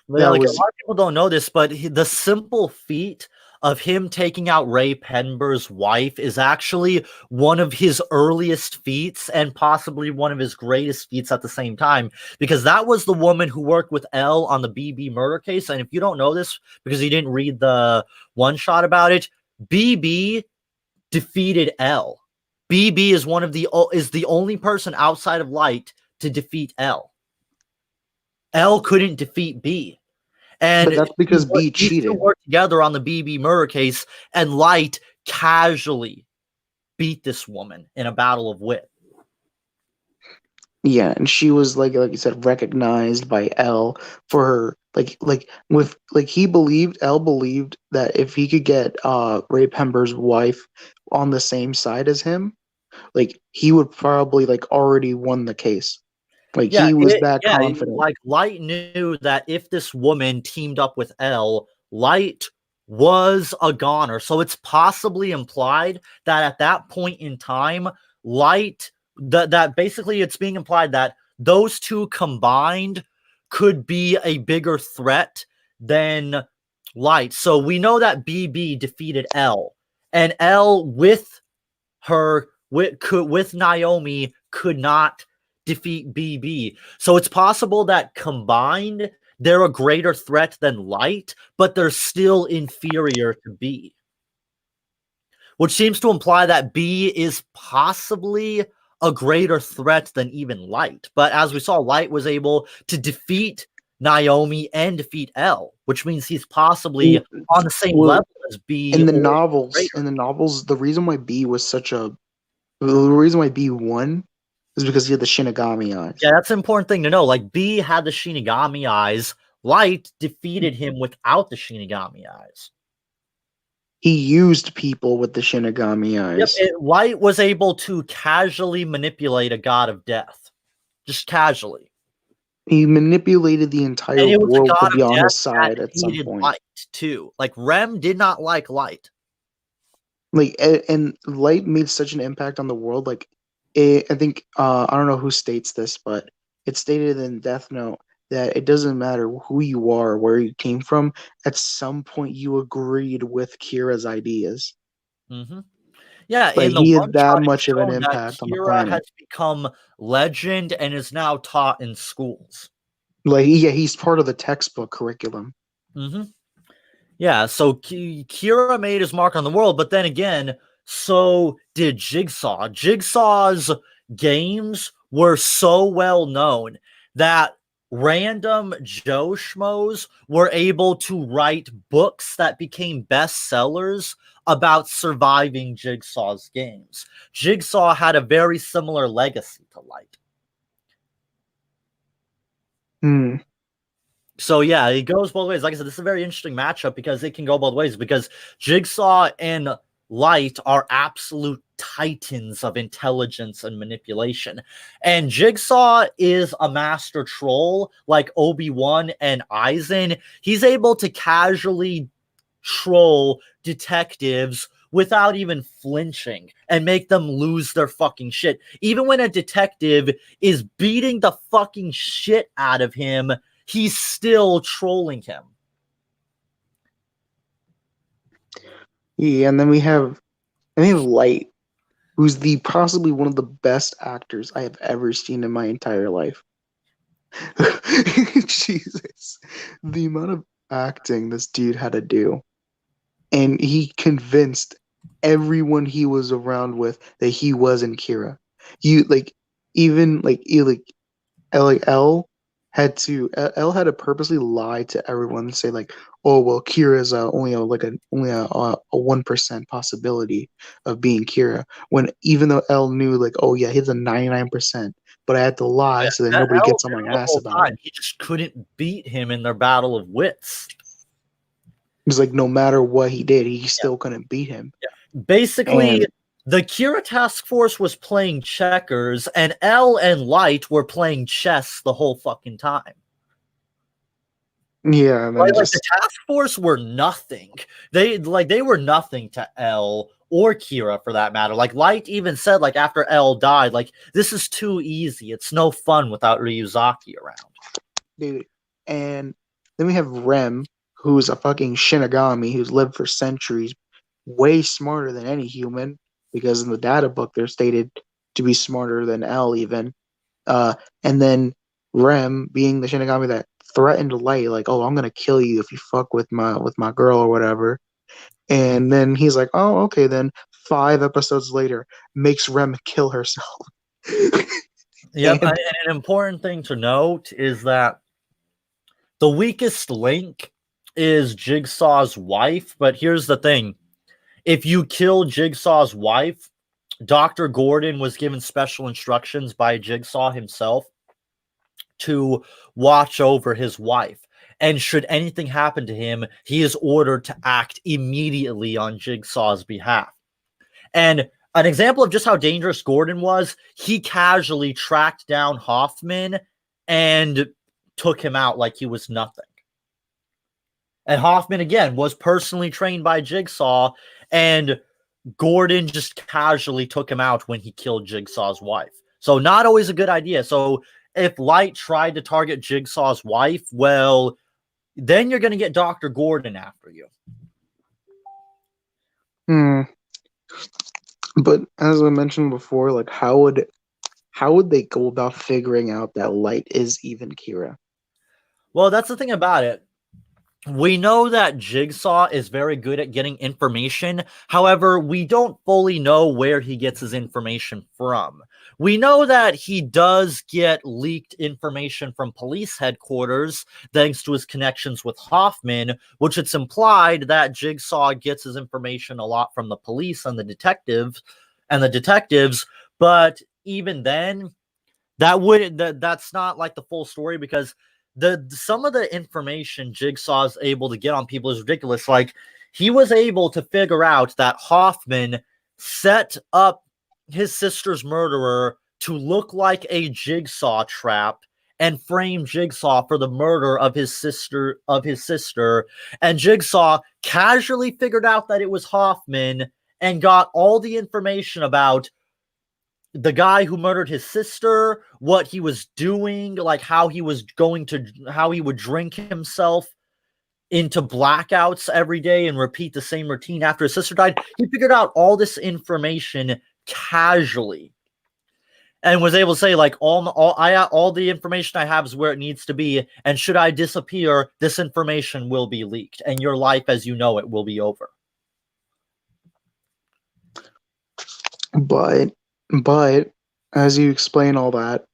Yeah, that like a was lot of people don't know this, but the simple feat of him taking out Ray Penber's wife is actually one of his earliest feats and possibly one of his greatest feats at the same time, because that was the woman who worked with L on the BB murder case. And if you don't know this because you didn't read the one shot about it, BB defeated L. BB is the only person outside of Light to defeat L. L couldn't defeat B. but And that's because B these two cheated. worked together on the BB murder case, and Light casually beat this woman in a battle of wit. Yeah, and she was like you said, recognized by L for her he believed L believed that if he could get Ray Pember's wife on the same side as him, like he would probably like already won the case. Like Yeah, he was that yeah, confident. like Light knew that if this woman teamed up with L, Light was a goner. So it's possibly implied that at that point in time, Light that basically it's being implied that those two combined could be a bigger threat than Light. So we know that BB defeated L, and L with Naomi could not defeat BB. So it's possible that combined, they're a greater threat than Light, but they're still inferior to B. Which seems to imply that B is possibly a greater threat than even Light. But as we saw, Light was able to defeat Naomi and defeat L, which means he's possibly on the same Well, level as B in the or novels, the reason why B was the reason why B won is because he had the Shinigami eyes. Yeah, that's an important thing to know. Like, B had the Shinigami eyes. Light defeated him without the Shinigami eyes. He used people with the Shinigami eyes. Yep, Light was able to casually manipulate a god of death. Just casually. He manipulated the entire And it was a world to god be of on death his side that at some hated point. Light, too. Like, Rem did not like Light. Like, and Light made such an impact on the world. Like, I think I don't know who states this, but it's stated in Death Note that it doesn't matter who you are, where you came from. At some point, you agreed with Kira's ideas. Mm-hmm. Yeah, Like, in the he had one that shot, it's much of an shown that impact on the Kira has planet. become legend and is now taught in schools. Like, yeah, he's part of the textbook curriculum. Mm-hmm. Yeah, so Kira made his mark on the world, but then again, so did Jigsaw. Jigsaw's games were so well known that random Joe Schmoes were able to write books that became bestsellers about surviving Jigsaw's games. Jigsaw had a very similar legacy to Light. Hmm. So yeah, it goes both ways. Like I said, this is a very interesting matchup because it can go both ways because Jigsaw and Light are absolute titans of intelligence and manipulation. And Jigsaw is a master troll like Obi-Wan and Aizen. He's able to casually troll detectives without even flinching and make them lose their fucking shit. Even when a detective is beating the fucking shit out of him, he's still trolling him. Yeah, and then we have Light, who's the possibly one of the best actors I have ever seen in my entire life. Jesus, the amount of acting this dude had to do, and he convinced everyone he was around with that he wasn't Kira. You like even like you like L had to purposely lie to everyone and say like, oh well, Kira's only a 1% possibility of being Kira. When even though L knew like, oh yeah, he's a 99%, but I had to lie so that That nobody L gets on my knew the ass whole about time. it. He just couldn't beat him in their battle of wits. It's like no matter what he did, he still couldn't beat him. Yeah. Basically, And the Kira task force was playing checkers, and L and Light were playing chess the whole fucking time. yeah, and then Like the just task force were nothing. They were nothing to L or Kira for that matter. Like Light even said, like after L died, like this is too easy. It's no fun without Ryuzaki around. dude, and then we have Rem, who's a fucking Shinigami who's lived for centuries, way smarter than any human, because in the data book they're stated to be smarter than L even. And then Rem being the Shinigami that threatened Light, like, oh, I'm gonna kill you if you fuck with my girl or whatever. And then he's like, oh, okay, then 5 episodes later makes Rem kill herself. Yep, And and an important thing to note is that the weakest link is Jigsaw's wife, but here's the thing. If you kill Jigsaw's wife, Dr. Gordon was given special instructions by Jigsaw himself to watch over his wife. And should anything happen to him, he is ordered to act immediately on Jigsaw's behalf. And an example of just how dangerous Gordon was, he casually tracked down Hoffman and took him out like he was nothing. And Hoffman, again, was personally trained by Jigsaw, and Gordon just casually took him out when he killed Jigsaw's wife. So not always a good idea. So if Light tried to target Jigsaw's wife, well, then you're going to get Dr. Gordon after you. But as I mentioned before, like how would how would they go about figuring out that Light is even Kira? Well, that's the thing about it. We know that Jigsaw is very good at getting information. However, we don't fully know where he gets his information from. We know that he does get leaked information from police headquarters thanks to his connections with Hoffman, which it's implied that Jigsaw gets his information a lot from the police and the detectives, but even then, that's not like the full story, because the some of the information Jigsaw's able to get on people is ridiculous. Like, he was able to figure out that Hoffman set up his sister's murderer to look like a Jigsaw trap and frame Jigsaw for the murder of his sister, and Jigsaw casually figured out that it was Hoffman and got all the information about the guy who murdered his sister, what he was doing, like how he would drink himself into blackouts every day and repeat the same routine after his sister died. He figured out all this information casually and was able to say, like, all the information I have is where it needs to be, and should I disappear, this information will be leaked and your life as you know it will be over. But as you explain all that,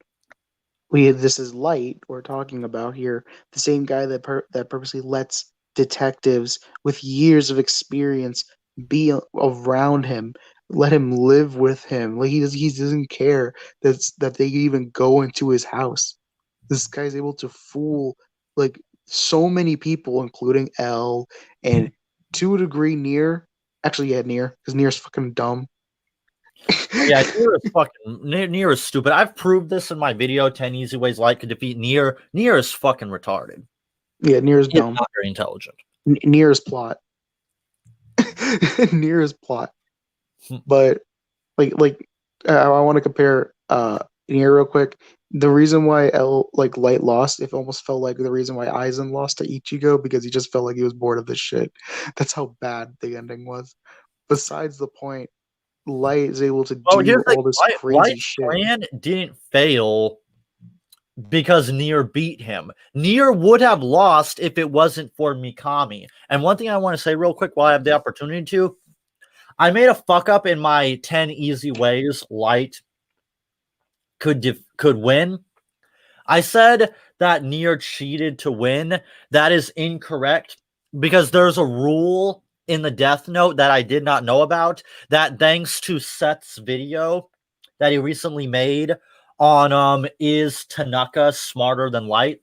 this is Light we're talking about here, the same guy that purposely lets detectives with years of experience be around him, let him live with him. Like, he doesn't care that they even go into his house. This guy's able to fool like so many people, including L and to a degree Near. Actually, yeah, Near, because Near's fucking dumb. Yeah, Nier is stupid. I've proved this in my video, 10 Easy Ways Light Could Defeat Nier. Nier is fucking retarded. Yeah, Near's He's dumb. not very intelligent. Near's plot. Near's plot. But I want to compare Nier real quick. The reason why Light lost, it almost felt like the reason why Aizen lost to Ichigo, because he just felt like he was bored of this shit. That's how bad the ending was. Besides the point, Light is able to do all this crazy Light's shit. plan didn't fail because Nier beat him. Nier would have lost if it wasn't for Mikami. And one thing I want to say real quick while I have the opportunity to, I made a fuck up in my 10 easy ways Light could win. I said that Nier cheated to win. That is incorrect, because there's a rule in the Death Note that I did not know about, that thanks to Seth's video that he recently made on is Tanaka smarter than Light,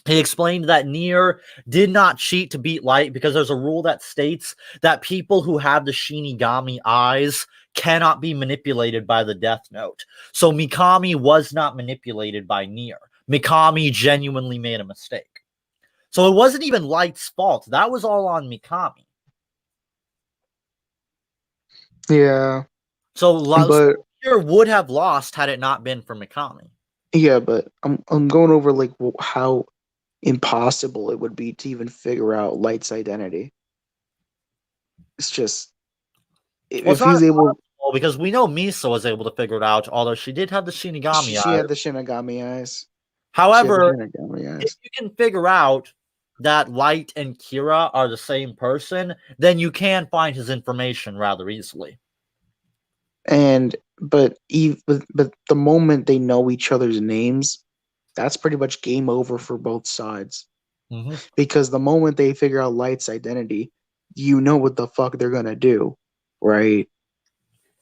he explained that Nier did not cheat to beat Light because there's a rule that states that people who have the Shinigami eyes cannot be manipulated by the Death Note. So Mikami was not manipulated by Nier. Mikami genuinely made a mistake. So it wasn't even Light's fault. That was all on Mikami. Yeah. So But Nier would have lost had it not been for Mikami. yeah, but I'm going over like how impossible it would be to even figure out Light's identity. It's just Well, it's if not he's able, because we know Misa was able to figure it out, although she did have the Shinigami she eyes. had the Shinigami eyes. However, Shinigami eyes. if you can figure out that Light and Kira are the same person, then you can find his information rather easily. But the moment they know each other's names, that's pretty much game over for both sides. Mm-hmm. Because the moment they figure out Light's identity, you know what the fuck they're gonna do, right?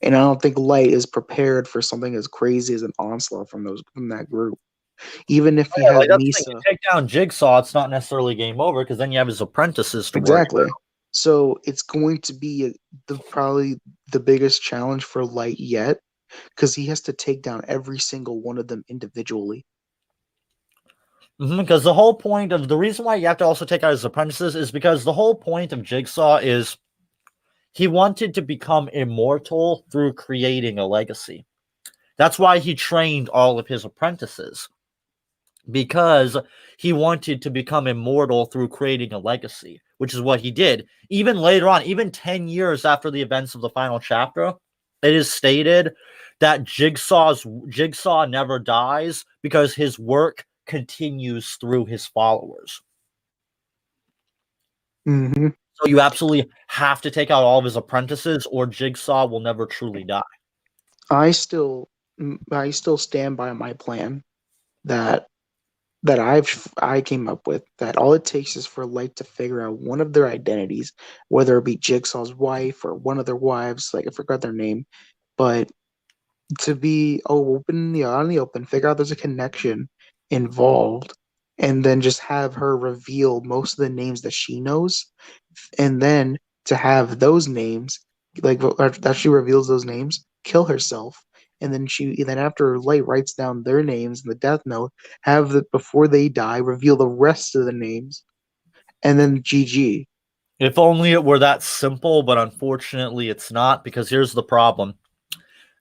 And I don't think Light is prepared for something as crazy as an onslaught from that group. Even if he has like, Misa, you take down Jigsaw, it's not necessarily game over, because then you have his apprentices to exactly. worry about. So it's going to be probably the biggest challenge for Light yet, because he has to take down every single one of them individually. Because the whole point of the reason why you have to also take out his apprentices is because the whole point of Jigsaw is he wanted to become immortal through creating a legacy. That's why he trained all of his apprentices, because he wanted to become immortal through creating a legacy, which is what he did. Even later on, even 10 years after the events of the final chapter, it is stated that Jigsaw never dies because his work continues through his followers. Mm-hmm. So you absolutely have to take out all of his apprentices, or Jigsaw will never truly die. I still, I still stand by my plan that I came up with. That all it takes is for Light to figure out one of their identities, whether it be Jigsaw's wife or one of their wives. Like I forgot their name, but to be open in the out in the open, figure out there's a connection involved, and then just have her reveal most of the names that she knows, and then to have those names, like that she reveals those names, kill herself, and then after Light writes down their names in the death note, have the before they die reveal the rest of the names, and then GG. If only it were that simple, but unfortunately it's not, because here's the problem.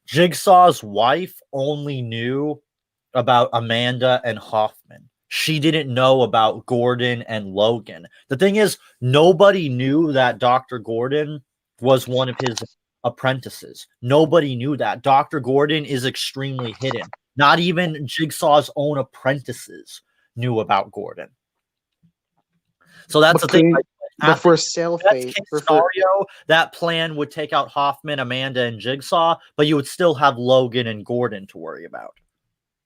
Jigsaw's wife only knew about Amanda and Hoffman. She didn't know about Gordon and Logan. The thing is, nobody knew that Dr. Gordon was one of his apprentices. Nobody knew that. Dr. Gordon is extremely hidden. Not even Jigsaw's own apprentices knew about Gordon. So that's But the thing. couldn't, Like, but at the for Sail best Fate, case or for scenario, that plan would take out Hoffman, Amanda, and Jigsaw, but you would still have Logan and Gordon to worry about.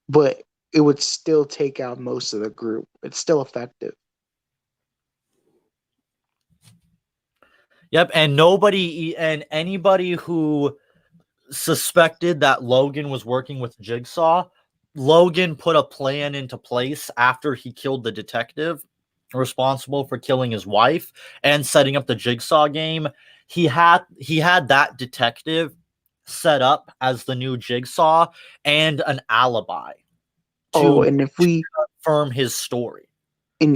but it would still take out most of the group. It's still effective. Yep, and anybody who suspected that Logan was working with Jigsaw, Logan put a plan into place after he killed the detective responsible for killing his wife and setting up the Jigsaw game. He had that detective set up as the new Jigsaw and an alibi Oh, to and if we confirm his story.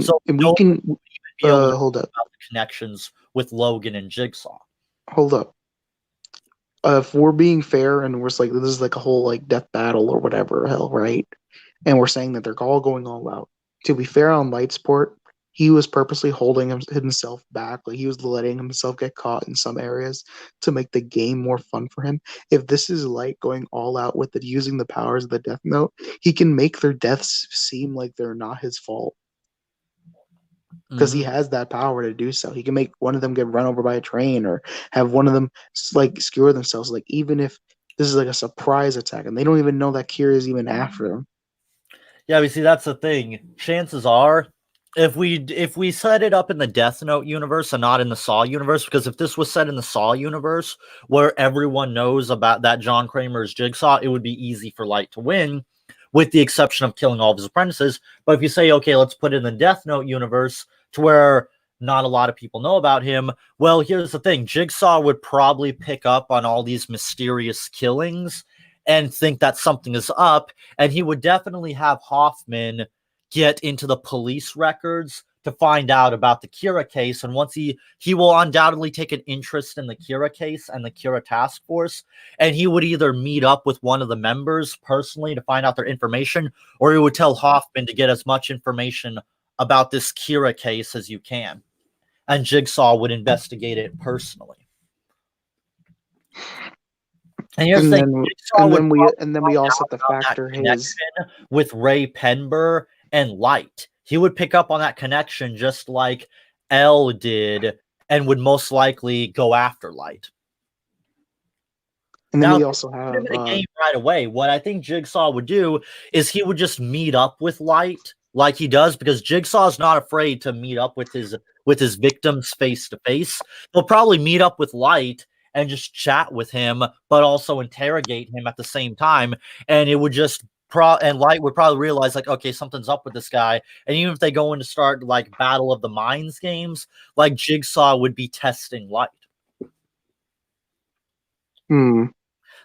So and we nobody can would be able to hold know up, about the connections with Logan and Jigsaw. hold up. If we're being fair and we're like this is like a whole like death battle or whatever hell, right? And we're saying that they're all going all out. To be fair on Lightsport, he was purposely holding himself back. Like he was letting himself get caught in some areas to make the game more fun for him. If this is Light going all out with it, using the powers of the Death Note, he can make their deaths seem like they're not his fault because he Mm-hmm. has that power to do so. He can make one of them get run over by a train or have one of them like skewer themselves. Like even if this is like a surprise attack and they don't even know that Kira is even after them. Yeah, we see that's the thing. Chances are, if we set it up in the Death Note universe and not in the Saw universe, because if this was set in the Saw universe where everyone knows about that John Kramer's Jigsaw, it would be easy for Light to win, with the exception of killing all of his apprentices. But if you say, okay, let's put it in the Death Note universe to where not a lot of people know about him, well, here's the thing. Jigsaw would probably pick up on all these mysterious killings and think that something is up, and he would definitely have Hoffman get into the police records to find out about the Kira case. And once he will undoubtedly take an interest in the Kira case and the Kira task force, and he would either meet up with one of the members personally to find out their information, or he would tell Hoffman to get as much information about this Kira case as you can, and Jigsaw would investigate it personally. And here's the thing, Jigsaw would And then we find also out have to about that factor his connection with Ray Penber and Light. He would pick up on that connection just like L did, and would most likely go after Light. and then Now, we if also you put him have in a game right away, what I think Jigsaw would do is he would just meet up with Light like he does, because Jigsaw's not afraid to meet up with his victims face to face. He'll probably meet up with Light and just chat with him, but also interrogate him at the same time. And it would just and Light would probably realize, like, okay, something's up with this guy. And even if they go in to start like Battle of the Minds games, like Jigsaw would be testing Light.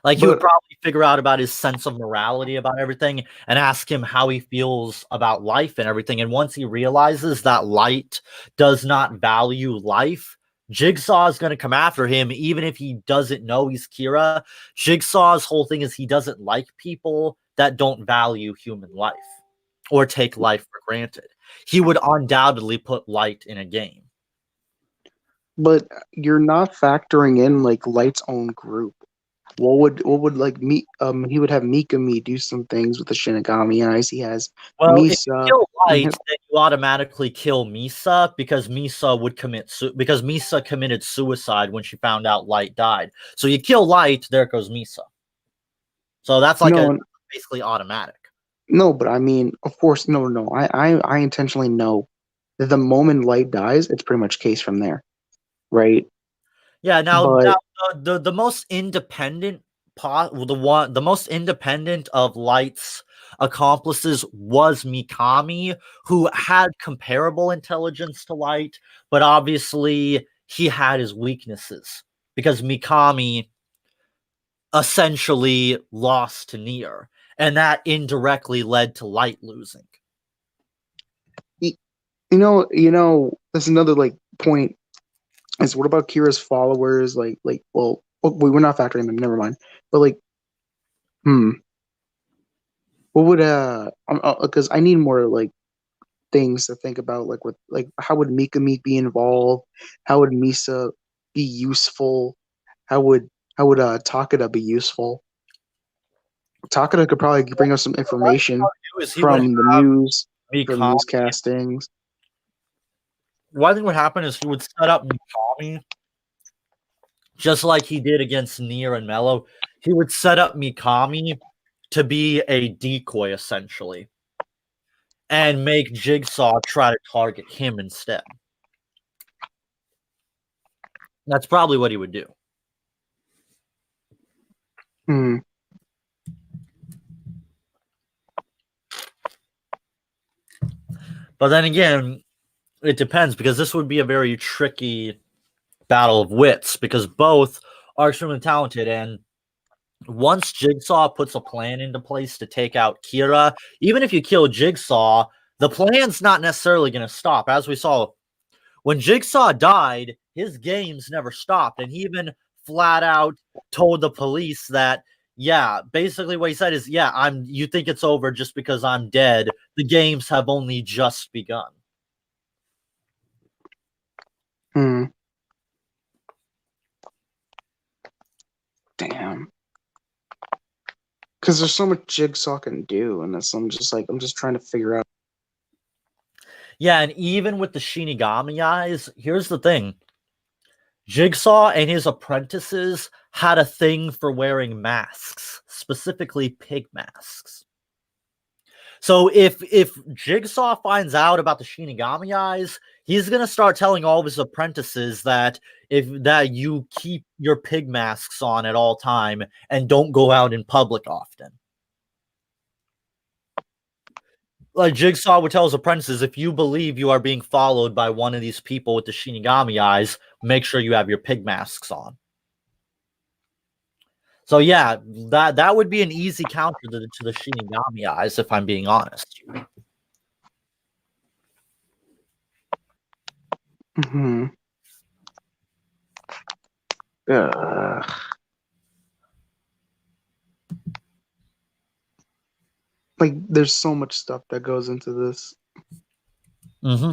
Like he would but probably figure out about his sense of morality about everything and ask him how he feels about life and everything. And once he realizes that Light does not value life, Jigsaw is going to come after him, even if he doesn't know he's Kira. Jigsaw's whole thing is he doesn't like people that don't value human life or take life for granted. He would undoubtedly put Light in a game. but you're not factoring in like Light's own group. what would like me he would have Mikami do some things with the Shinigami eyes. He has Well, if you Misa. kill Light, then you automatically kill Misa because Misa committed suicide when she found out Light died. So you kill Light, there goes Misa. So that's like a No, basically automatic. no, but I mean, of course, no. I intentionally know that the moment Light dies, it's pretty much case from there, right? Yeah. Now But the most independent the most independent of Light's accomplices was Mikami, who had comparable intelligence to Light, but obviously he had his weaknesses because Mikami essentially lost to Nier, and that indirectly led to Light losing. that's another like point is what about Kira's followers? Well, we were not factoring them. Never mind. But like, hmm, what would because I need more like things to think about. Like how would Mikami be involved? How would Misa be useful? How would Takeda be useful? Takeda could probably bring us some information He would from the have news, from Mikami. newscastings. What I think would happen is he would set up Mikami just like he did against Nier and Mello. He would set up Mikami to be a decoy essentially and make Jigsaw try to target him instead. That's probably what he would do. Hmm. But then again, it depends because this would be a very tricky battle of wits because both are extremely talented. And once Jigsaw puts a plan into place to take out Kira, even if you kill Jigsaw, the plan's not necessarily going to stop. As we saw, when Jigsaw died, his games never stopped. And he even flat out told the police that, yeah, basically what he said is, yeah, you think it's over just because I'm dead. The games have only just begun. Hmm. Damn. Because there's so much Jigsaw can do, and I'm just trying to figure out. Yeah, and even with the Shinigami eyes, here's the thing. Jigsaw and his apprentices had a thing for wearing masks, specifically pig masks. So if Jigsaw finds out about the Shinigami eyes, he's gonna start telling all of his apprentices that you keep your pig masks on at all time and don't go out in public often. Like Jigsaw would tell his apprentices, if you believe you are being followed by one of these people with the Shinigami eyes, make sure you have your pig masks on. So yeah, that would be an easy counter to the Shinigami eyes, if I'm being honest. Hmm. Like, there's so much stuff that goes into this. Mm-hmm.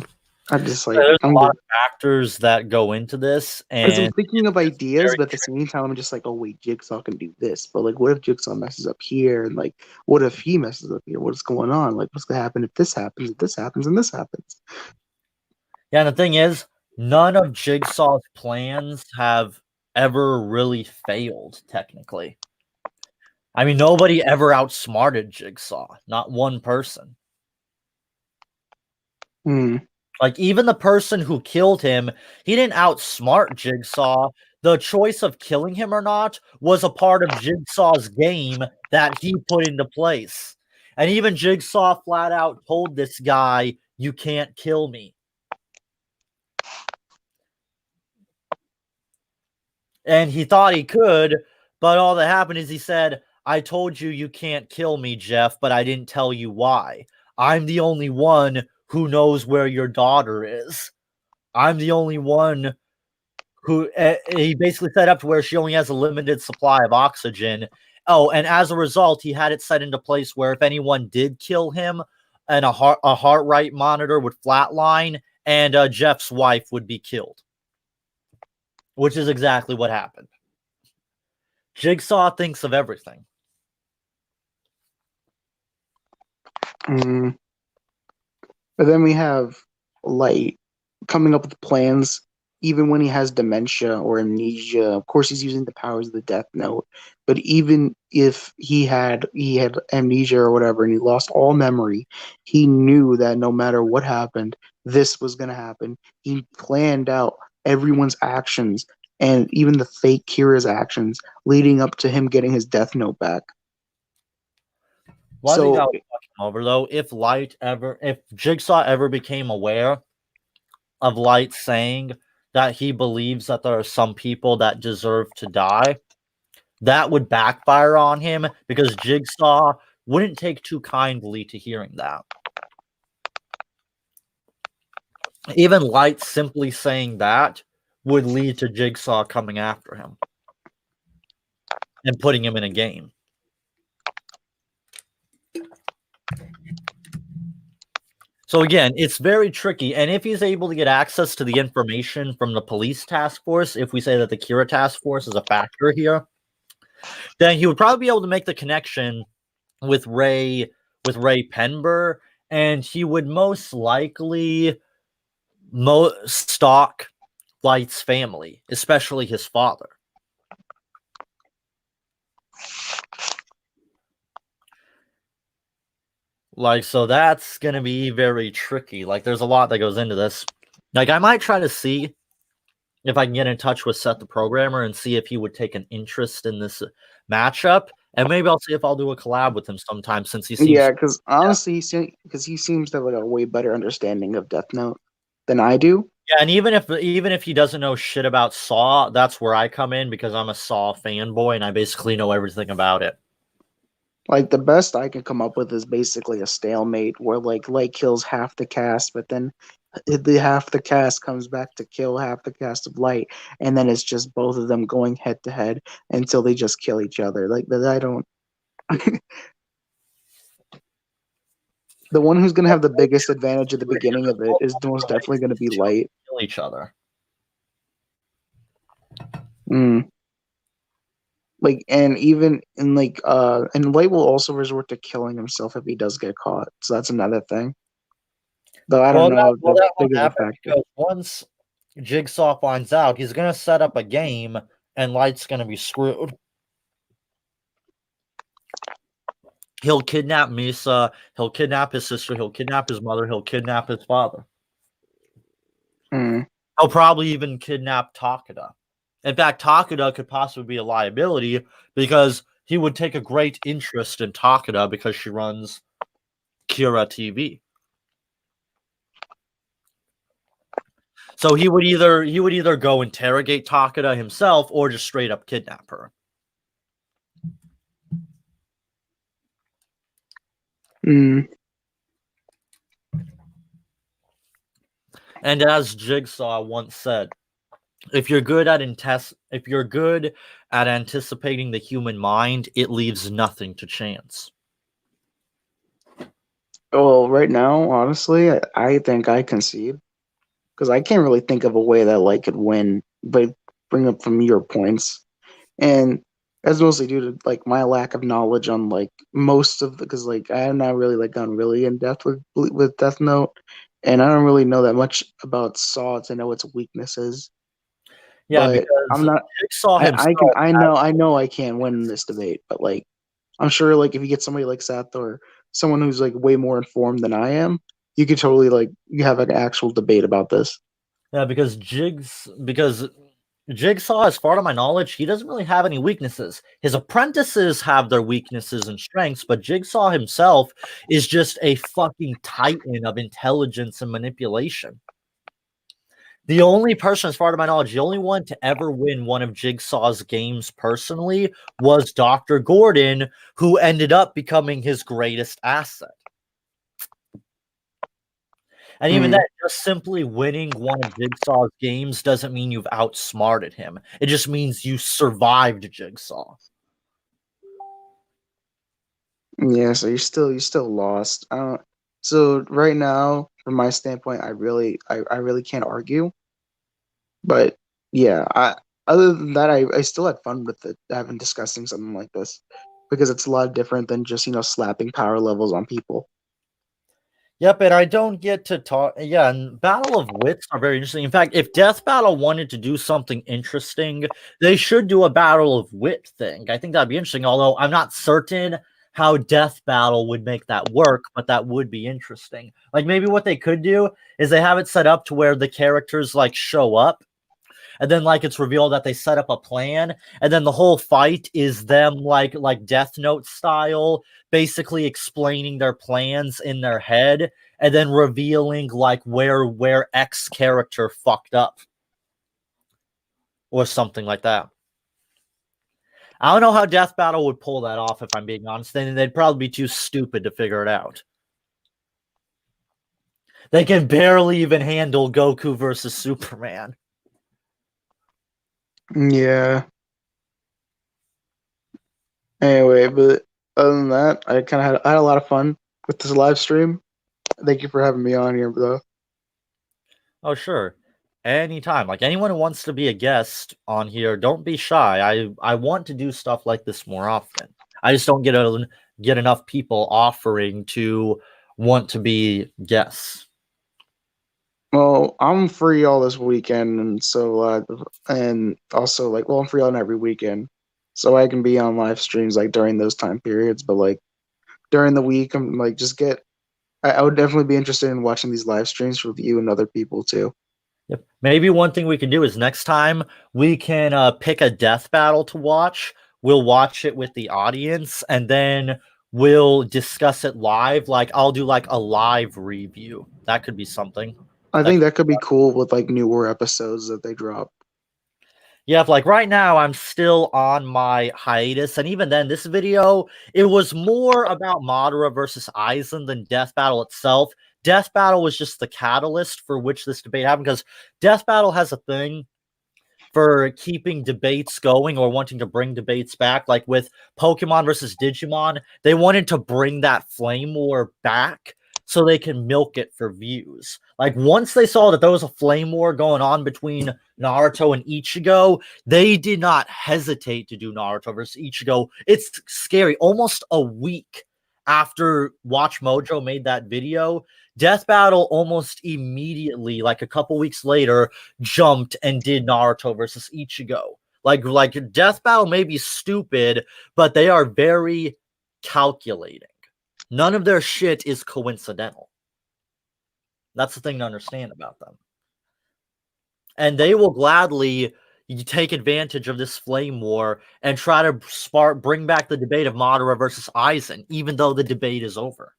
I'm just like, There's a lot of factors that go into this, because I'm and thinking of ideas, very but at the same time, I'm just like, oh wait, Jigsaw can do this. But like, what if Jigsaw messes up here? And like, what if he messes up here? What's going on? Like, what's gonna happen if this happens, and this happens? yeah, and the thing is, none of Jigsaw's plans have ever really failed, technically. I mean, nobody ever outsmarted Jigsaw, not one person. Hmm. Like, even the person who killed him, he didn't outsmart Jigsaw. The choice of killing him or not was a part of Jigsaw's game that he put into place. And even Jigsaw flat out told this guy, you can't kill me. And he thought he could, but all that happened is he said, I told you you can't kill me, Jeff, but I didn't tell you why. I'm the only one who knows where your daughter is. I'm the only one who he basically set up to where she only has a limited supply of oxygen. Oh, and as a result, he had it set into place where if anyone did kill him, and a heart rate monitor would flatline, and Jeff's wife would be killed, which is exactly what happened. Jigsaw thinks of everything. Mm. But then we have Light coming up with plans, even when he has dementia or amnesia. Of course, he's using the powers of the Death Note. But even if he had amnesia or whatever, and he lost all memory, he knew that no matter what happened, this was gonna happen. He planned out everyone's actions and even the fake Kira's actions leading up to him getting his Death Note back. Well, I think that So would fuck him over though. If Jigsaw ever became aware of Light saying that he believes that there are some people that deserve to die, that would backfire on him because Jigsaw wouldn't take too kindly to hearing that. Even Light simply saying that would lead to Jigsaw coming after him and putting him in a game. So again, it's very tricky. And if he's able to get access to the information from the police task force, if we say that the Kira task force is a factor here, then he would probably be able to make the connection with Ray Penber, and he would most likely stalk Light's family, especially his father. Like, so that's gonna be very tricky. Like, there's a lot that goes into this. Like, I might try to see if I can get in touch with Seth the programmer and see if he would take an interest in this matchup, and maybe I'll see if I'll do a collab with him sometime since he seems. yeah, because honestly, because he seems to have like a way better understanding of Death Note than I do. Yeah, and even if he doesn't know shit about Saw, that's where I come in because I'm a Saw fanboy and I basically know everything about it. Like the best I can come up with is basically a stalemate where like Light kills half the cast, but then the half the cast comes back to kill half the cast of Light, and then it's just both of them going head to head until they just kill each other. Like that, I don't. The one who's gonna have the biggest advantage at the beginning of it is most definitely gonna be Light. Kill each other. Mm. Like and even in like and Light will also resort to killing himself if he does get caught. So that's another thing. Though I don't know if that's That big won't of a happen factor. because once Jigsaw finds out, he's gonna set up a game and Light's gonna be screwed. He'll kidnap Misa, he'll kidnap his sister, he'll kidnap his mother, he'll kidnap his father. Mm. He'll probably even kidnap Takeda. In fact, Takeda could possibly be a liability because he would take a great interest in Takeda because she runs Kira TV. So he would either go interrogate Takeda himself or just straight up kidnap her. Mm. And as Jigsaw once said, if you're good at anticipating the human mind, it leaves nothing to chance. Well, right now, honestly, I think I concede because I can't really think of a way that Light could win. But bring up from your points, and that's mostly due to like my lack of knowledge on like most of the because like I have not really like gone really in depth with Death Note, and I don't really know that much about Saw to know its weaknesses. Yeah, But I'm because not. Jigsaw I can. himself. I know. I can't win this debate. But like, I'm sure like if you get somebody like Seth or someone who's like way more informed than I am, you could totally like you have an actual debate about this. Yeah, because Jigsaw, as far to my knowledge, he doesn't really have any weaknesses. His apprentices have their weaknesses and strengths, but Jigsaw himself is just a fucking titan of intelligence and manipulation. The only person, as far to my knowledge, the only one to ever win one of Jigsaw's games personally was Dr. Gordon, who ended up becoming his greatest asset. And even Mm, that, just simply winning one of Jigsaw's games doesn't mean you've outsmarted him. It just means you survived Jigsaw. yeah, so you're still lost. So right now, from my standpoint, I really can't argue. But yeah, other than that, I still had fun with it, having discussing something like this because it's a lot different than just slapping power levels on people. Yep, and I don't get to talk. Yeah, and Battle of Wits are very interesting. In fact, if Death Battle wanted to do something interesting, they should do a Battle of Wit thing. I think that'd be interesting, although I'm not certain how Death Battle would make that work, but that would be interesting. Like maybe what they could do is they have it set up to where the characters like show up and then like it's revealed that they set up a plan, and then the whole fight is them like Death Note style, basically explaining their plans in their head, and then revealing like where X character fucked up or something like that. I don't know how Death Battle would pull that off, if I'm being honest. Then they'd probably be too stupid to figure it out. They can barely even handle Goku versus Superman. Yeah. Anyway, but other than that, I had a lot of fun with this live stream. Thank you for having me on here, though. Oh, sure. Anytime. Like anyone who wants to be a guest on here, don't be shy. I want to do stuff like this more often. I just don't get enough people offering to want to be guests. Well, I'm free all this weekend, and so and also like, well, I'm free on every weekend, so I can be on live streams like during those time periods. But like during the week, I'm like just get. I would definitely be interested in watching these live streams with you and other people too. Yep. Maybe one thing we can do is next time we can pick a death battle to watch. We'll watch it with the audience, and then we'll discuss it live. Like I'll do like a live review. That could be something. I That think that could be cool with like newer episodes that they drop. Yeah, like right now I'm still on my hiatus, and even then, this video, it was more about Madara versus Aizen than Death Battle itself. Death Battle was just the catalyst for which this debate happened, because Death Battle has a thing for keeping debates going or wanting to bring debates back. Like with Pokemon versus Digimon, they wanted to bring that flame war back so they can milk it for views. Like once they saw that there was a flame war going on between Naruto and Ichigo, they did not hesitate to do Naruto versus Ichigo. It's scary. Almost a week after Watch Mojo made that video, Death Battle almost immediately, like a couple weeks later, jumped and did Naruto versus Ichigo. Like Death Battle may be stupid, but they are very calculating. None of their shit is coincidental. That's the thing to understand about them. And they will gladly take advantage of this flame war and try to bring back the debate of Madara versus Aizen, even though the debate is over.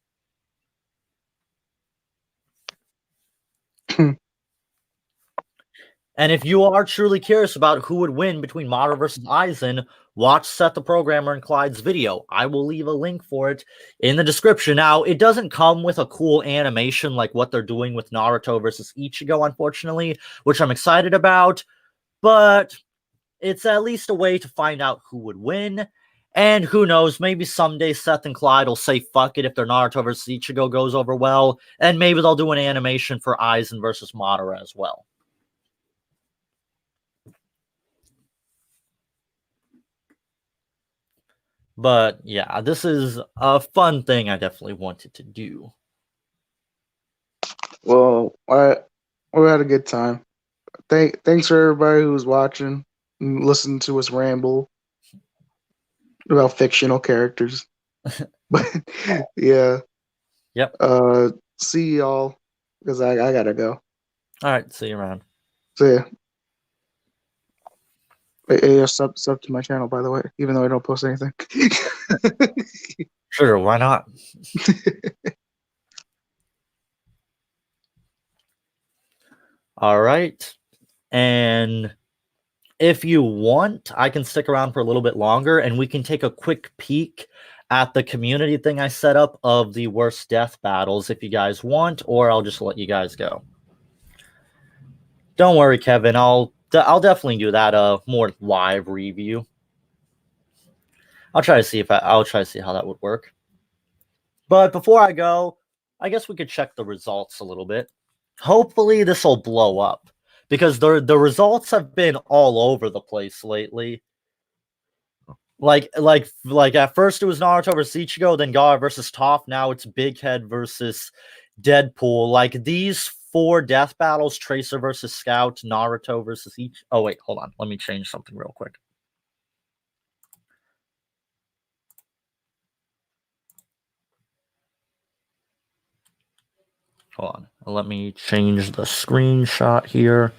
And if you are truly curious about who would win between Madara versus Aizen, watch Seth the Programmer and Clyde's video. I will leave a link for it in the description. Now, it doesn't come with a cool animation like what they're doing with Naruto versus Ichigo, unfortunately, which I'm excited about, but it's at least a way to find out who would win. And who knows, maybe someday Seth and Clyde will say fuck it if their Naruto versus Ichigo goes over well, and maybe they'll do an animation for Aizen versus Madara as well. But yeah, this is a fun thing I definitely wanted to do. Well, we had a good time. Thanks for everybody who's watching and listening to us ramble about fictional characters. But yeah. Yep. See y'all because I gotta go. All right. See you around. See ya. Hey, sub to my channel, by the way, even though I don't post anything. Sure, why not? All right. And if you want, I can stick around for a little bit longer and we can take a quick peek at the community thing I set up of the worst death battles if you guys want, or I'll just let you guys go. Don't worry, Kevin. I'll definitely do that more live review. I'll try to see how that would work. But before I go, I guess we could check the results a little bit. Hopefully this will blow up, because the results have been all over the place lately. Like at first it was Naruto versus Ichigo, then Gaara versus Toph. Now it's Big Head versus Deadpool. Like these 4 death battles: Tracer versus Scout, Naruto versus Ichigo. Oh wait, hold on. Let me change something real quick. Hold on. Let me change the screenshot here.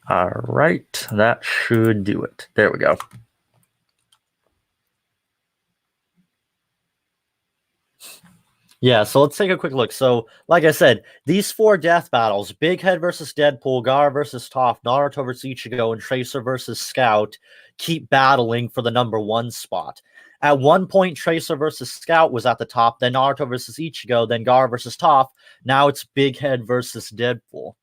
All right, that should do it. There we go. Yeah, so let's take a quick look. So, like I said, these 4 death battles: Big Head versus Deadpool, Gaara versus Toph, Naruto versus Ichigo, and Tracer versus Scout keep battling for the #1 spot. At one point, Tracer versus Scout was at the top, then Naruto versus Ichigo, then Gaara versus Toph. Now it's Big Head versus Deadpool.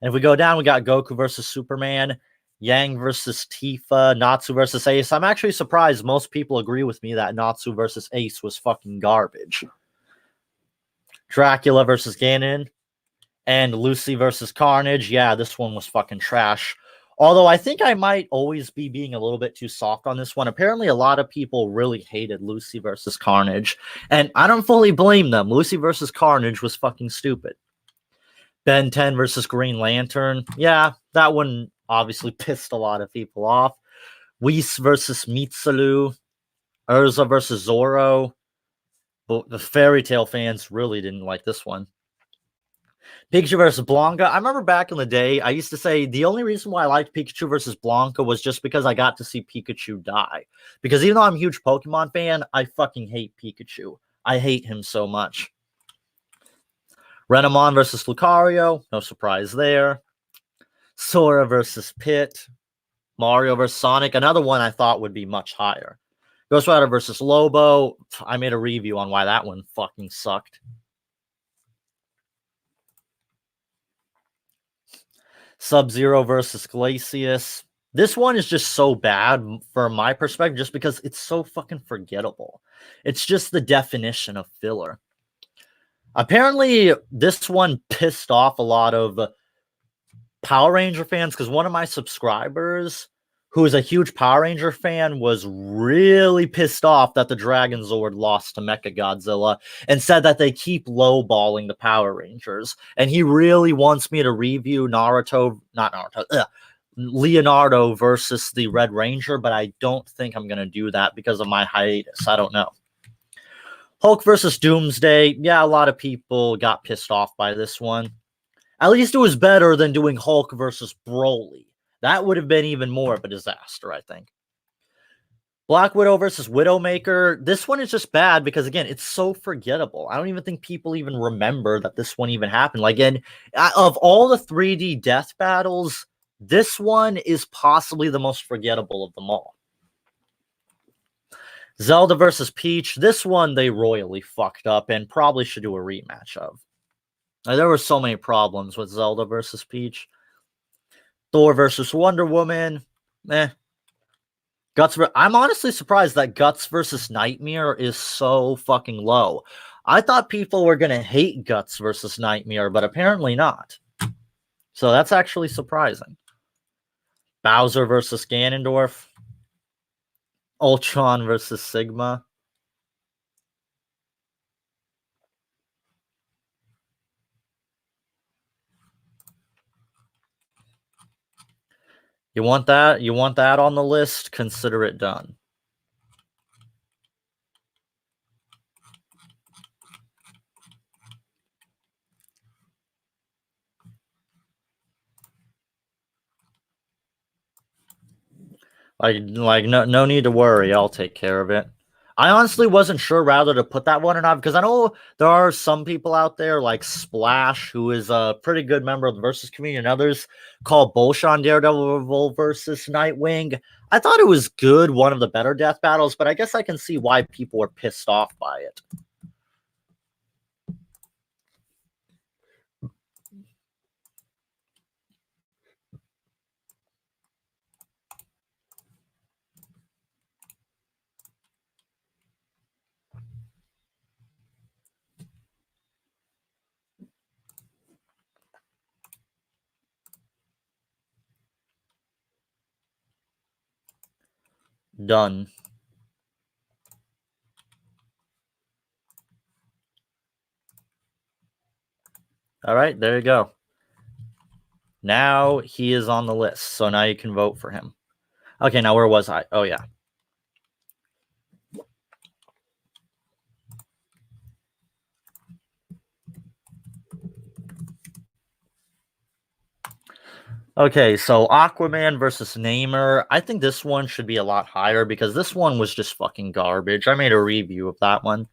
And if we go down, we got Goku versus Superman, Yang versus Tifa, Natsu versus Ace. I'm actually surprised most people agree with me that Natsu versus Ace was fucking garbage. Dracula versus Ganon, and Lucy versus Carnage. Yeah, this one was fucking trash. Although I think I might always be being a little bit too soft on this one. Apparently, a lot of people really hated Lucy versus Carnage, and I don't fully blame them. Lucy versus Carnage was fucking stupid. Ben 10 versus Green Lantern. Yeah, that one obviously pissed a lot of people off. Whis versus Mitsu루. Urza versus Zoro. But the Fairy Tail fans really didn't like this one. Pikachu versus Blanca. I remember back in the day, I used to say the only reason why I liked Pikachu versus Blanca was just because I got to see Pikachu die. Because even though I'm a huge Pokemon fan, I fucking hate Pikachu. I hate him so much. Renamon versus Lucario. No surprise there. Sora versus Pit. Mario versus Sonic. Another one I thought would be much higher. Ghost Rider versus Lobo. I made a review on why that one fucking sucked. Sub-Zero versus Glacius. This one is just so bad from my perspective just because it's so fucking forgettable. It's just the definition of filler. Apparently, this one pissed off a lot of Power Ranger fans because one of my subscribers, who is a huge Power Ranger fan, was really pissed off that the Dragon Zord lost to Mechagodzilla and said that they keep lowballing the Power Rangers. And he really wants me to review Leonardo versus the Red Ranger, but I don't think I'm going to do that because of my hiatus. I don't know. Hulk versus Doomsday. Yeah, a lot of people got pissed off by this one. At least it was better than doing Hulk versus Broly. That would have been even more of a disaster, I think. Black Widow versus Widowmaker. This one is just bad because, again, it's so forgettable. I don't even think people even remember that this one even happened. Like, and of all the 3D death battles, this one is possibly the most forgettable of them all. Zelda versus Peach. This one they royally fucked up and probably should do a rematch of. There were so many problems with Zelda versus Peach. Thor versus Wonder Woman. I'm honestly surprised that Guts versus Nightmare is so fucking low. I thought people were going to hate Guts versus Nightmare, but apparently not. So that's actually surprising. Bowser versus Ganondorf. Ultron versus Sigma. You want that? You want that on the list? Consider it done. Like no need to worry. I'll take care of it. I honestly wasn't sure whether to put that one or not because I know there are some people out there like Splash, who is a pretty good member of the Versus community, and others call bullshit on Daredevil versus Nightwing. I thought it was good, one of the better death battles, but I guess I can see why people were pissed off by it. Done. All right, there you go. Now he is on the list, so now you can vote for him. Okay, now where was I? Oh, yeah. Okay, so Aquaman versus Namor. I think this one should be a lot higher because this one was just fucking garbage. I made a review of that one.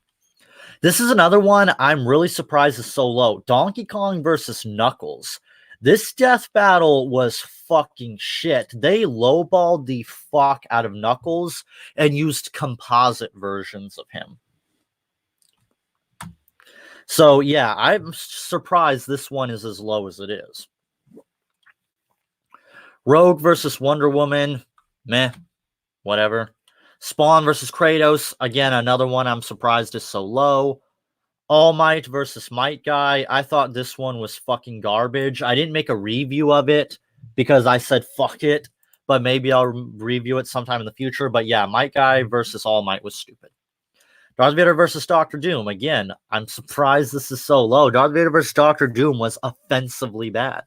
This is another one I'm really surprised is so low. Donkey Kong versus Knuckles. This death battle was fucking shit. They lowballed the fuck out of Knuckles and used composite versions of him. So yeah, I'm surprised this one is as low as it is. Rogue versus Wonder Woman, meh, whatever. Spawn versus Kratos, again, another one I'm surprised is so low. All Might versus Might Guy, I thought this one was fucking garbage. I didn't make a review of it because I said fuck it, but maybe I'll review it sometime in the future. But yeah, Might Guy versus All Might was stupid. Darth Vader versus Doctor Doom, again, I'm surprised this is so low. Darth Vader versus Doctor Doom was offensively bad.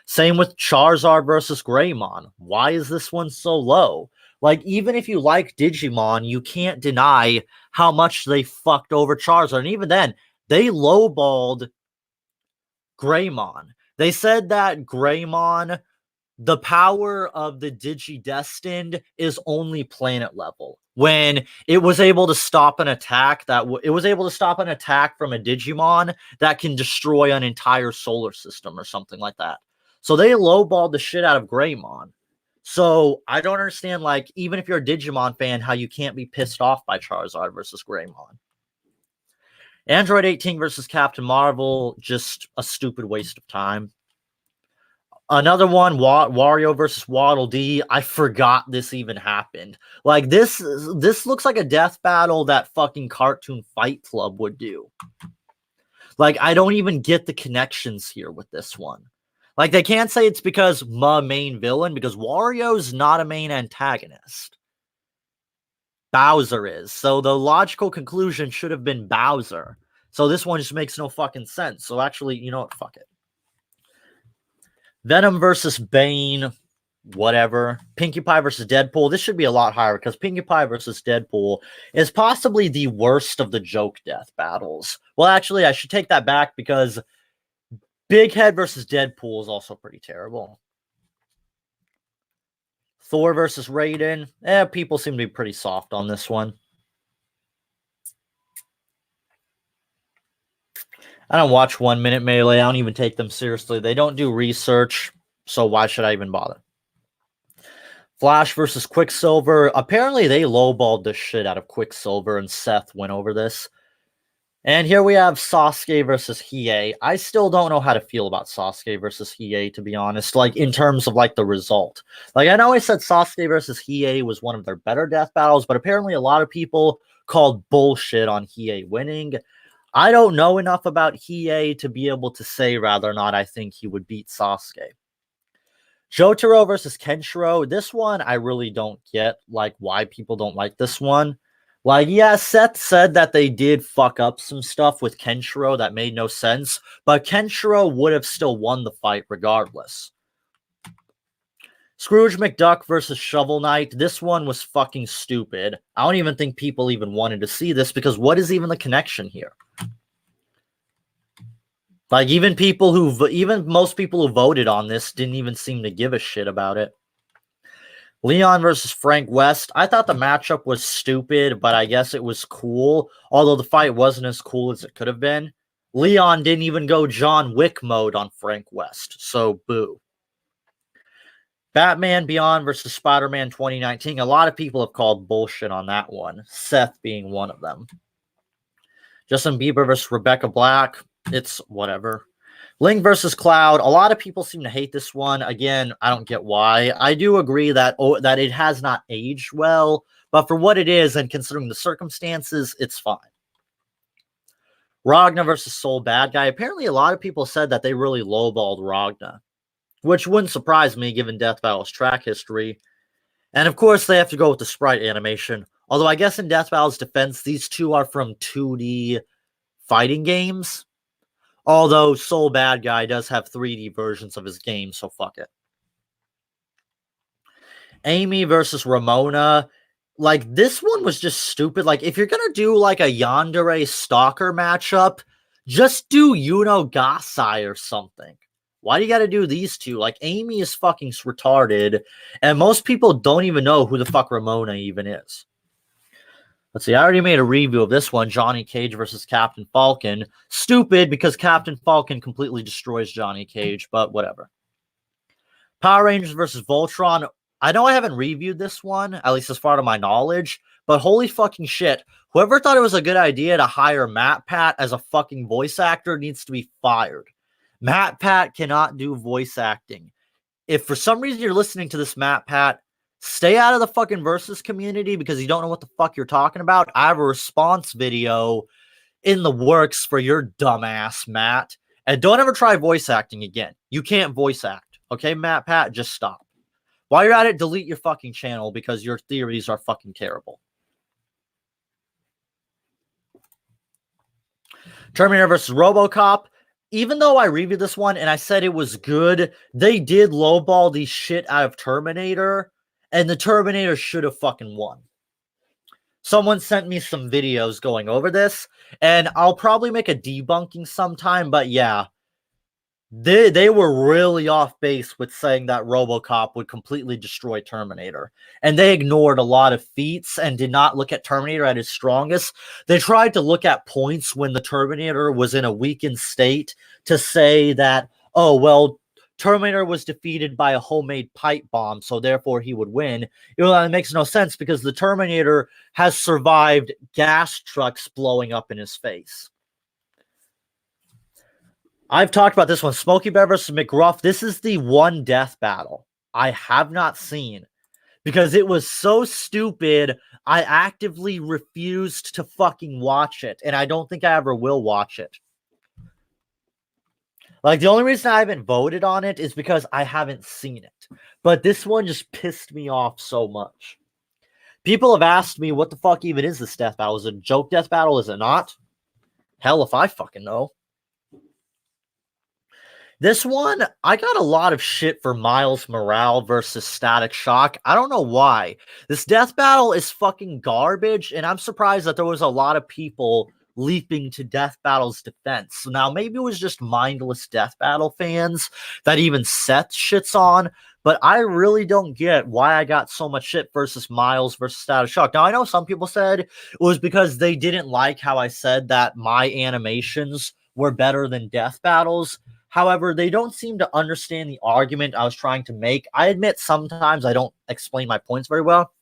Same with Charizard versus Greymon. Why is this one so low? Like, even if you like Digimon, you can't deny how much they fucked over Charizard. And even then, they lowballed Greymon. They said that Greymon, the power of the Digidestined is only planet level. When it was able to stop an attack it was able to stop an attack from a Digimon that can destroy an entire solar system or something like that. So they lowballed the shit out of Greymon. So I don't understand, like, even if you're a Digimon fan, how you can't be pissed off by Charizard versus Greymon. Android 18 versus Captain Marvel, just a stupid waste of time. Another one, Wario versus Waddle Dee. I forgot this even happened. Like, this looks like a death battle that fucking Cartoon Fight Club would do. Like, I don't even get the connections here with this one. Like, they can't say it's because my main villain, because Wario's not a main antagonist. Bowser is. So the logical conclusion should have been Bowser. So this one just makes no fucking sense. So actually, you know what? Fuck it. Venom versus Bane, whatever. Pinkie Pie versus Deadpool. This should be a lot higher because Pinkie Pie versus Deadpool is possibly the worst of the joke death battles. Well, actually, I should take that back because Big Head versus Deadpool is also pretty terrible. Thor versus Raiden. People seem to be pretty soft on this one. I don't watch 1 Minute Melee. I don't even take them seriously. They don't do research, so why should I even bother? Flash versus Quicksilver. Apparently, they lowballed the shit out of Quicksilver, and Seth went over this. And here we have Sasuke versus Hiei. I still don't know how to feel about Sasuke versus Hiei, to be honest, like, in terms of, like, the result. Like, I know I said Sasuke versus Hiei was one of their better death battles, but apparently a lot of people called bullshit on Hiei winning. I don't know enough about Hiei to be able to say whether or not I think he would beat Sasuke. Jotaro versus Kenshiro. This one, I really don't get, like, why people don't like this one. Like, yeah, Seth said that they did fuck up some stuff with Kenshiro that made no sense, but Kenshiro would have still won the fight regardless. Scrooge McDuck versus Shovel Knight. This one was fucking stupid. I don't even think people even wanted to see this because what is even the connection here? Like, even most people who voted on this didn't even seem to give a shit about it. Leon versus Frank West. I thought the matchup was stupid, but I guess it was cool. Although the fight wasn't as cool as it could have been. Leon didn't even go John Wick mode on Frank West, so boo. Batman Beyond versus Spider-Man 2019. A lot of people have called bullshit on that one, Seth being one of them. Justin Bieber versus Rebecca Black. It's whatever. Link versus Cloud. A lot of people seem to hate this one. Again, I don't get why. I do agree that it has not aged well, but for what it is and considering the circumstances, it's fine. Ragna versus Soul Bad Guy. Apparently, a lot of people said that they really lowballed Ragna, which wouldn't surprise me given Death Battle's track history. And of course, they have to go with the sprite animation. Although I guess in Death Battle's defense, these two are from 2D fighting games. Although Soul Bad Guy does have 3D versions of his game, so fuck it. Amy versus Ramona. Like, this one was just stupid. Like, if you're gonna do like a Yandere Stalker matchup, just do Yuno Gasai or something. Why do you gotta do these two? Like, Amy is fucking retarded, and most people don't even know who the fuck Ramona even is. Let's see, I already made a review of this one, Johnny Cage versus Captain Falcon. Stupid, because Captain Falcon completely destroys Johnny Cage, but whatever. Power Rangers versus Voltron. I know I haven't reviewed this one, at least as far to my knowledge, but holy fucking shit. Whoever thought it was a good idea to hire Matt Pat as a fucking voice actor needs to be fired. Matt Pat cannot do voice acting. If for some reason you're listening to this, Matt Pat, stay out of the fucking Versus community because you don't know what the fuck you're talking about. I have a response video in the works for your dumbass, Matt. And don't ever try voice acting again. You can't voice act. Okay, Matt Pat, just stop. While you're at it, delete your fucking channel because your theories are fucking terrible. Terminator versus RoboCop. Even though I reviewed this one and I said it was good, they did lowball the shit out of Terminator, and the Terminator should have fucking won. Someone sent me some videos going over this, and I'll probably make a debunking sometime, but yeah. They were really off base with saying that RoboCop would completely destroy Terminator. And they ignored a lot of feats and did not look at Terminator at its strongest. They tried to look at points when the Terminator was in a weakened state to say that, oh, well, Terminator was defeated by a homemade pipe bomb, so therefore he would win. You know, that makes no sense because the Terminator has survived gas trucks blowing up in his face. I've talked about this one. Smokey Bear versus McGruff. This is the one death battle I have not seen because it was so stupid. I actively refused to fucking watch it, and I don't think I ever will watch it. Like, the only reason I haven't voted on it is because I haven't seen it. But this one just pissed me off so much. People have asked me, what the fuck even is this death battle? Is it a joke death battle? Is it not? Hell if I fucking know. This one, I got a lot of shit for Miles Morale versus Static Shock. I don't know why. This death battle is fucking garbage, and I'm surprised that there was a lot of people leaping to Death Battle's defense. So now, maybe it was just mindless Death Battle fans that even Seth shits on, but I really don't get why I got so much shit versus Miles versus Static Shock. Now, I know some people said it was because they didn't like how I said that my animations were better than Death Battle's. However, they don't seem to understand the argument I was trying to make. I admit sometimes I don't explain my points very well.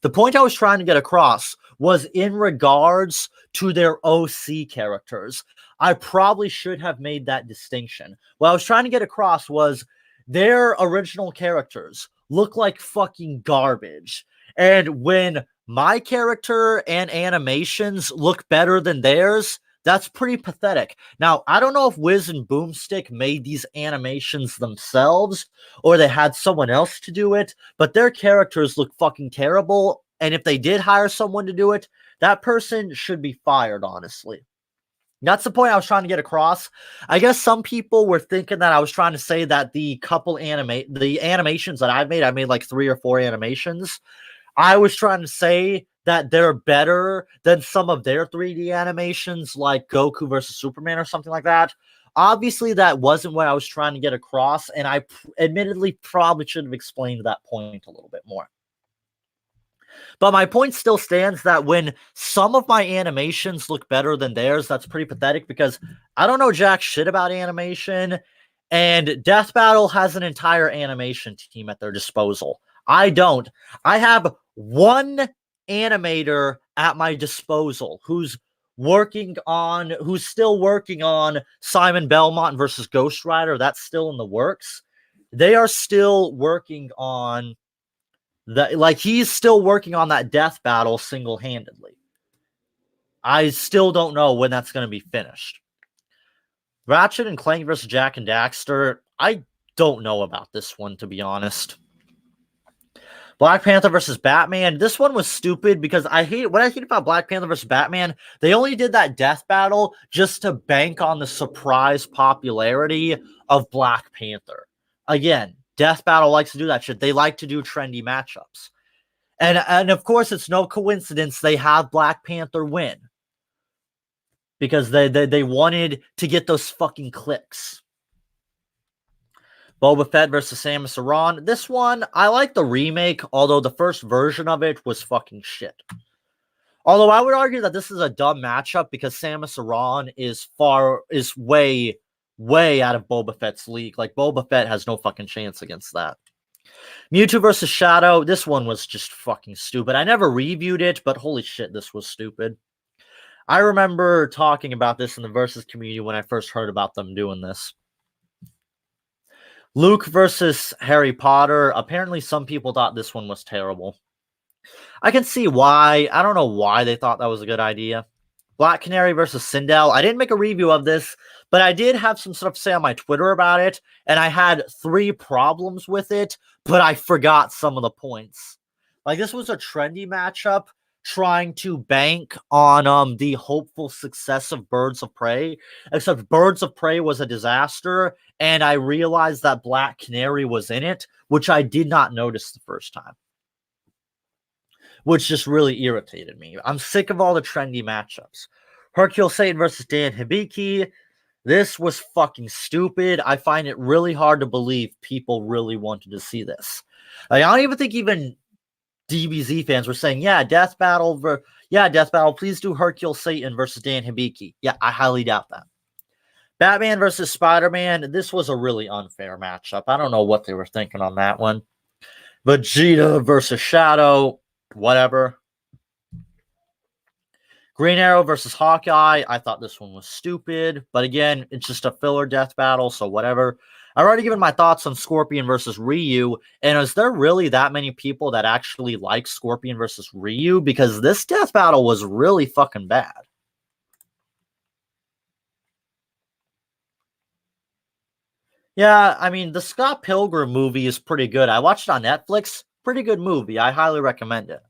The point I was trying to get across was in regards to their OC characters. I probably should have made that distinction. What I was trying to get across was their original characters look like fucking garbage. And when my character and animations look better than theirs, that's pretty pathetic. Now, I don't know if Wiz and Boomstick made these animations themselves or they had someone else to do it, but their characters look fucking terrible. And if they did hire someone to do it, that person should be fired, honestly. That's the point I was trying to get across. I guess some people were thinking that I was trying to say that the animations that I made like 3 or 4 animations. I was trying to say that they're better than some of their 3D animations like Goku versus Superman or something like that. Obviously, that wasn't what I was trying to get across, and I admittedly probably should have explained that point a little bit more. But my point still stands that when some of my animations look better than theirs, that's pretty pathetic because I don't know jack shit about animation, and Death Battle has an entire animation team at their disposal. I don't. I have one animator at my disposal who's still working on Simon Belmont versus Ghost Rider. That's still in the works. They are still working on he's still working on that death battle single-handedly. I still don't know when that's going to be finished. Ratchet and Clank versus Jack and Daxter. I don't know about this one, to be honest. Black Panther versus Batman. This one was stupid because what I hate about Black Panther versus Batman, they only did that death battle just to bank on the surprise popularity of Black Panther. Again, death battle likes to do that shit. They like to do trendy matchups. And of course, it's no coincidence they have Black Panther win. Because they wanted to get those fucking clicks. Boba Fett versus Samus Aran. This one, I like the remake, although the first version of it was fucking shit. Although I would argue that this is a dumb matchup because Samus Aran is way out of Boba Fett's league. Like, Boba Fett has no fucking chance against that. Mewtwo versus Shadow. This one was just fucking stupid. I never reviewed it, but holy shit, this was stupid. I remember talking about this in the Versus community when I first heard about them doing this. Luke versus Harry Potter. Apparently, some people thought this one was terrible. I can see why. I don't know why they thought that was a good idea. Black Canary versus Sindel. I didn't make a review of this, but I did have some stuff to say on my Twitter about it, and I had 3 problems with it, but I forgot some of the points. Like, this was a trendy matchup trying to bank on the hopeful success of Birds of Prey, except Birds of Prey was a disaster, and I realized that Black Canary was in it, which I did not notice the first time, which just really irritated me. I'm sick of all the trendy matchups. Hercule Satan versus Dan Hibiki. This was fucking stupid. I find it really hard to believe people really wanted to see this. Like, I don't even think even DBZ fans were saying, death battle, please do Hercule Satan versus Dan Hibiki. Yeah, I highly doubt that. Batman versus Spider-Man, this was a really unfair matchup. I don't know what they were thinking on that one. Vegeta versus Shadow, whatever. Green Arrow versus Hawkeye, I thought this one was stupid, but again, it's just a filler death battle, so whatever. I've already given my thoughts on Scorpion versus Ryu, and is there really that many people that actually like Scorpion versus Ryu? Because this death battle was really fucking bad. Yeah, I mean, the Scott Pilgrim movie is pretty good. I watched it on Netflix. Pretty good movie. I highly recommend it.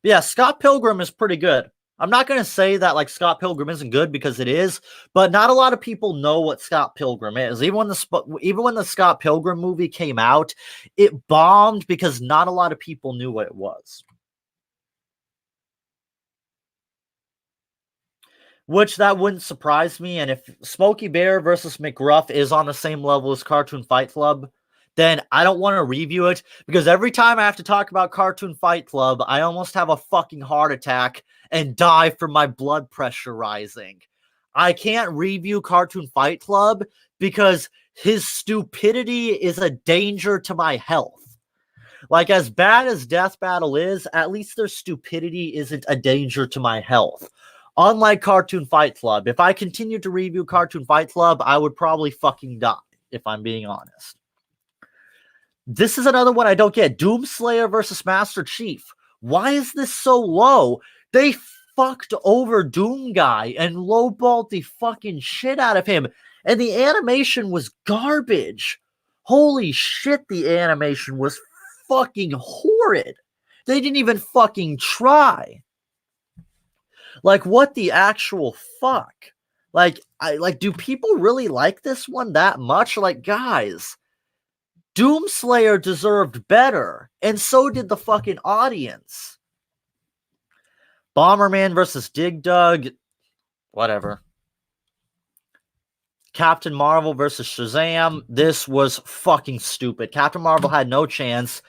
But yeah, Scott Pilgrim is pretty good. I'm not going to say that like Scott Pilgrim isn't good because it is, but not a lot of people know what Scott Pilgrim is. Even when the Scott Pilgrim movie came out, it bombed because not a lot of people knew what it was. Which that wouldn't surprise me. And if Smokey Bear versus McGruff is on the same level as Cartoon Fight Club, then I don't want to review it because every time I have to talk about Cartoon Fight Club, I almost have a fucking heart attack and die from my blood pressure rising. I can't review Cartoon Fight Club because his stupidity is a danger to my health. Like, as bad as Death Battle is, at least their stupidity isn't a danger to my health. Unlike Cartoon Fight Club, if I continued to review Cartoon Fight Club, I would probably fucking die, if I'm being honest. This is another one I don't get. Doomslayer versus Master Chief. Why is this so low? They fucked over Doom Guy and lowballed the fucking shit out of him. And the animation was garbage. Holy shit, the animation was fucking horrid. They didn't even fucking try. Like, what the actual fuck? Like, do people really like this one that much? Like, guys, Doomslayer deserved better, and so did the fucking audience. Bomberman versus Dig Dug, whatever. Captain Marvel versus Shazam, this was fucking stupid. Captain Marvel had no chance,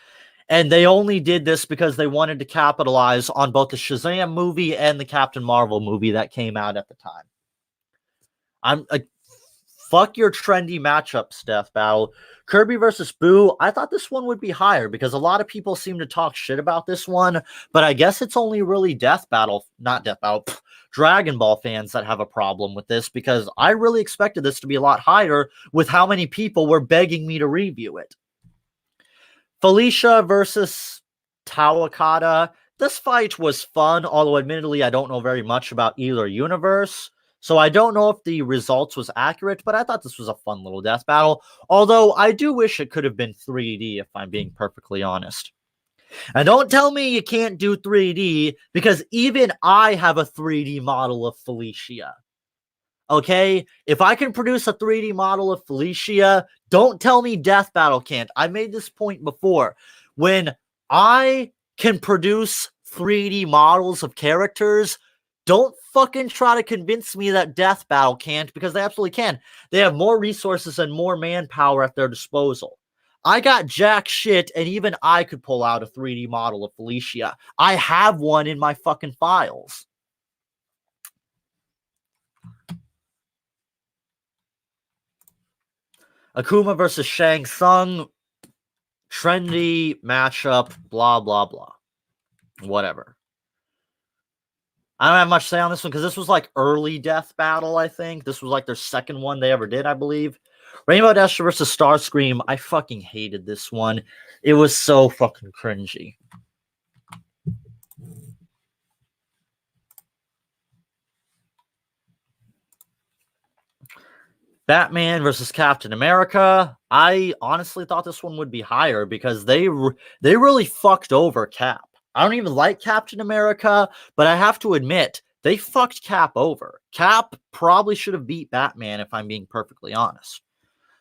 and they only did this because they wanted to capitalize on both the Shazam movie and the Captain Marvel movie that came out at the time. I'm like, fuck your trendy matchups, Death Battle. Kirby versus Boo, I thought this one would be higher because a lot of people seem to talk shit about this one, but I guess it's only really Dragon Ball fans that have a problem with this because I really expected this to be a lot higher with how many people were begging me to review it. Felicia versus Tawakata. This fight was fun, although admittedly I don't know very much about either universe. So I don't know if the results was accurate, but I thought this was a fun little death battle. Although I do wish it could have been 3D, if I'm being perfectly honest. And don't tell me you can't do 3D, because even I have a 3D model of Felicia. Okay? If I can produce a 3D model of Felicia, don't tell me Death Battle can't. I made this point before. When I can produce 3D models of characters, don't fucking try to convince me that Death Battle can't, because they absolutely can. They have more resources and more manpower at their disposal. I got jack shit, and even I could pull out a 3D model of Felicia. I have one in my fucking files. Akuma versus Shang Tsung. Trendy matchup, blah, blah, blah. Whatever. I don't have much to say on this one because this was like early Death Battle, I think. This was like their second one they ever did, I believe. Rainbow Dash versus Starscream. I fucking hated this one. It was so fucking cringy. Batman versus Captain America. I honestly thought this one would be higher because they really fucked over Cap. I don't even like Captain America, but I have to admit, they fucked Cap over. Cap probably should have beat Batman, if I'm being perfectly honest.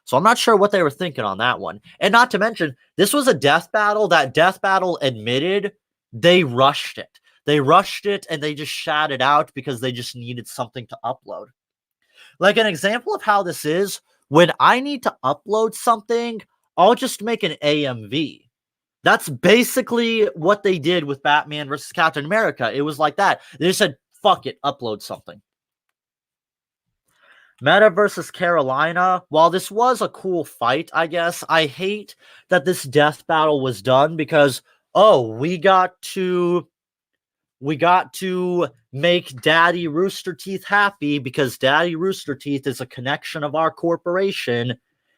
So I'm not sure what they were thinking on that one. And not to mention, this was a Death Battle. That Death Battle admitted they rushed it. They rushed it and they just shat it out because they just needed something to upload. Like an example of how this is, when I need to upload something, I'll just make an AMV. That's basically what they did with Batman versus Captain America. It was like that. They just said, fuck it, upload something. Meta versus Carolina. While this was a cool fight, I guess, I hate that this Death Battle was done because, oh, we got to make Daddy Rooster Teeth happy because Daddy Rooster Teeth is a connection of our corporation.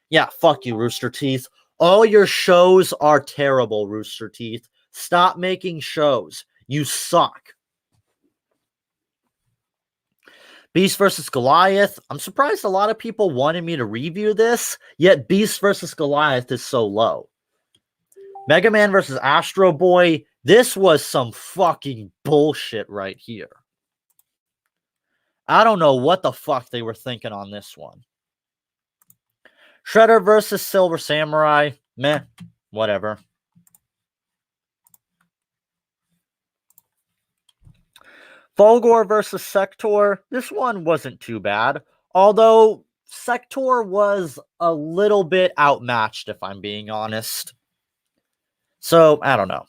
Yeah, fuck you, Rooster Teeth. All your shows are terrible, Rooster Teeth. Stop making shows. You suck. Beast versus Goliath. I'm surprised a lot of people wanted me to review this, yet Beast versus Goliath is so low. Mega Man versus Astro Boy. This was some fucking bullshit right here. I don't know what the fuck they were thinking on this one. Shredder versus Silver Samurai. Meh. Whatever. Fulgor versus Sector. This one wasn't too bad. Although Sector was a little bit outmatched, if I'm being honest. So, I don't know.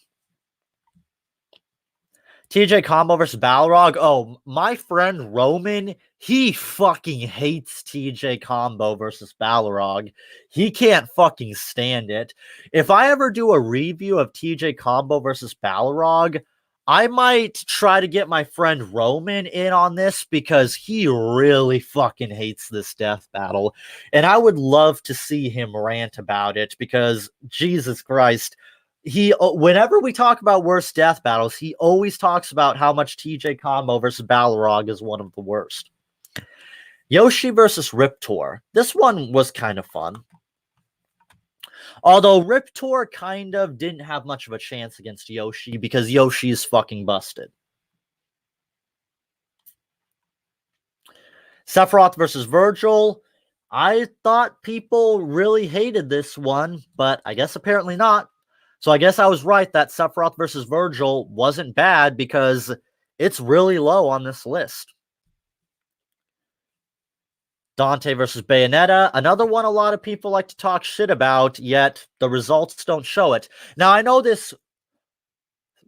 TJ Combo versus Balrog. Oh, my friend Roman, he fucking hates TJ Combo versus Balrog. He can't fucking stand it. If I ever do a review of TJ Combo versus Balrog, I might try to get my friend Roman in on this because he really fucking hates this death battle. And I would love to see him rant about it because, Jesus Christ, whenever we talk about worst death battles, he always talks about how much TJ Combo versus Balrog is one of the worst. Yoshi versus Riptor. This one was kind of fun. Although Riptor kind of didn't have much of a chance against Yoshi because Yoshi is fucking busted. Sephiroth versus Virgil. I thought people really hated this one, but I guess apparently not. So I guess I was right that Sephiroth versus Virgil wasn't bad because it's really low on this list. Dante versus Bayonetta, another one a lot of people like to talk shit about, yet the results don't show it. Now, I know this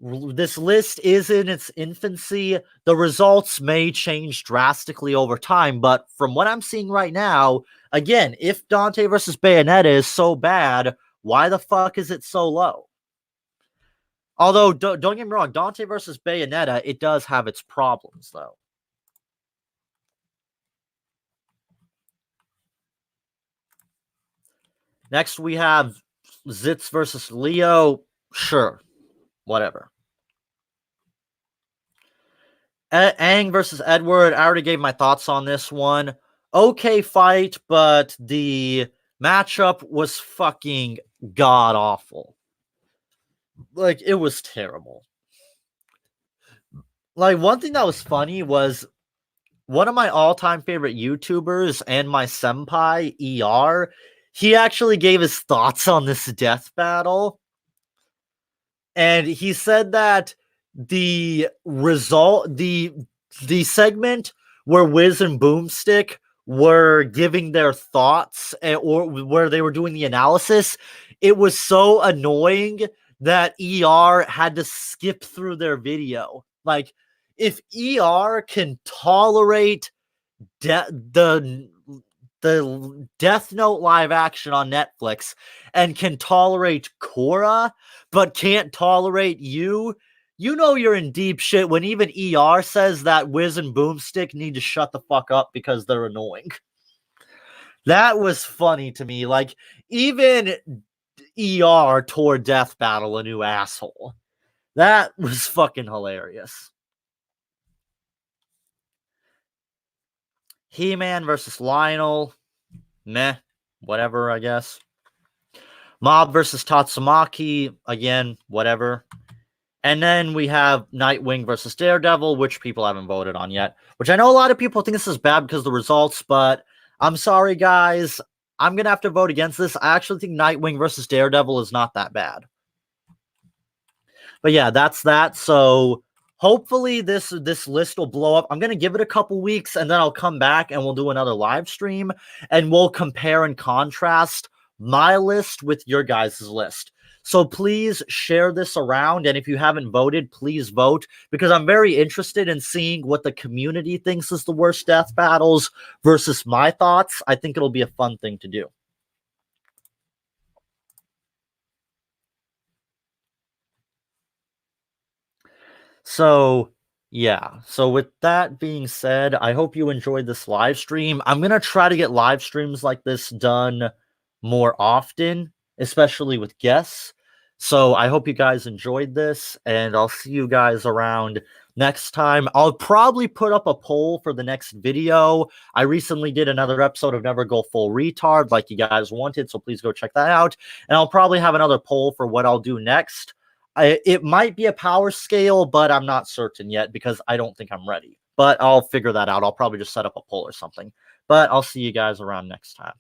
list is in its infancy. The results may change drastically over time, but from what I'm seeing right now, again, if Dante versus Bayonetta is so bad, why the fuck is it so low? Although, don't get me wrong, Dante versus Bayonetta, it does have its problems, though. Next, we have Zitz versus Leo. Sure, whatever. Aang versus Edward. I already gave my thoughts on this one. Okay fight, but the matchup was fucking god-awful. Like, it was terrible. Like, one thing that was funny was one of my all-time favorite YouTubers and my senpai, ER, he actually gave his thoughts on this death battle. And he said that the result, the segment where Wiz and Boomstick were giving their thoughts or where they were doing the analysis, it was so annoying that ER had to skip through their video. Like, if ER can tolerate the Death Note live action on Netflix and can tolerate Korra, but can't tolerate you, you know you're in deep shit when even ER says that Wiz and Boomstick need to shut the fuck up because they're annoying. That was funny to me. Like, even ER tore Death Battle a new asshole. That was fucking hilarious. He-Man versus Lionel. Meh. Whatever, I guess. Mob versus Tatsumaki. Again, whatever. And then we have Nightwing versus Daredevil, which people haven't voted on yet. Which I know a lot of people think this is bad because of the results, but I'm sorry, guys. I'm going to have to vote against this. I actually think Nightwing versus Daredevil is not that bad. But yeah, that's that. So hopefully this list will blow up. I'm going to give it a couple weeks, and then I'll come back and we'll do another live stream, and we'll compare and contrast my list with your guys' list. So please share this around, and if you haven't voted, please vote, because I'm very interested in seeing what the community thinks is the worst death battles versus my thoughts. I think it'll be a fun thing to do. So, yeah. So with that being said, I hope you enjoyed this live stream. I'm going to try to get live streams like this done more often, especially with guests. So I hope you guys enjoyed this, and I'll see you guys around next time. I'll probably put up a poll for the next video. I recently did another episode of Never Go Full Retard like you guys wanted, so please go check that out. And I'll probably have another poll for what I'll do next. It might be a power scale, but I'm not certain yet because I don't think I'm ready. But I'll figure that out. I'll probably just set up a poll or something. But I'll see you guys around next time.